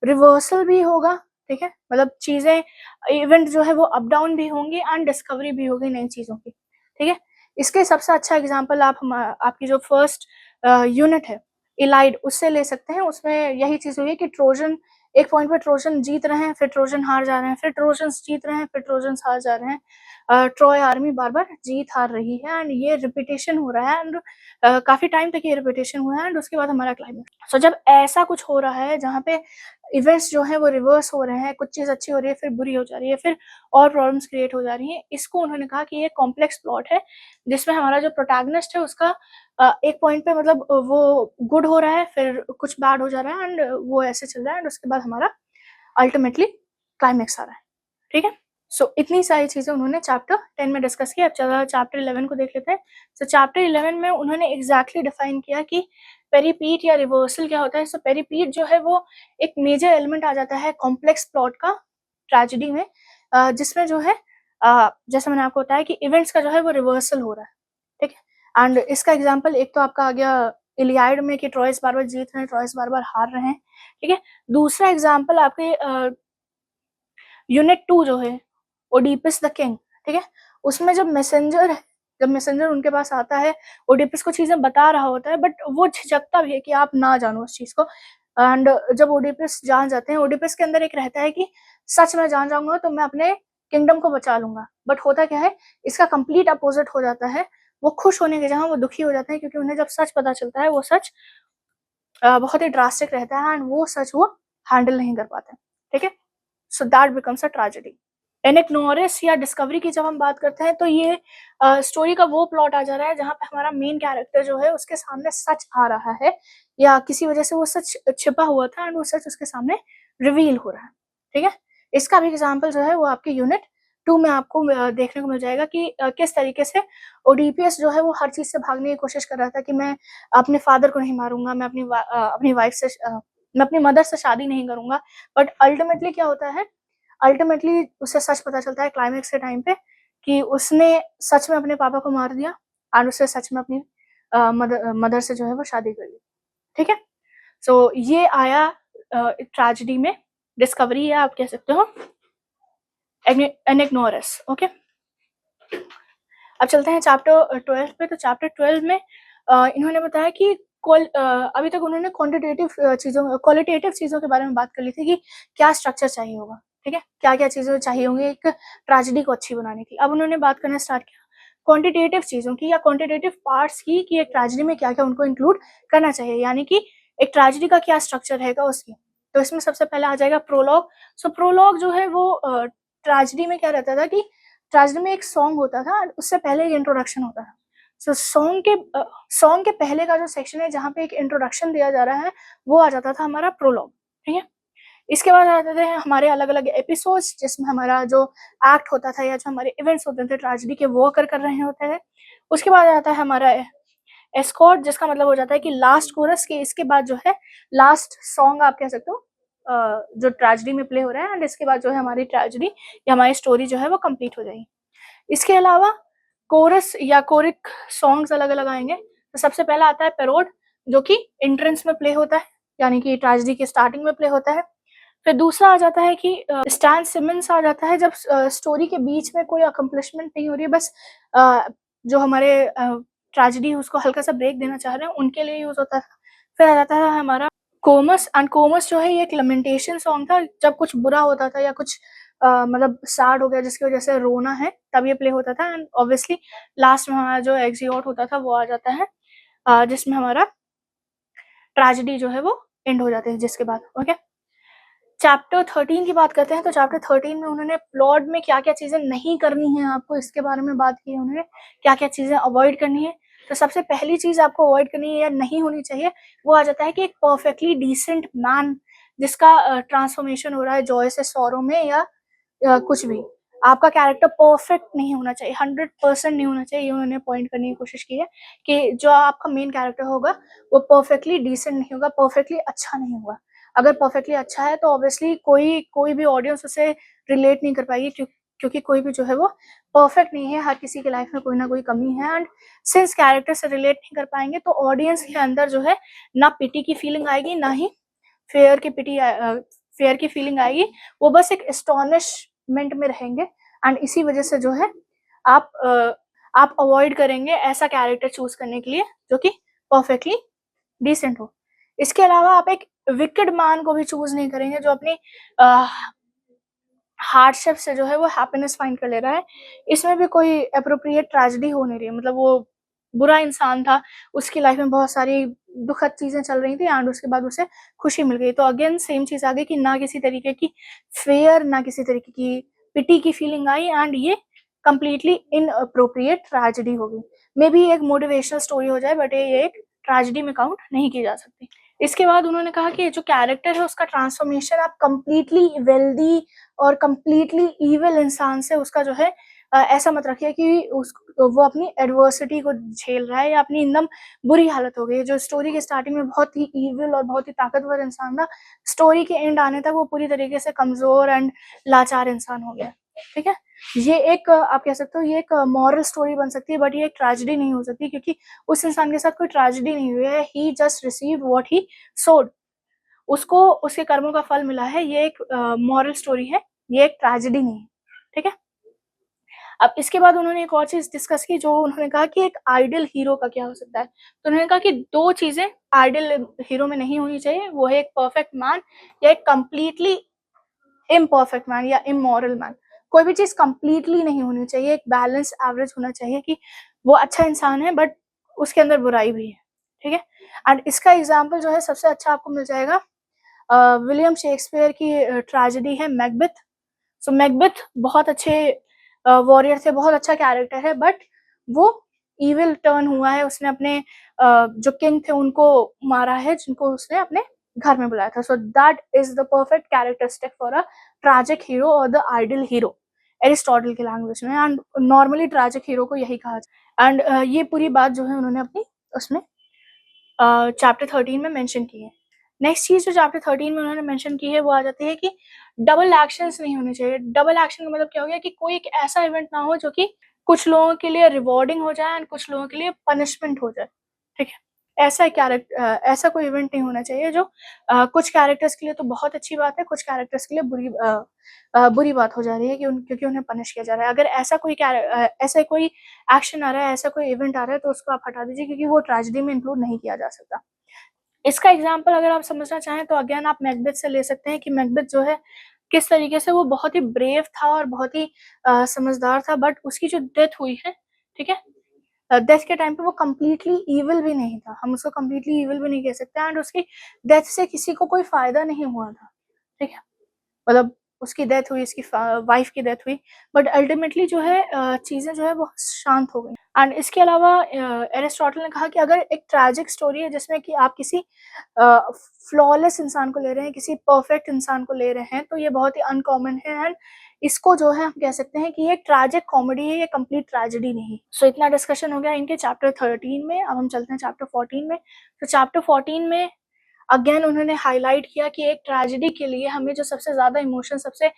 Speaker 1: रिवर्सल भी होगा, ठीक है, मतलब चीजें, इवेंट जो है वो अप डाउन भी होंगी एंड डिस्कवरी भी होगी नई चीजों की, ठीक है। इसके सबसे अच्छा एग्जांपल आपकी जो फर्स्ट यूनिट है इलाइड, उससे ले सकते हैं। उसमें यही चीज हुई है कि ट्रोजन एक पॉइंट पे ट्रोजन जीत रहे हैं, फिर ट्रोजन हार जा रहे हैं, फिर ट्रोजन्स जीत रहे हैं, फिर ट्रोजन्स हार जा रहे हैं। ट्रॉय आर्मी बार बार जीत हार रही है एंड ये रिपीटेशन हो रहा है एंड काफी टाइम तक ये रिपीटेशन हुआ है एंड उसके बाद हमारा क्लाइमेक्स। सो जब ऐसा कुछ हो रहा है जहाँ पे इवेंट्स जो है वो रिवर्स हो रहे हैं, कुछ चीज अच्छी हो रही है फिर बुरी हो जा रही है, फिर और प्रॉब्लम्स क्रिएट हो जा रही हैं, इसको उन्होंने कहा कि ये कॉम्प्लेक्स प्लॉट है जिसमें हमारा जो प्रोटैगनिस्ट है उसका एक पॉइंट पे मतलब वो गुड हो रहा है, फिर कुछ बैड हो जा रहा है एंड वो ऐसे चल रहा है एंड उसके बाद हमारा अल्टीमेटली क्लाइमेक्स आ रहा है, ठीक है। सो इतनी सारी चीजें उन्होंने चैप्टर 10 में डिस्कस किया। अब चलो चैप्टर 11 को देख लेते हैं। सो चैप्टर 11 में उन्होंने एग्जैक्टली डिफाइन किया कि पेरीपीट या रिवर्सल क्या होता है। सो पेरीपीट जो है वो एक मेजर एलिमेंट आ जाता है कॉम्प्लेक्स प्लॉट का ट्रेजेडी में, जिसमें जो है जैसे मैंने आपको बताया कि इवेंट्स का जो है वो रिवर्सल हो रहा है, ठीक है। एंड इसका एग्जाम्पल एक तो आपका आ गया इलियाड में कि ट्रॉयस बार बार जीत रहे हैं, ट्रॉयस बार बार हार रहे हैं, ठीक है। दूसरा एग्जाम्पल आपके यूनिट 2 जो है ओडिपस द किंग, ठीक है, उसमें जब मैसेंजर उनके पास आता है, ओडिपस को चीजें बता रहा होता है बट वो झिझकता भी है कि आप ना जानो उस चीज को। एंड जब ओडिपस जान जाते हैं, ओडिपस के अंदर एक रहता है कि सच में जान जाऊंगा तो मैं अपने किंगडम को बचा लूंगा, बट होता क्या है, इसका कंप्लीट अपोजिट हो जाता है। वो खुश होने के जगह वो दुखी हो जाते हैं क्योंकि उन्हें जब सच पता चलता है वो सच बहुत ही ड्रास्टिक रहता है एंड वो सच वो हैंडल नहीं कर पाते, ठीक है। So that becomes a tragedy. एनिक्नोरिस या डिस्कवरी की जब हम बात करते हैं तो ये स्टोरी का वो प्लॉट आ जा रहा है जहाँ पे हमारा मेन कैरेक्टर जो है उसके सामने सच आ रहा है या किसी वजह से वो सच छिपा हुआ था एंड वो सच उसके सामने रिवील हो रहा है, ठीक है। इसका भी एग्जाम्पल जो है वो आपके यूनिट 2 में आपको देखने को मिल जाएगा कि किस तरीके से ओडीपीएस जो है वो हर चीज से भागने की कोशिश कर रहा था कि मैं अपने फादर को नहीं मारूंगा, मैं अपनी वाइफ से मैं अपनी मदर से शादी नहीं करूंगा, बट अल्टीमेटली क्या होता है, अल्टीमेटली उसे सच पता चलता है क्लाइमेक्स के टाइम पे कि उसने सच में अपने पापा को मार दिया और उसे सच में अपनी मदर से जो है वो शादी कर ली, ठीक है। सो ये आया ट्रेजेडी में, डिस्कवरी है आप कह सकते हो, एनिग्नोरस, ओके। अब चलते हैं चैप्टर 12 पे। तो चैप्टर 12 में इन्होंने बताया कि अभी तक उन्होंने क्वालिटेटिव चीजों के बारे में बात कर ली थी कि क्या स्ट्रक्चर चाहिए होगा, ठीक है, क्या क्या चीजें चाहिए होंगी एक ट्रेजेडी को अच्छी बनाने की। अब उन्होंने बात करना स्टार्ट किया क्वांटिटेटिव चीजों की या क्वांटिटेटिव पार्ट्स की कि एक ट्रेजेडी में क्या क्या उनको इंक्लूड करना चाहिए, यानी कि एक ट्रेजेडी का क्या स्ट्रक्चर रहेगा उसकी। तो इसमें सबसे पहले आ जाएगा प्रोलॉग। सो प्रोलॉग जो है वो ट्रेजेडी में क्या रहता था कि ट्रेजेडी में एक सॉन्ग होता था, उससे पहले एक इंट्रोडक्शन होता था। सो सॉन्ग के पहले का जो सेक्शन है जहाँ पे एक इंट्रोडक्शन दिया जा रहा है वो आ जाता था हमारा प्रोलॉग, ठीक है। इसके बाद आ जाते थे हमारे अलग अलग एपिसोड्स जिसमें हमारा जो एक्ट होता था या जो हमारे इवेंट्स होते थे ट्रेजेडी के वो कर रहे होते थे। उसके बाद आता है हमारा एस्कॉर्ट, जिसका मतलब हो जाता है कि लास्ट कोरस के इसके बाद जो है लास्ट सॉन्ग आप कह सकते हो जो ट्रेजेडी में प्ले हो रहा है एंड इसके बाद जो है हमारी ट्रेजेडी या हमारी स्टोरी जो है वो कंप्लीट हो जाएगी। इसके अलावा कोरस या कोरिक सॉन्ग्स अलग अलग आएंगे। तो सबसे पहला आता है पेरोड जो कि एंट्रेंस में प्ले होता है, यानी कि ट्रेजेडी के स्टार्टिंग में प्ले होता है। फिर दूसरा आ जाता है कि स्टैन सिमंस आ जाता है जब स्टोरी के बीच में कोई अकम्पलिशमेंट नहीं हो रही है, बस जो हमारे ट्रेजेडी उसको हल्का सा ब्रेक देना चाह रहे हैं उनके लिए यूज होता है। फिर आ जाता है हमारा कोमस, एंड कोमस जो है ये एक लमेंटेशन सॉन्ग था, जब कुछ बुरा होता था या कुछ मतलब सैड हो गया जिसकी वजह से रोना है तब ये प्ले होता था। एंड ऑब्वियसली लास्ट में हमारा जो एक्सियोट होता था वो आ जाता है जिसमें हमारा ट्रेजेडी जो है वो एंड हो जाते हैं जिसके बाद, ओके। चैप्टर 13 की बात करते हैं। तो चैप्टर 13 में उन्होंने प्लॉट में क्या क्या चीजें नहीं करनी है आपको इसके बारे में बात की है, उन्होंने क्या क्या चीजें अवॉइड करनी है। तो सबसे पहली चीज आपको अवॉइड करनी है या नहीं होनी चाहिए वो आ जाता है कि एक परफेक्टली डिसेंट मैन जिसका ट्रांसफॉर्मेशन हो रहा है जॉय से सौरों में या कुछ भी, आपका कैरेक्टर परफेक्ट नहीं होना चाहिए, 100% नहीं होना चाहिए। ये उन्होंने पॉइंट करने की कोशिश की है कि जो आपका मेन कैरेक्टर होगा वो परफेक्टली डिसेंट नहीं होगा, परफेक्टली अच्छा नहीं होगा। अगर परफेक्टली अच्छा है तो ऑब्वियसली कोई भी ऑडियंस उसे रिलेट नहीं कर पाएगी क्योंकि कोई भी जो है वो परफेक्ट नहीं है, हर किसी की लाइफ में कोई ना कोई कमी है। एंड सिंस कैरेक्टर से रिलेट नहीं कर पाएंगे तो ऑडियंस के अंदर जो है ना पिटी की फीलिंग आएगी, ना ही फेयर की पिटी फेयर की फीलिंग आएगी। वो बस एक एस्टोनिशमेंट में रहेंगे एंड इसी वजह से जो है आप आप अवॉइड करेंगे ऐसा कैरेक्टर चूज करने के लिए जो कि परफेक्टली डिसेंट हो। इसके अलावा आप एक विकेड मैन को भी चूज नहीं करेंगे जो अपनी हार्डशिप से जो है वो हैप्पीनेस फाइंड कर ले रहा है। इसमें भी कोई अप्रोप्रिएट ट्रेजेडी हो नहीं रही है, मतलब वो बुरा इंसान था, उसकी लाइफ में बहुत सारी दुखद चीजें चल रही थी एंड उसके बाद उसे खुशी मिल गई। तो अगेन सेम चीज आ गई कि ना किसी तरीके की फेयर, ना किसी तरीके की पिटी की फीलिंग आई एंड ये कंप्लीटली इन अप्रोप्रिएट ट्रेजेडी हो गई। मे बी एक मोटिवेशनल स्टोरी हो जाए बट ये एक ट्रेजेडी में काउंट नहीं की जा सकती। इसके बाद उन्होंने कहा कि जो कैरेक्टर है उसका ट्रांसफॉर्मेशन आप कंप्लीटली वेल्दी और कंप्लीटली ईविल इंसान से उसका जो है ऐसा मत रखिए कि वो अपनी एडवर्सिटी को झेल रहा है या अपनी एकदम बुरी हालत हो गई है। जो स्टोरी के स्टार्टिंग में बहुत ही ईविल और बहुत ही ताकतवर इंसान था, स्टोरी के एंड आने तक वो पूरी तरीके से कमजोर एंड लाचार इंसान हो गया। ठीक है, ये एक आप कह सकते हो ये एक मॉरल स्टोरी बन सकती है बट ये एक ट्रेजेडी नहीं हो सकती, क्योंकि उस इंसान के साथ कोई ट्रेजेडी नहीं हुई है। ही जस्ट रिसीव्ड व्हाट ही सोड, उसको उसके कर्मों का फल मिला है। ये एक मॉरल स्टोरी है, ये एक ट्रेजेडी नहीं है। ठीक है, अब इसके बाद उन्होंने एक और चीज डिस्कस की, जो उन्होंने कहा कि एक आइडियल हीरो का क्या हो सकता है। तो उन्होंने कहा कि दो चीजें आइडियल हीरो में नहीं होनी चाहिए, वो है एक परफेक्ट मैन या एक कंप्लीटली इम्परफेक्ट मैन या इमोरल मैन। कोई भी चीज कंप्लीटली नहीं होनी चाहिए, एक बैलेंस एवरेज होना चाहिए कि वो अच्छा इंसान है बट उसके अंदर बुराई भी है। ठीक है, एंड इसका एग्जाम्पल जो है सबसे अच्छा आपको मिल जाएगा विलियम शेक्सपियर की ट्रेजेडी है मैकबेथ। सो मैकबेथ बहुत अच्छे वॉरियर थे, बहुत अच्छा कैरेक्टर है बट वो इविल टर्न हुआ है। उसने अपने जो किंग थे उनको मारा है, जिनको उसने अपने घर में बुलाया था। So that is the perfect characteristic for a tragic hero और द आइडियल हीरो एरिस्टोटल की लैंग्वेज में। एंड नॉर्मली ट्रैजिक हीरो को यही कहा जाता है। एंड ये पूरी बात जो है उन्होंने अपनी उसमें चैप्टर 13 में मेंशन की है। नेक्स्ट चीज जो चैप्टर 13 में उन्होंने मेंशन की है वो आ जाती है कि डबल एक्शंस नहीं होने चाहिए। डबल एक्शन का मतलब क्या हो गया कि कोई एक ऐसा इवेंट ना हो जो कि कुछ लोगों के लिए रिवॉर्डिंग हो जाए एंड कुछ लोगों के लिए पनिशमेंट हो जाए। ठीक है, ऐसा कैरेक्टर ऐसा कोई इवेंट नहीं होना चाहिए जो कुछ कैरेक्टर्स के लिए तो बहुत अच्छी बात है, कुछ कैरेक्टर्स के लिए बुरी बात हो जा रही है कि क्योंकि उन्हें पनिश किया जा रहा है। अगर ऐसा कोई एक्शन आ रहा है, ऐसा कोई इवेंट आ रहा है तो उसको आप हटा दीजिए, क्योंकि वो ट्रेजेडी में इंक्लूड नहीं किया जा सकता। इसका एग्जाम्पल अगर आप समझना चाहें तो अगेन आप मैकबेथ से ले सकते हैं कि मैकबेथ जो है किस तरीके से वो बहुत ही ब्रेव था और बहुत ही समझदार था, बट उसकी जो डेथ हुई है, ठीक है, डेथ के टाइम पे वो कम्प्लीटली ईविल भी नहीं था, हम उसको कम्प्लीटली ईविल भी नहीं कह सकते एंड उसकी डेथ से किसी को कोई फायदा नहीं हुआ था। ठीक है, मतलब उसकी डेथ हुई, इसकी वाइफ की डेथ हुई, बट अल्टीमेटली जो है चीजें जो है वो शांत हो गई। एंड इसके अलावा एरिस्टोटल ने कहा कि अगर एक ट्रैजिक स्टोरी है जिसमें कि आप किसी फ्लॉलेस इंसान को ले रहे हैं, किसी परफेक्ट इंसान को ले रहे हैं, तो ये बहुत ही अनकॉमन है एंड इसको जो है हम कह सकते हैं कि ये ट्रैजिक कॉमेडी है, ये कंप्लीट ट्रेजेडी नहीं। सो इतना डिस्कशन हो गया इनके चैप्टर 13 में। अब हम चलते हैं चैप्टर 14 में। तो चैप्टर 14 में अगेन उन्होंने हाईलाइट किया कि एक ट्रेजेडी के लिए हमें जो सबसे ज्यादा इमोशन, सबसे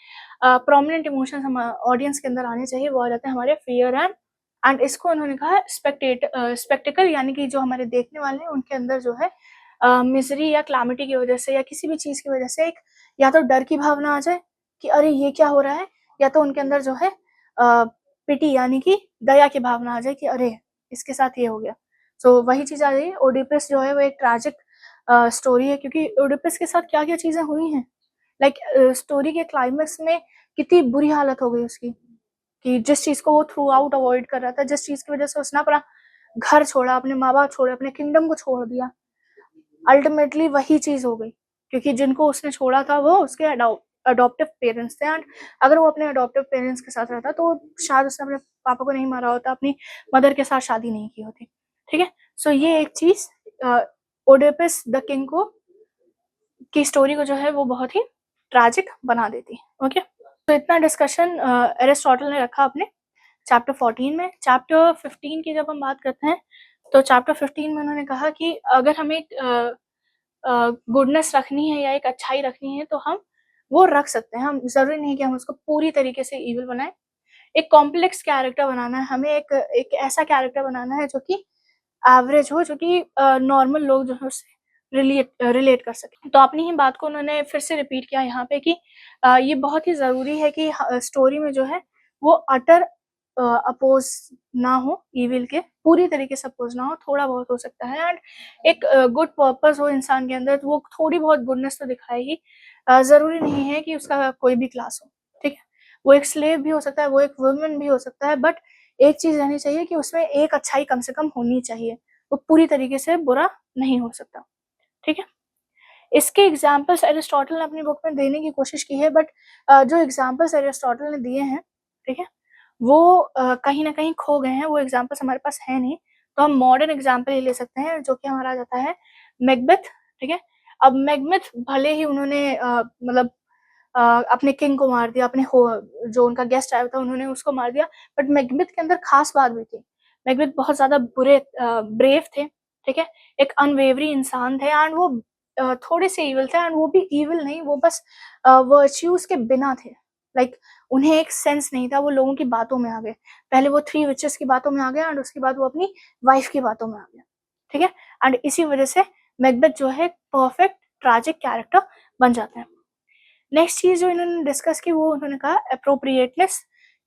Speaker 1: प्रोमिनेंट इमोशन हम ऑडियंस के अंदर आने चाहिए, वो आ जाते हैं हमारे फियर एंड इसको उन्होंने कहा स्पेक्टिकल, यानी कि जो हमारे देखने वाले हैं उनके अंदर जो है मिजरी या क्लैमिटी की वजह से या किसी भी चीज की वजह से एक या तो डर की भावना आ जाए कि अरे ये क्या हो रहा है, या तो उनके अंदर जो है पिटी यानी कि दया की भावना आ जाए कि अरे इसके साथ ये हो गया। सो वही चीज आ जाए। ओडिपस जो है वो एक ट्रैजिक स्टोरी है, क्योंकि ओडिपस के साथ क्या क्या चीजें हुई हैं। लाइक स्टोरी के क्लाइमेक्स में कितनी बुरी हालत हो गई उसकी, कि जिस चीज को वो थ्रू आउट अवॉइड कर रहा था, जिस चीज की वजह से उसने अपना घर छोड़ा, अपने माँ बाप छोड़े, अपने किंगडम को छोड़ दिया, अल्टीमेटली वही चीज हो गई, क्योंकि जिनको उसने छोड़ा था वो उसके अडॉप्टिव पेरेंट्स थे। एंड अगर वो अपने अडॉप्टिव पेरेंट्स के साथ रहता तो शायद उसने अपने पापा को नहीं मारा होता, अपनी मदर के साथ शादी नहीं की होती। ठीक है, सो ये एक चीज ओडिपस द किंग को की स्टोरी को जो है वो बहुत ही ट्रैजिक बना देती है। ओके, तो इतना डिस्कशन एरिस्टोटल ने रखा अपने चैप्टर 14 में। चैप्टर 15 की जब हम बात करते हैं तो चैप्टर 15 में उन्होंने कहा कि अगर हमें गुडनेस रखनी है या एक अच्छाई रखनी है तो हम वो रख सकते हैं, हम जरूरी नहीं कि हम उसको पूरी तरीके से इविल बनाए। एक कॉम्प्लेक्स कैरेक्टर बनाना है, हमें एक एक ऐसा कैरेक्टर बनाना है जो कि एवरेज हो, जो कि नॉर्मल लोग जो है उससे रिलेट कर सकें। तो अपनी ही बात को उन्होंने फिर से रिपीट किया यहाँ पे कि ये बहुत ही ज़रूरी है कि स्टोरी में जो है वो अटर अपोज ना हो ईविल के, पूरी तरीके से अपोज ना हो, थोड़ा बहुत हो सकता है, एंड एक गुड पर्पस हो इंसान के अंदर, तो वो थोड़ी बहुत गुडनेस तो दिखाए ही। ज़रूरी नहीं है कि उसका कोई भी क्लास हो, ठीक है? वो एक स्लेव भी हो सकता है, वो एक वुमन भी हो सकता है, बट एक चीज़ रहनी चाहिए कि उसमें एक अच्छाई कम से कम होनी चाहिए, वो पूरी तरीके से बुरा नहीं हो सकता, ठीक है? इसके एग्ज़ाम्पल्स एरिस्टोटल ने अपनी बुक में देने की कोशिश की है, बट जो एग्ज़ाम्पल्स एरिस्टोटल ने दिए हैं, ठीक है? वो कहीं न कहीं खो गए हैं, वो एग्ज़ाम्पल्स हमारे पास है नहीं। तो हम मॉडर्न एग्ज़ाम्पल ही ले सकते हैं, जो कि हमारा आ जाता है मैकबेथ, ठीक है? अब मैकबेथ भले ही उन्होंने मतलब अपने किंग को मार दिया, अपने हो जो उनका गेस्ट आया था उन्होंने उसको मार दिया, बट मैकबेथ के अंदर ख़ास बात भी थी। मैकबेथ बहुत ज़्यादा ब्रेव थे, ठीक है? एक अनवेवरी इंसान थे, एंड वो थोड़े से इविल थे, एंड वो भी इविल नहीं, वो बस वर्च्यूज़ के बिना थे। लाइक उन्हें एक सेंस नहीं था, वो लोगों की बातों में आ गए। पहले वो 3 विचेस की बातों में आ गए, एंड उसके बाद वो अपनी वाइफ की बातों में आ गए, ठीक है? एंड इसी वज़ह से मैकबेथ जो है परफेक्ट ट्रेजिक कैरेक्टर बन जाते हैं। नेक्स्ट चीज़ जो इन्होंने डिस्कस की वो उन्होंने कहा एप्रोप्रिएटनेस,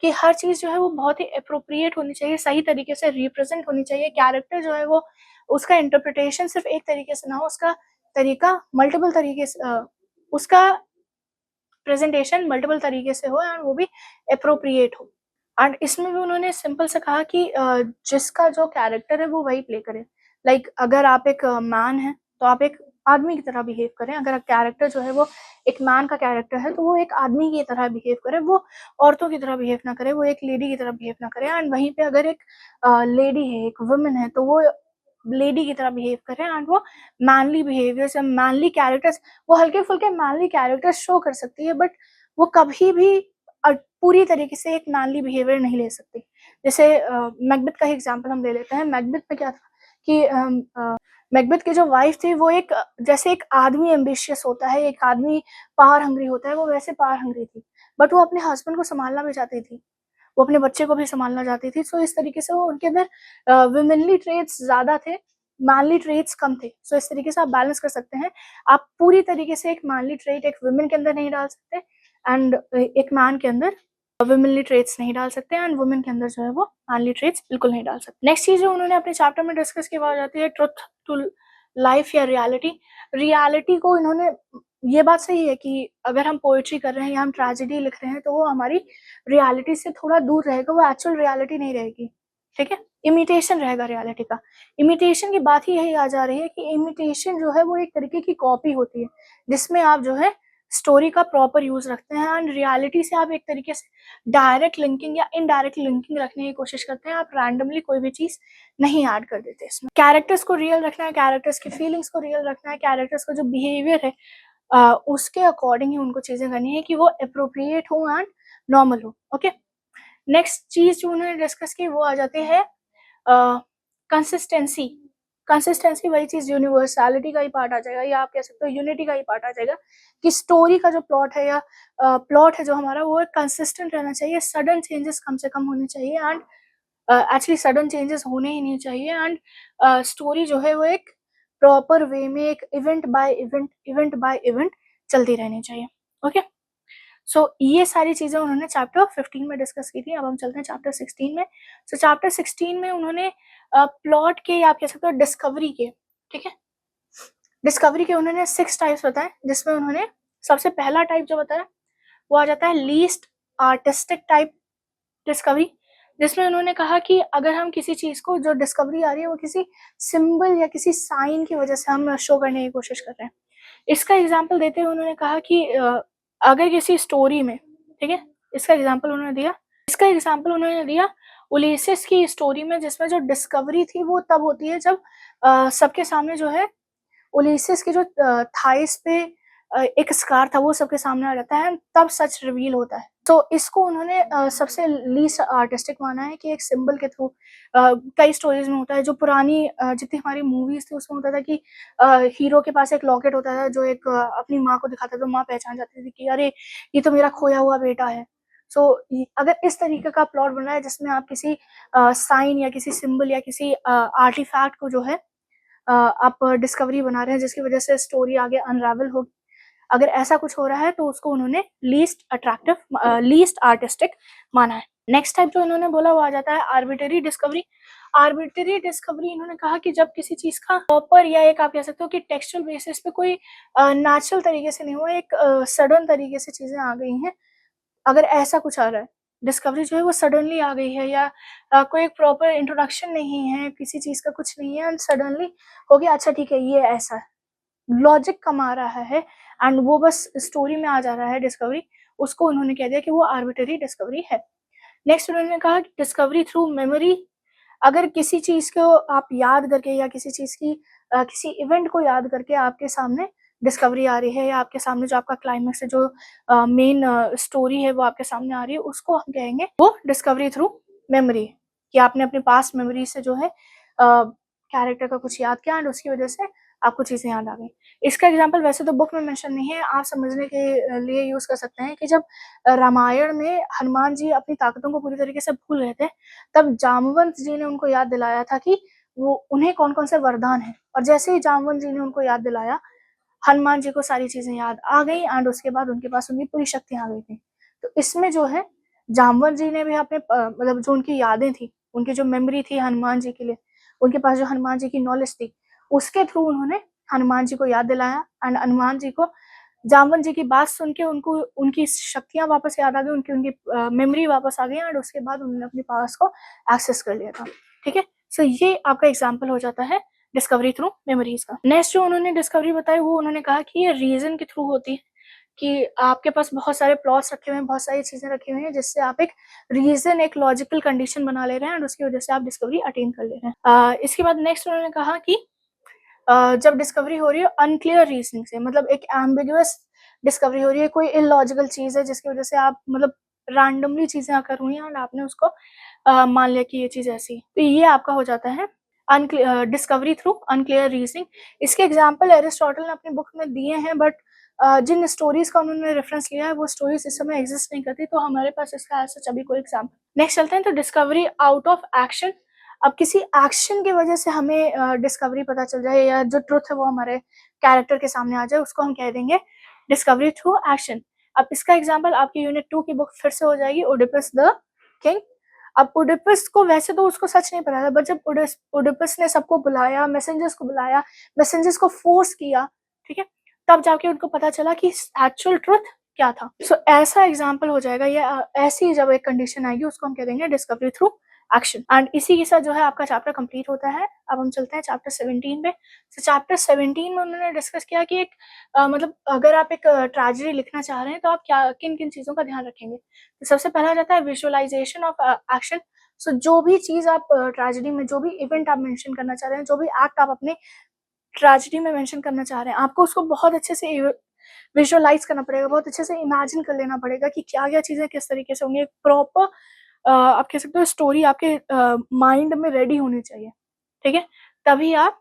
Speaker 1: कि हर चीज़ जो है वो बहुत ही एप्रोप्रिएट होनी चाहिए, सही तरीके से रिप्रेजेंट होनी चाहिए। कैरेक्टर जो है वो उसका इंटरप्रिटेशन सिर्फ एक तरीके से ना हो, उसका तरीका मल्टीपल तरीके से उसका प्रेजेंटेशन मल्टीपल तरीके से हो, एंड वो भी एप्रोप्रिएट हो। एंड इसमें भी उन्होंने सिंपल से कहा कि जिसका जो कैरेक्टर है वो वही प्ले करे। लाइक अगर आप एक मैन हैं तो आप एक आदमी की तरह बिहेव करें, अगर कैरेक्टर जो है वो एक मैन का कैरेक्टर है तो वो एक आदमी की तरह बिहेव करे, वो औरतों की तरह बिहेव ना करे, वो एक लेडी की तरह बिहेव ना करे। एंड वहीं पे अगर एक लेडी है, एक वुमन है, तो वो लेडी की तरह बिहेव करे, एंड वो मैनली बिहेवियर से मैनली कैरेक्टर्स, वो हल्के-फुल्के मैनली कैरेक्टर्स शो कर सकती है, बट वो कभी भी पूरी तरीके से एक मैनली बिहेवियर नहीं ले सकती। जैसे मैकबेथ का ही एग्ज़ाम्पल हम ले लेते हैं। मैकबेथ में क्या था कि मैकबेथ की जो वाइफ़ थी वो एक जैसे एक आदमी एम्बिशियस होता है, एक आदमी पावर हंग्री होता है, वो वैसे पावर हंग्री थी। बट वो अपने हस्बैंड को सँभालना भी चाहती थी। वो अपने बच्चे को भी सँभालना चाहती थी। सो इस तरीके से वो उनके अंदर वुमेनली ट्रेट्स ज़्यादा थे, मैनली ट्रेट्स कम थे। सो इस तरीके से आप बैलेंस कर सकते हैं। आप पूरी तरीके से एक मैनली ट्रेट एक वुमेन के अंदर नहीं डाल सकते, एंड एक मैन के अंदर वुमेनली ट्रेट्स नहीं डाल सकते, एंड वुमेन के अंदर जो है वो मैनली ट्रेट्स बिल्कुल नहीं डाल सकते। नेक्स्ट चीज़ जो उन्होंने अपने चैप्टर में डिस्कस की वो आ जाती है ट्रुथ टू लाइफ या रियलिटी। रियलिटी को इन्होंने, ये बात सही है कि अगर हम पोएट्री कर रहे हैं या हम ट्रेजेडी लिख रहे हैं तो वो हमारी रियलिटी से थोड़ा दूर रहेगा, वो एक्चुअल रियलिटी नहीं रहेगी, ठीक है? इमिटेशन रहेगा रियलिटी का। इमिटेशन की बात ही यही आ जा रही है कि इमिटेशन जो है वो एक तरीके की कॉपी होती है, जिसमें आप जो है स्टोरी का प्रॉपर यूज़ रखते हैं, एंड रियलिटी से आप एक तरीके से डायरेक्ट लिंकिंग या इनडायरेक्ट लिंकिंग रखने की कोशिश करते हैं। आप रैंडमली कोई भी चीज़ नहीं ऐड कर देते इसमें। कैरेक्टर्स को रियल रखना है, कैरेक्टर्स की फीलिंग्स को रियल रखना है, कैरेक्टर्स का जो बिहेवियर है उसके अकॉर्डिंग ही उनको चीज़ें करनी है कि वो एप्रोप्रिएट हो एंड नॉर्मल हो, ओके? नेक्स्ट चीज़ जो उन्होंने डिस्कस की वो आ जाती है कंसिस्टेंसी। कंसिस्टेंसी वही चीज़ यूनिवर्सैलिटी का ही पार्ट आ जाएगा, या आप कह सकते हो यूनिटी का ही पार्ट आ जाएगा, कि स्टोरी का जो प्लॉट है या प्लॉट है जो हमारा वो कंसिस्टेंट रहना चाहिए, सडन चेंजेस कम से कम होने चाहिए, एंड एक्चुअली सडन चेंजेस होने ही नहीं चाहिए, एंड स्टोरी जो है वो एक प्रॉपर वे में एक इवेंट बाय इवेंट चलती रहनी चाहिए, ओके? सो ये सारी चीज़ें उन्होंने चैप्टर 15 में डिस्कस की थी। अब हम चलते हैं चैप्टर 16 में। सो चैप्टर 16 में उन्होंने प्लॉट के या आप कह सकते हो डिस्कवरी के, ठीक है? डिस्कवरी के उन्होंने 6 टाइप्स बताए, जिसमें उन्होंने सबसे पहला टाइप जो बताया वो आ जाता है लीस्ट आर्टिस्टिक टाइप डिस्कवरी, जिसमें उन्होंने कहा कि अगर हम किसी चीज़ को, जो डिस्कवरी आ रही है वो किसी सिंबल या किसी साइन की वजह से हम शो करने की कोशिश कर रहे हैं। इसका एग्ज़ाम्पल देते हुए उन्होंने कहा कि अगर किसी स्टोरी में, ठीक है? इसका एग्ज़ाम्पल उन्होंने दिया उलिसेस की स्टोरी में, जिसमें जो डिस्कवरी थी वो तब होती है जब सबके सामने जो है उलिसेस की जो थाइस पे एक स्कार था वो सबके सामने आ जाता है, तब सच रिवील होता है। तो इसको उन्होंने सबसे लीस्ट आर्टिस्टिक माना है कि एक सिंबल के थ्रू कई स्टोरीज़ में होता है, जो पुरानी जितनी हमारी मूवीज़ थी उसमें होता था कि हीरो के पास एक लॉकेट होता था जो एक अपनी माँ को दिखाता था, तो माँ पहचान जाती थी कि अरे! ये तो मेरा खोया हुआ बेटा है। सो अगर इस तरीके का प्लॉट बन रहा है जिसमें आप किसी साइन या किसी सिंबल या किसी आर्टिफैक्ट को जो है आप डिस्कवरी बना रहे हैं जिसकी वजह से स्टोरी आगे अनरावल होगी, अगर ऐसा कुछ हो रहा है तो उसको उन्होंने लीस्ट अट्रैक्टिव लीस्ट आर्टिस्टिक माना है। नेक्स्ट टाइप जो इन्होंने बोला वो आ जाता है आर्बिटरी डिस्कवरी। आर्बिटरी डिस्कवरी इन्होंने कहा कि जब किसी चीज का प्रॉपर या एक आप कह सकते हो कि टेक्सचुअल बेसिस पे कोई नेचुरल तरीके से नहीं हुआ, एक सडन तरीके से चीजें आ गई हैं, अगर ऐसा कुछ आ रहा है, डिस्कवरी जो है वो सडनली आ गई है, या कोई एक प्रॉपर इंट्रोडक्शन नहीं है, किसी चीज का कुछ नहीं है एंड सडनली हो गया, अच्छा ठीक है ये ऐसा है, लॉजिक कम आ रहा है एंड वो बस स्टोरी में आ जा रहा है डिस्कवरी, उसको उन्होंने कह दिया कि वो आर्बिटरी डिस्कवरी है। नेक्स्ट उन्होंने कहा कि डिस्कवरी थ्रू मेमोरी। अगर किसी चीज को आप याद करके या किसी चीज की किसी इवेंट को याद करके आपके सामने डिस्कवरी आ रही है, या आपके सामने जो आपका क्लाइमेक्स है, जो मेन स्टोरी है वो आपके सामने आ रही है, उसको हम कहेंगे वो डिस्कवरी थ्रू मेमोरी, कि आपने अपने पास्ट मेमोरी से जो है कैरेक्टर का कुछ याद किया एंड उसकी वजह से आपको चीजें याद आ गई। इसका एग्जाम्पल वैसे तो बुक में मेंशन नहीं है, आप समझने के लिए यूज कर सकते हैं कि जब रामायण में हनुमान जी अपनी ताकतों को पूरी तरीके से भूल रहे थे, तब जामवंत जी ने उनको याद दिलाया था कि वो उन्हें कौन कौन से वरदान है, और जैसे ही जामवंत जी ने उनको याद दिलाया, हनुमान जी को सारी चीजें याद आ गई एंड उसके बाद उनके पास उनकी पूरी शक्तियां आ गई थी। तो इसमें जो है जामवंत जी ने भी अपने मतलब जो उनकी यादें थी, उनकी जो मेमोरी थी हनुमान जी के लिए, उनके पास जो हनुमान जी की नॉलेज थी, उसके थ्रू उन्होंने हनुमान जी को याद दिलाया एंड हनुमान जी को जामवंत जी की बात सुन के उनको उनकी शक्तियां वापस याद आ गई, उनकी उनकी मेमोरी वापस आ गई एंड उसके बाद उन्होंने अपने पास को एक्सेस कर लिया था। ठीक है, सो ये आपका एग्जाम्पल हो जाता है डिस्कवरी थ्रू मेमोरीज का। नेक्स्ट जो उन्होंने डिस्कवरी बताई वो उन्होंने कहा कि ये रीजन के थ्रू होती है, कि आपके पास बहुत सारे प्लॉट्स रखे हुए हैं, बहुत सारी चीजें रखी हुई हैं, जिससे आप एक रीजन, एक लॉजिकल कंडीशन बना ले रहे हैं एंड उसकी वजह से आप डिस्कवरी अटेन कर ले रहे हैं। इसके बाद नेक्स्ट उन्होंने कहा कि जब डिस्कवरी हो रही है अनक्लियर रीजनिंग से, मतलब एक एम्बिगुअस डिस्कवरी हो रही है, कोई इलॉजिकल चीज है जिसकी वजह से आप मतलब रैंडमली चीजें आकर हुई हैं और आपने उसको मान लिया कि ये चीज ऐसी है, तो ये आपका हो जाता है डिस्कवरी थ्रू अनक्लियर रीजनिंग। इसके एग्जाम्पल एरिस्टोटल ने अपनी बुक में दिए हैं, बट जिन स्टोरीज का उन्होंने रेफरेंस लिया है वो स्टोरीज इस समय एग्जिस्ट नहीं करती, तो हमारे पास इसका ऐसा सभी कोई एग्जाम्पल। नेक्स्ट चलते हैं, तो डिस्कवरी आउट ऑफ एक्शन। अब किसी एक्शन की वजह से हमें डिस्कवरी पता चल जाए या जो ट्रुथ है वो हमारे कैरेक्टर के सामने आ जाए, उसको हम कह देंगे डिस्कवरी थ्रू एक्शन। अब इसका एग्जाम्पल आपकी यूनिट 2 की बुक फिर से हो जाएगी, ओडिपस द किंग। अब ओडिपस को वैसे तो उसको सच नहीं पता था, बट जब ओडिपस ने सबको बुलाया, मैसेंजर्स को बुलाया, मैसेंजर्स को फोर्स किया, ठीक है, तब जाके उनको पता चला कि एक्चुअल ट्रुथ क्या था। सो ऐसा एग्जाम्पल हो जाएगा, या ऐसी जब एक कंडीशन आएगी उसको हम कह देंगे डिस्कवरी थ्रू एक्शन। एंड इसी के साथ जो है आपका चैप्टर कंप्लीट होता है। अब हम चलते हैं चैप्टर 17 पे। तो चैप्टर 17 में उन्होंने डिस्कस किया कि एक मतलब अगर आप एक ट्रेजेडी लिखना चाह रहे हैं तो आप क्या किन किन चीजों का ध्यान रखेंगे। तो सबसे पहला जाता है विजुअलाइजेशन ऑफ एक्शन। सो जो भी चीज आप ट्रेजेडी में, जो भी इवेंट आप मेंशन करना चाह रहे हैं, जो भी एक्ट आप अपने ट्रेजेडी में मेंशन करना चाह रहे हैं, आपको उसको बहुत अच्छे से विजुअलाइज करना पड़ेगा, बहुत अच्छे से इमेजिन कर लेना पड़ेगा कि क्या क्या चीजें किस तरीके से होंगी। एक प्रॉपर आप कह सकते हो स्टोरी आपके माइंड में रेडी होनी चाहिए, ठीक है, तभी आप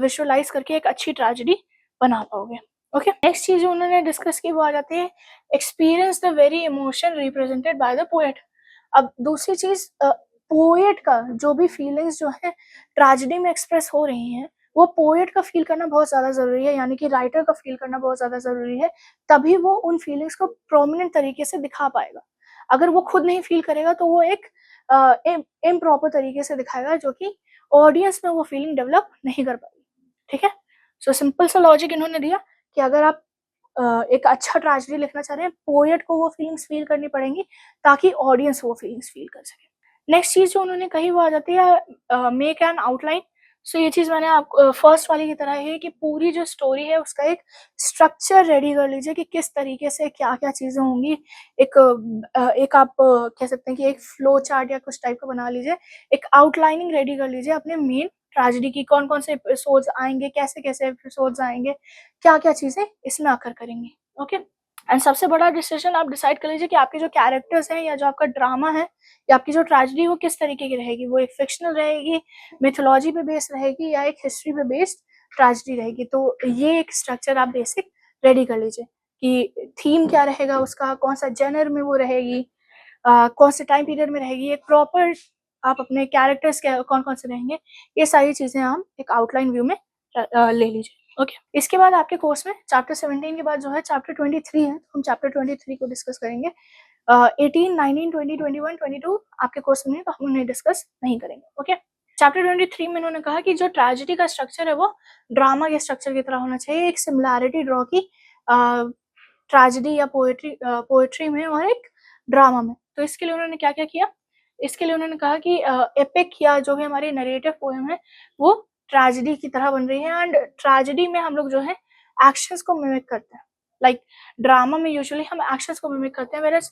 Speaker 1: विजुअलाइज करके एक अच्छी ट्रेजेडी बना पाओगे। ओके, नेक्स्ट चीज जो उन्होंने डिस्कस की वो आ जाती है experience the very emotion represented by the poet. अब दूसरी चीज, पोएट का जो भी फीलिंग्स जो है ट्रेजेडी में एक्सप्रेस हो रही हैं, वो पोएट का फील करना बहुत ज्यादा जरूरी है, यानी कि राइटर का फील करना बहुत ज्यादा जरूरी है, तभी वो उन फीलिंग्स को प्रोमिनेंट तरीके से दिखा पाएगा। अगर वो खुद नहीं फील करेगा तो वो एक इम्प्रॉपर तरीके से दिखाएगा, जो कि ऑडियंस में वो फीलिंग डेवलप नहीं कर पाएगी। ठीक है, सो सिंपल सा लॉजिक इन्होंने दिया कि अगर आप एक अच्छा ट्रेजेडी लिखना चाह रहे हैं, पोएट को वो फीलिंग्स फील करनी पड़ेंगी ताकि ऑडियंस वो फीलिंग्स फील कर सके। नेक्स्ट चीज जो उन्होंने कही वो आ जाती है मेक एन आउटलाइन। सो ये चीज मैंने आप फर्स्ट वाली की तरह है कि पूरी जो स्टोरी है उसका एक स्ट्रक्चर रेडी कर लीजिए कि किस तरीके से क्या क्या चीजें होंगी। एक आप कह सकते हैं कि एक फ्लो चार्ट या कुछ टाइप का बना लीजिए, एक आउटलाइनिंग रेडी कर लीजिए अपने मेन ट्रेजेडी की, कौन कौन से एपिसोड्स आएंगे, कैसे कैसे एपिसोड्स आएंगे, क्या क्या चीजें इसमें आकर करेंगी। ओके, एंड सबसे बड़ा डिसीजन आप डिसाइड कर लीजिए कि आपके जो कैरेक्टर्स हैं या जो आपका ड्रामा है या आपकी जो ट्रेजेडी वो किस तरीके की रहेगी। वो एक फिक्शनल रहेगी, मिथोलॉजी पे बेस्ड रहेगी, या एक हिस्ट्री पे बेस्ड ट्रेजेडी रहेगी। तो ये एक स्ट्रक्चर आप बेसिक रेडी कर लीजिए कि थीम क्या रहेगा उसका, कौन सा जेनर में वो रहेगी, कौन से टाइम पीरियड में रहेगी, एक प्रॉपर आप अपने कैरेक्टर्स के कौन-कौन से रहेंगे, ये सारी चीज़ें हम एक आउटलाइन व्यू में ले लीजिए। ओके, इसके बाद आपके कोर्स में चैप्टर 17 के बाद जो है चैप्टर 23 है, तो हम चैप्टर 23 को डिस्कस करेंगे। 18, 19, 20, 21, 22 आपके कोर्स में नहीं, तो हम उन्हें डिस्कस नहीं करेंगे। ओके, चैप्टर 23 में उन्होंने कहा कि जो ट्रेजेडी का स्ट्रक्चर है वो ड्रामा के स्ट्रक्चर की तरह होना चाहिए। एक सिमिलैरिटी ड्रॉ की ट्रेजेडी या पोएट्री में और एक ड्रामा में। तो इसके लिए उन्होंने क्या-क्या किया? इसके लिए उन्होंने कहा कि एपिक या जो भी हमारी नैरेटिव पोएम है, वो ट्रेजेडी की तरह बन रही है एंड ट्रेजेडी में हम लोग जो है एक्शंस को मिमिक करते हैं। लाइक ड्रामा में यूजुअली हम एक्शंस को मिमिक करते हैं, व्हेयरएज़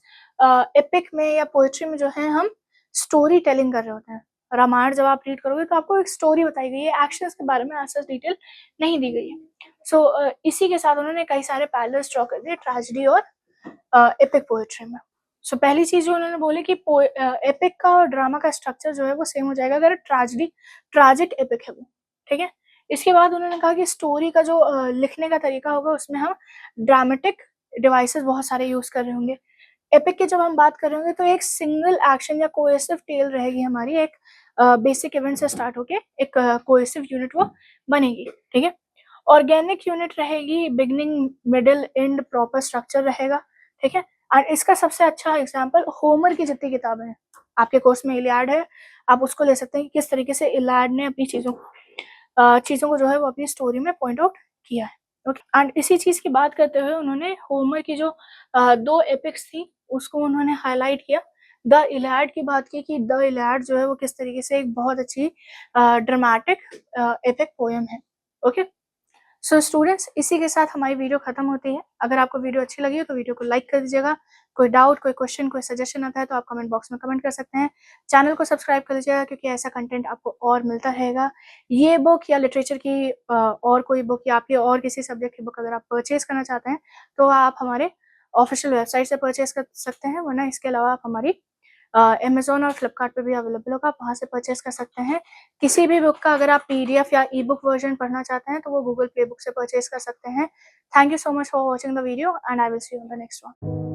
Speaker 1: एपिक में या पोएट्री में जो है हम स्टोरी टेलिंग कर रहे होते हैं। रामायण जब आप रीड करोगे तो आपको एक स्टोरी बताई गई है, एक्शंस के बारे में ऐसा डिटेल नहीं दी गई है। सो इसी के साथ उन्होंने कई सारे पैरेलल्स ड्रॉ कर दिए ट्रेजेडी और एपिक पोएट्री में। सो पहली चीज़ जो उन्होंने बोली कि एपिक का और ड्रामा का स्ट्रक्चर जो है वो सेम हो जाएगा अगर ट्रेजिक एपिक है वो, ठीक है? इसके बाद उन्होंने कहा कि स्टोरी का जो लिखने का तरीका होगा उसमें हम ड्रामेटिक डिवाइसेस बहुत सारे यूज़ कर रहे होंगे। एपिक की जब हम बात कर रहे होंगे तो एक सिंगल एक्शन या कोहेसिव टेल रहेगी हमारी, एक बेसिक इवेंट से स्टार्ट होके एक कोहेसिव यूनिट वो बनेगी, ठीक है? ऑर्गेनिक यूनिट रहेगी, beginning, middle, and proper structure रहेगा, ठीक है? और इसका सबसे अच्छा एग्जांपल होमर की जितनी किताबें हैं, आपके कोर्स में इलियाड है, आप उसको ले सकते हैं कि किस तरीके से इलियाड ने अपनी चीज़ों को जो है वो अपनी स्टोरी में पॉइंट आउट किया है। ओके, एंड इसी चीज़ की बात करते हुए उन्होंने होमर की जो 2 एपिक्स थी उसको उन्होंने हाइलाइट किया। द इलियाड की बात की कि द इलियाड जो है वो किस तरीके से एक बहुत अच्छी ड्रामेटिक एपिक पोएम है। ओके, सो स्टूडेंट्स इसी के साथ हमारी वीडियो खत्म होती है। अगर आपको वीडियो अच्छी लगी हो तो वीडियो को लाइक कर दीजिएगा। कोई डाउट, कोई क्वेश्चन, कोई सजेशन आता है तो आप कमेंट बॉक्स में कमेंट कर सकते हैं। चैनल को सब्सक्राइब कर लीजिएगा क्योंकि ऐसा कंटेंट आपको और मिलता रहेगा। ये बुक या लिटरेचर की और कोई बुक या आपकी और किसी सब्जेक्ट की बुक अगर आप परचेज करना चाहते हैं तो आप हमारे ऑफिशियल वेबसाइट से परचेज कर सकते हैं, वरना इसके अलावा आप हमारी अमेज़न और फ्लिपकार्ट पे भी अवेलेबल होगा, आप वहाँ से परचेज़ कर सकते हैं। किसी भी बुक का अगर आप पीडीएफ या ई-बुक वर्ज़न पढ़ना चाहते हैं, तो वो गूगल प्ले बुक से परचेज़ कर सकते हैं। Thank you so much for watching the video and I will see you in the next one.